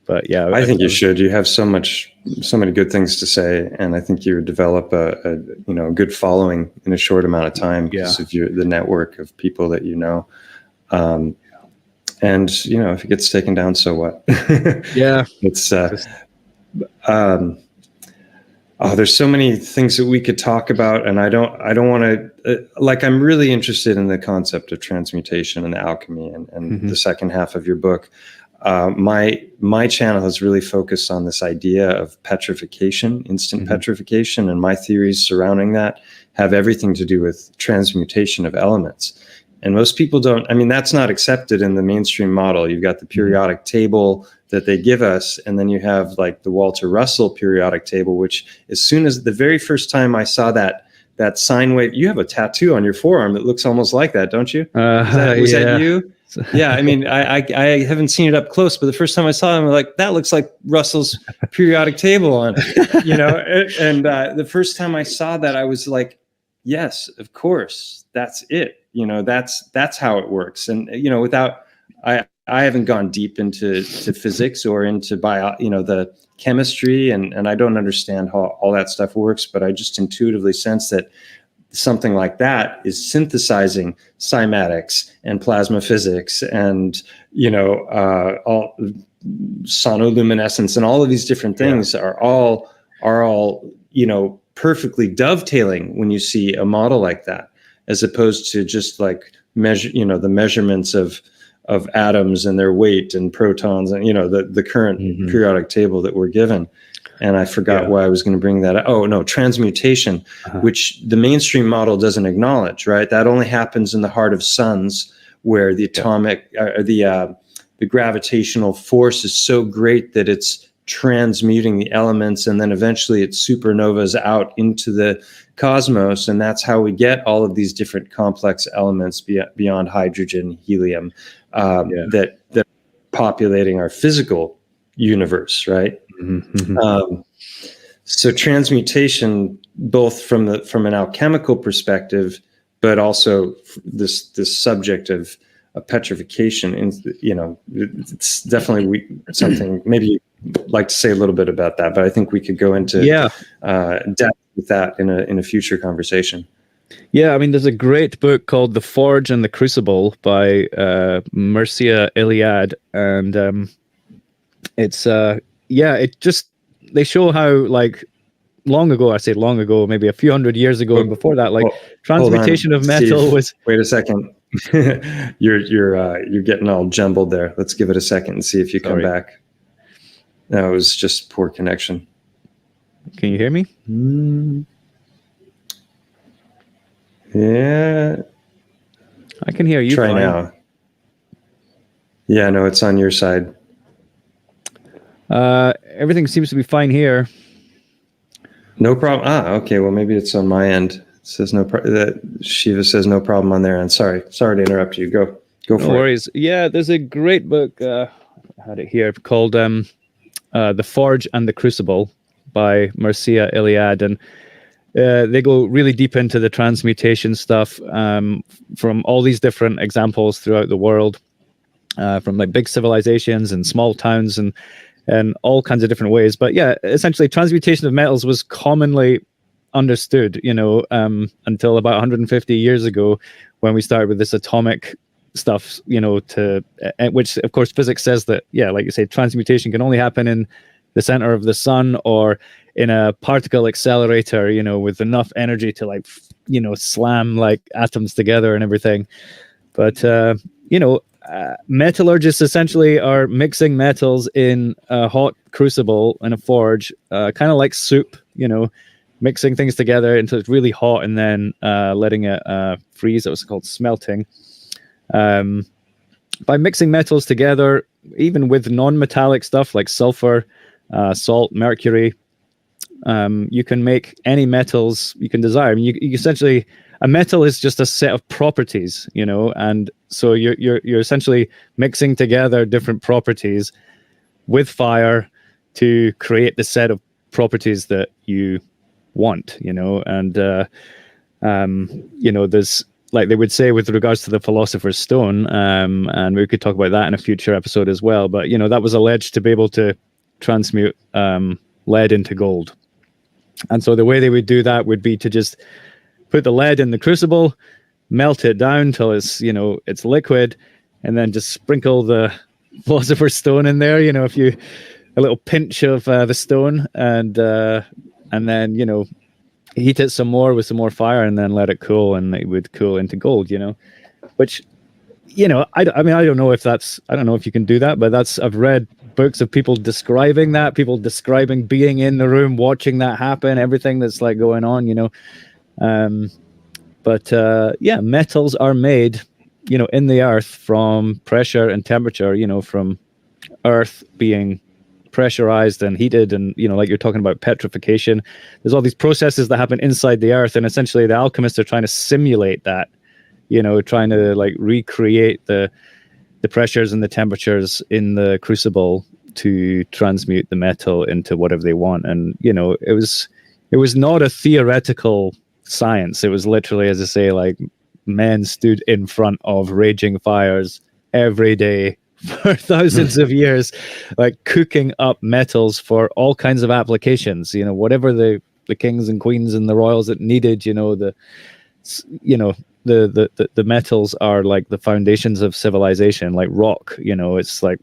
S2: But yeah,
S1: I think you should. You have so many good things to say, and I think you would develop a good following in a short amount of time because of the network of people that you know. And if it gets taken down, so what?
S2: Yeah,
S1: it's there's so many things that we could talk about, and I don't want to. I'm really interested in the concept of transmutation and alchemy, and the second half of your book. My channel has really focused on this idea of petrification, instant petrification, and my theories surrounding that have everything to do with transmutation of elements. And most people don't, that's not accepted in the mainstream model. You've got the periodic table that they give us, and then you have like the Walter Russell periodic table, which as soon as the very first time I saw that sine wave, you have a tattoo on your forearm that looks almost like that, don't you? Was that you? Yeah, I haven't seen it up close, but the first time I saw it, I'm like, that looks like Russell's periodic table on, and the first time I saw that, I was like, yes, of course, that's it. That's how it works. And, I haven't gone deep into physics or into the chemistry, and I don't understand how all that stuff works, but I just intuitively sense that something like that is synthesizing cymatics and plasma physics and all sonoluminescence and all of these different things are all perfectly dovetailing when you see a model like that, as opposed to just like measure the measurements of atoms and their weight and protons and the current periodic table that we're given. And I forgot why I was going to bring that up. Oh, no, transmutation, which the mainstream model doesn't acknowledge, right? That only happens in the heart of suns, where the atomic, the gravitational force is so great that it's transmuting the elements, and then eventually it supernovas out into the cosmos, and that's how we get all of these different complex elements beyond hydrogen, helium, that are populating our physical universe, right? So transmutation, both from an alchemical perspective, but also this subject of petrification, it's definitely something. Maybe you'd like to say a little bit about that, but I think we could go into depth with that in a future conversation.
S2: Yeah, there's a great book called The Forge and the Crucible by Mircea Eliade, and it's they show how, like, long ago, maybe a few hundred years ago, and before that, transmutation of metal
S1: Steve,
S2: was.
S1: Wait a second. You're getting all jumbled there. Let's give it a second and see if you come back. No, it was just poor connection.
S2: Can you hear me?
S1: Yeah.
S2: I can hear you.
S1: Try fine. Now. Yeah, no, it's on your side.
S2: Everything seems to be fine here.
S1: No problem. Okay. Well, maybe it's on my end. It says that Shiva says no problem on their end. Sorry to interrupt you. Go for it.
S2: No worries. Yeah, there's a great book. I had it here called The Forge and the Crucible by Mircea Eliade, and they go really deep into the transmutation stuff from all these different examples throughout the world, from like big civilizations and small towns and all kinds of different ways. But yeah, essentially transmutation of metals was commonly understood, until about 150 years ago, when we started with this atomic stuff, which of course physics says that, like you say, transmutation can only happen in the center of the sun or in a particle accelerator, with enough energy to slam like atoms together and everything. But, metallurgists essentially are mixing metals in a hot crucible in a forge, kind of like soup, mixing things together until it's really hot and then letting it freeze. That was called smelting. By mixing metals together, even with non-metallic stuff like sulfur, salt, mercury, you can make any metals you can desire. I mean, you essentially, a metal is just a set of properties, you know, and so you're essentially mixing together different properties with fire to create the set of properties that you want, you know. And you know, there's, like they would say with regards to the philosopher's stone, and we could talk about that in a future episode as well, but you know, that was alleged to be able to transmute lead into gold. And so the way they would do that would be to just put the lead in the crucible, melt it down till it's, you know, it's liquid, and then just sprinkle the philosopher's stone in there, you know, a little pinch of the stone, and then, you know, heat it some more with some more fire, and then let it cool, and it would cool into gold, you know. Which, you know, I mean, I don't know if you can do that, but I've read books of people describing that, people describing being in the room, watching that happen, everything that's like going on, you know. But yeah, metals are made, you know, in the earth from pressure and temperature, you know, from earth being pressurized and heated, and, you know, like you're talking about petrification, there's all these processes that happen inside the earth, and essentially the alchemists are trying to simulate that, you know, trying to like recreate the pressures and the temperatures in the crucible to transmute the metal into whatever they want. And, you know, it was not a theoretical science. It was literally, as I say, like men stood in front of raging fires every day for thousands of years, like cooking up metals for all kinds of applications, you know, whatever the kings and queens and the royals that needed, you know, the metals are like the foundations of civilization, like rock, you know, it's like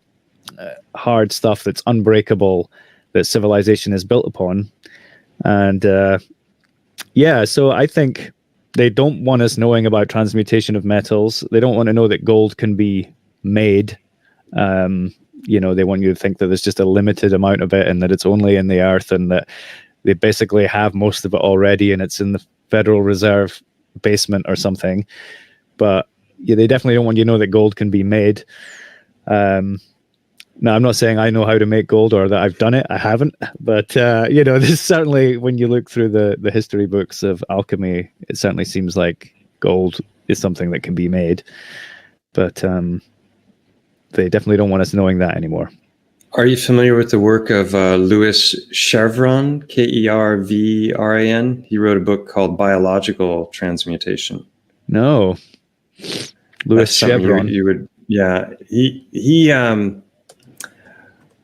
S2: hard stuff that's unbreakable, that civilization is built upon. And yeah, so I think they don't want us knowing about transmutation of metals. They don't want to know that gold can be made. You know, they want you to think that there's just a limited amount of it, and that it's only in the earth, and that they basically have most of it already, and it's in the Federal Reserve basement or something. But yeah, they definitely don't want you to know that gold can be made. Now, I'm not saying I know how to make gold or that I've done it. I haven't. But, you know, there's certainly, when you look through the history books of alchemy, it certainly seems like gold is something that can be made. But they definitely don't want us knowing that anymore.
S1: Are you familiar with the work of Louis Chevron, Kervran? He wrote a book called Biological Transmutation.
S2: No. Louis Chevron.
S1: You would, yeah. He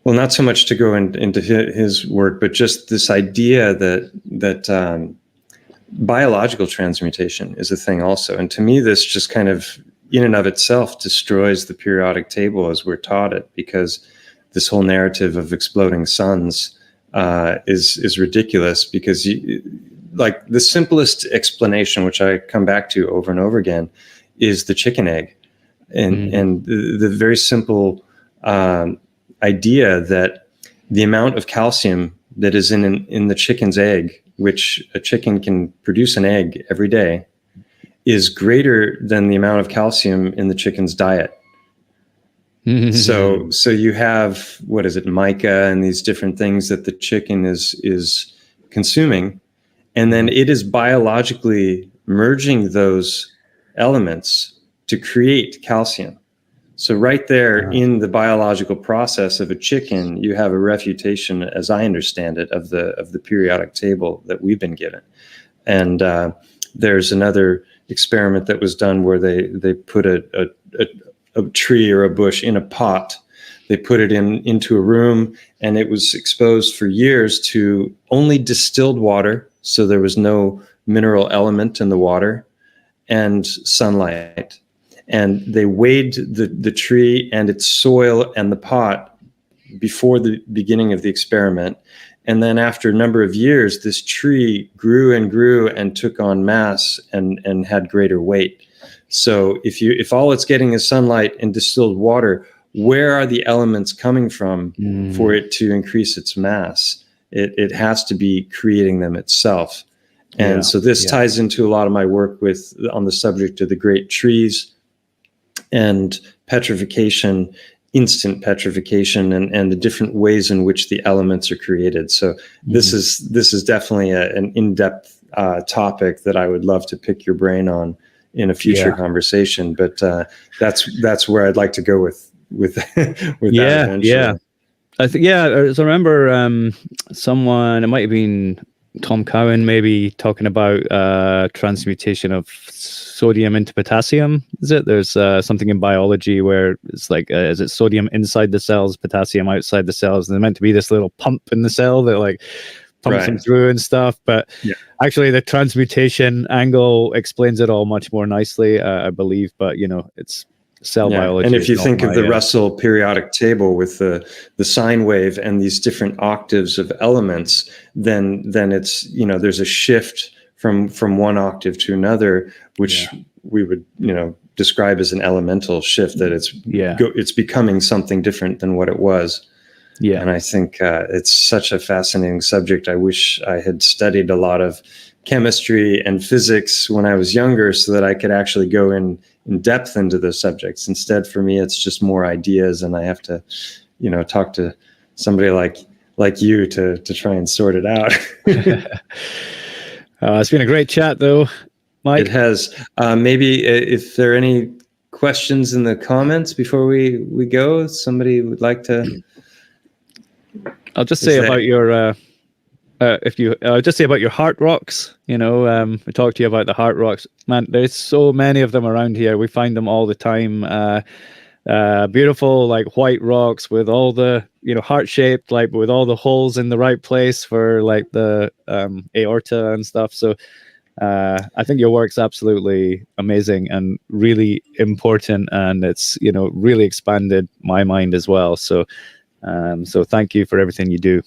S1: well, not so much to go into his work, but just this idea that biological transmutation is a thing also. And to me, this just kind of, in and of itself, destroys the periodic table as we're taught it, because this whole narrative of exploding suns is ridiculous, because like the simplest explanation, which I come back to over and over again, is the chicken egg. And the very simple idea that the amount of calcium that is in the chicken's egg, which a chicken can produce an egg every day, is greater than the amount of calcium in the chicken's diet. So you have, what is it, mica and these different things that the chicken is consuming, and then it is biologically merging those elements to create calcium. So right there in the biological process of a chicken, you have a refutation, as I understand it, of the periodic table that we've been given. And there's another experiment that was done where they put a tree or a bush in a pot. They put it into a room, and it was exposed for years to only distilled water, so there was no mineral element in the water, and sunlight. And they weighed the tree and its soil and the pot before the beginning of the experiment. And then after a number of years, this tree grew and grew and took on mass and had greater weight. So if all it's getting is sunlight and distilled water, where are the elements coming from for it to increase its mass? It has to be creating them itself. And so this ties into a lot of my work on the subject of the great trees and petrification instant petrification and the different ways in which the elements are created. So this is definitely an in-depth topic that I would love to pick your brain on in a future conversation. But that's where I'd like to go with that eventually.
S2: Yeah. I think, so I remember someone, it might have been Tom Cowan, maybe, talking about transmutation of sodium into potassium. Is it? There's something in biology where it's like, is it sodium inside the cells, potassium outside the cells? And there's meant to be this little pump in the cell that like pumps them through and stuff. But actually, the transmutation angle explains it all much more nicely, I believe. But, it's cell biology.
S1: And if you think of the Russell periodic table with the sine wave and these different octaves of elements, then it's, there's a shift from one octave to another, which we would, describe as an elemental shift, that it's becoming something different than what it was. Yeah. And I think it's such a fascinating subject. I wish I had studied a lot of chemistry and physics when I was younger so that I could actually go in depth into those subjects. Instead, for me, it's just more ideas, and I have to, talk to somebody like you to try and sort it out.
S2: It's been a great chat, though, Mike.
S1: It has. Maybe if there are any questions in the comments before we go, somebody would like to.
S2: I'll just say about your. Just say about your heart rocks, we talked to you about the heart rocks. Man, there's so many of them around here. We find them all the time. Beautiful, like white rocks with all the, heart shaped, like with all the holes in the right place for like the aorta and stuff. So I think your work's absolutely amazing and really important, and it's, really expanded my mind as well. So thank you for everything you do.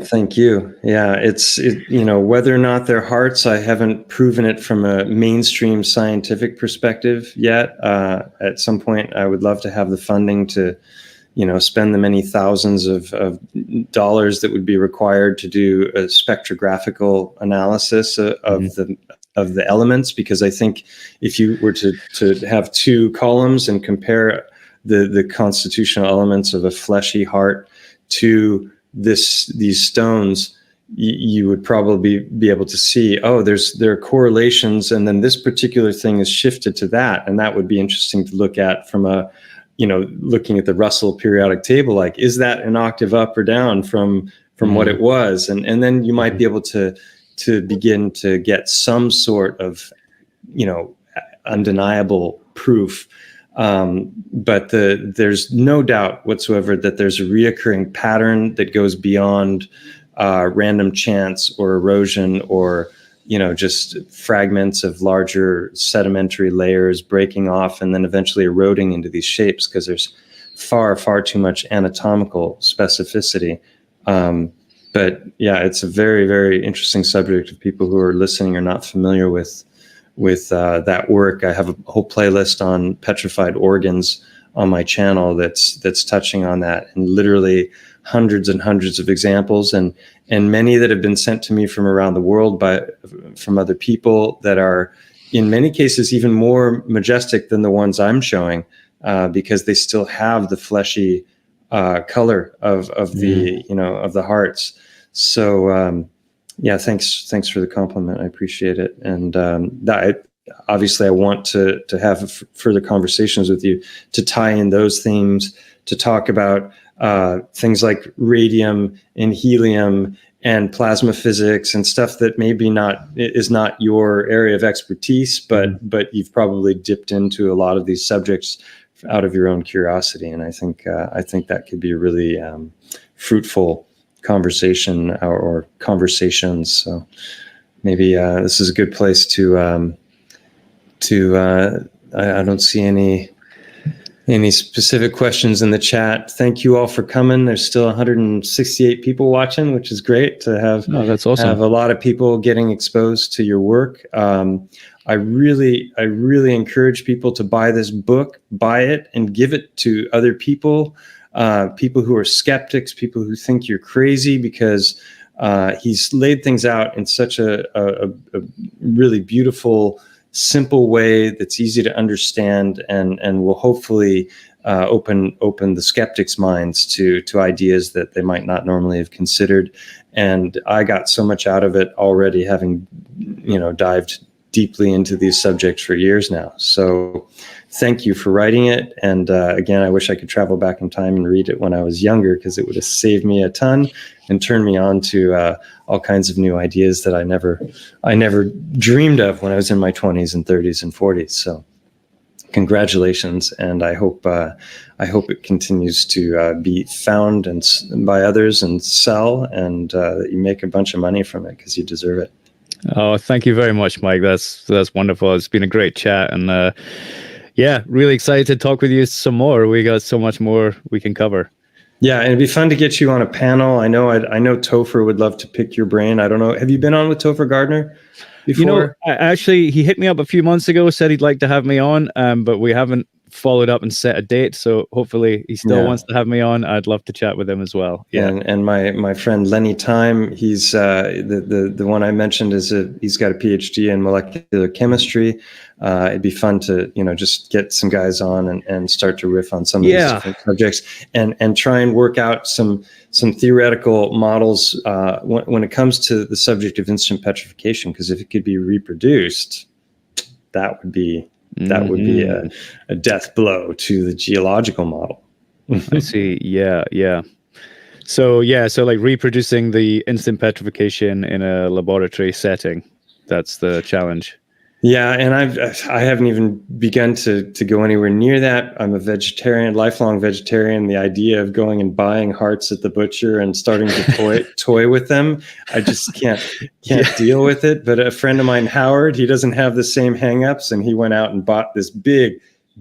S1: Thank you. Yeah, it's whether or not they're hearts, I haven't proven it from a mainstream scientific perspective yet. At some point, I would love to have the funding to, spend the many thousands of dollars that would be required to do a spectrographical analysis of the elements, because I think if you were to have two columns and compare the constitutional elements of a fleshy heart to these stones, you would probably be able to see, there are correlations, and then this particular thing is shifted to that, and that would be interesting to look at from a, looking at the Russell periodic table, like, is that an octave up or down from what it was, and then you might be able to begin to get some sort of, undeniable proof. But there's no doubt whatsoever that there's a reoccurring pattern that goes beyond random chance or erosion or, just fragments of larger sedimentary layers breaking off and then eventually eroding into these shapes, because there's far, far too much anatomical specificity. But yeah, it's a very, very interesting subject. If people who are listening are not familiar with that work, I have a whole playlist on petrified organs on my channel that's touching on that, and literally hundreds and hundreds of examples, and many that have been sent to me from around the world from other people that are in many cases even more majestic than the ones I'm showing, because they still have the fleshy color of the hearts. So yeah, thanks for the compliment. I appreciate it. And obviously I want to have further conversations with you to tie in those themes, to talk about things like radium and helium and plasma physics and stuff that maybe is not your area of expertise, but you've probably dipped into a lot of these subjects out of your own curiosity. And I think that could be a really fruitful conversation or conversations. So maybe this is a good place to I don't see any specific questions in the chat. Thank you all for coming. There's still 168 people watching, which is great to have.
S2: Oh, that's awesome.
S1: Have a lot of people getting exposed to your work. I really encourage people to buy this book, buy it and give it to other people, people who are skeptics, people who think you're crazy, because he's laid things out in such a really beautiful, simple way that's easy to understand, and will hopefully open the skeptics' minds to ideas that they might not normally have considered. And I got so much out of it already, having dived deeply into these subjects for years now. So thank you for writing it. And again, I wish I could travel back in time and read it when I was younger, because it would have saved me a ton and turned me on to all kinds of new ideas that I never dreamed of when I was in my 20s and 30s and 40s. So congratulations, and I hope it continues to be found and by others and sell, and that you make a bunch of money from it, because you deserve it.
S2: Oh, thank you very much, Mike. That's wonderful. It's been a great chat, and yeah, really excited to talk with you some more. We got so much more we can cover.
S1: Yeah, and it'd be fun to get you on a panel. I know Topher would love to pick your brain. I don't know. Have you been on with Topher Gardner before?
S2: Actually, he hit me up a few months ago, said he'd like to have me on, but we haven't followed up and set a date. So hopefully he still wants to have me on. I'd love to chat with him as well. Yeah.
S1: And my friend Lenny Time, he's the one I mentioned he's got a PhD in molecular chemistry. It'd be fun to just get some guys on and start to riff on some of these different subjects and try and work out some theoretical models when it comes to the subject of instant petrification, because if it could be reproduced, that would be a death blow to the geological model.
S2: I see. Yeah. So like reproducing the instant petrification in a laboratory setting, that's the challenge.
S1: Yeah, and I haven't even begun to go anywhere near that. I'm a vegetarian, lifelong vegetarian. The idea of going and buying hearts at the butcher and starting to toy with them, I just can't deal with it. But a friend of mine, Howard, he doesn't have the same hangups, and he went out and bought this big,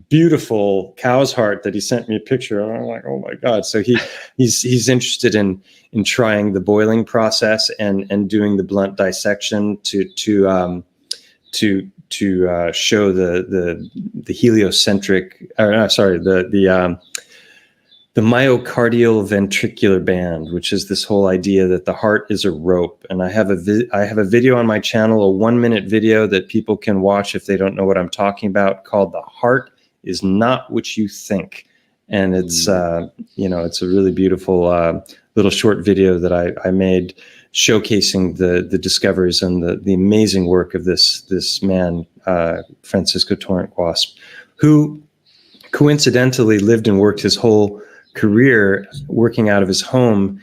S1: beautiful cow's heart that he sent me a picture of. I'm like, oh my God. So he's interested in trying the boiling process and doing the blunt dissection to show the heliocentric, the myocardial ventricular band, which is this whole idea that the heart is a rope. And I have a video on my channel, a 1-minute video that people can watch if they don't know what I'm talking about, called "The Heart is Not What You Think." And it's it's a really beautiful little short video that I made, showcasing the discoveries and the amazing work of this man, Francisco Torrent Guasp, who coincidentally lived and worked his whole career working out of his home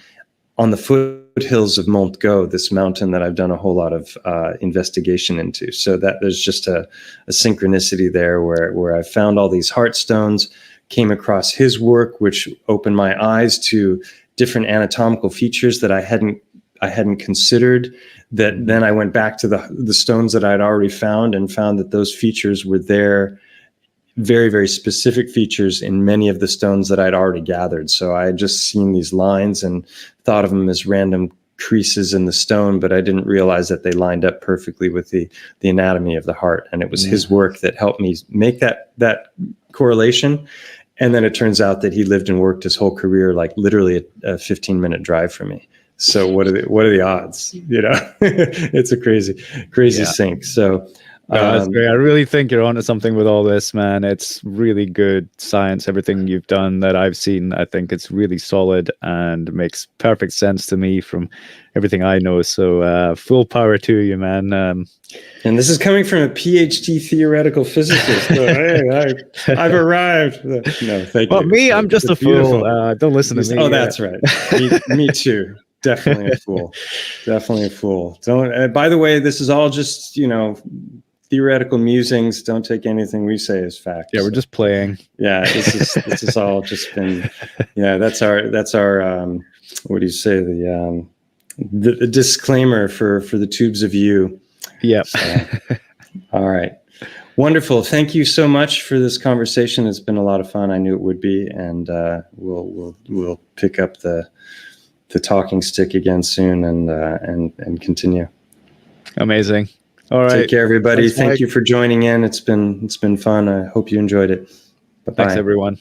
S1: on the foothills of Mont Go, this mountain that I've done a whole lot of investigation into. So that there's just a synchronicity there where I found all these heart stones, came across his work, which opened my eyes to different anatomical features that I hadn't considered. That then I went back to the stones that I'd already found and found that those features were there, very, very specific features in many of the stones that I'd already gathered. So I had just seen these lines and thought of them as random creases in the stone, but I didn't realize that they lined up perfectly with the anatomy of the heart. And it was his work that helped me make that correlation. And then it turns out that he lived and worked his whole career, like literally a 15-minute drive from me. So what are the odds? It's a crazy sync. So
S2: that's great. I really think you're onto something with all this, man. It's really good science. Everything you've done that I've seen, I think it's really solid and makes perfect sense to me from everything I know. So full power to you, man.
S1: And this is coming from a PhD theoretical physicist. So, hey, I've arrived. No, thank you.
S2: Well, me, I'm just a fool. Don't listen to me.
S1: Oh, that's right. Me too. Definitely a fool. Definitely a fool. Don't. By the way, this is all just theoretical musings. Don't take anything we say as fact.
S2: Yeah, we're just playing.
S1: Yeah, this is all just been. Yeah, that's our. What do you say? The disclaimer for the tubes of you.
S2: Yeah.
S1: So, all right. Wonderful. Thank you so much for this conversation. It's been a lot of fun. I knew it would be, and we'll pick up the talking stick again soon and continue.
S2: Amazing. All right.
S1: Take care, everybody.
S2: Thanks,
S1: Thank you for joining in. It's been fun. I hope you enjoyed it. Bye-bye.
S2: Thanks, everyone.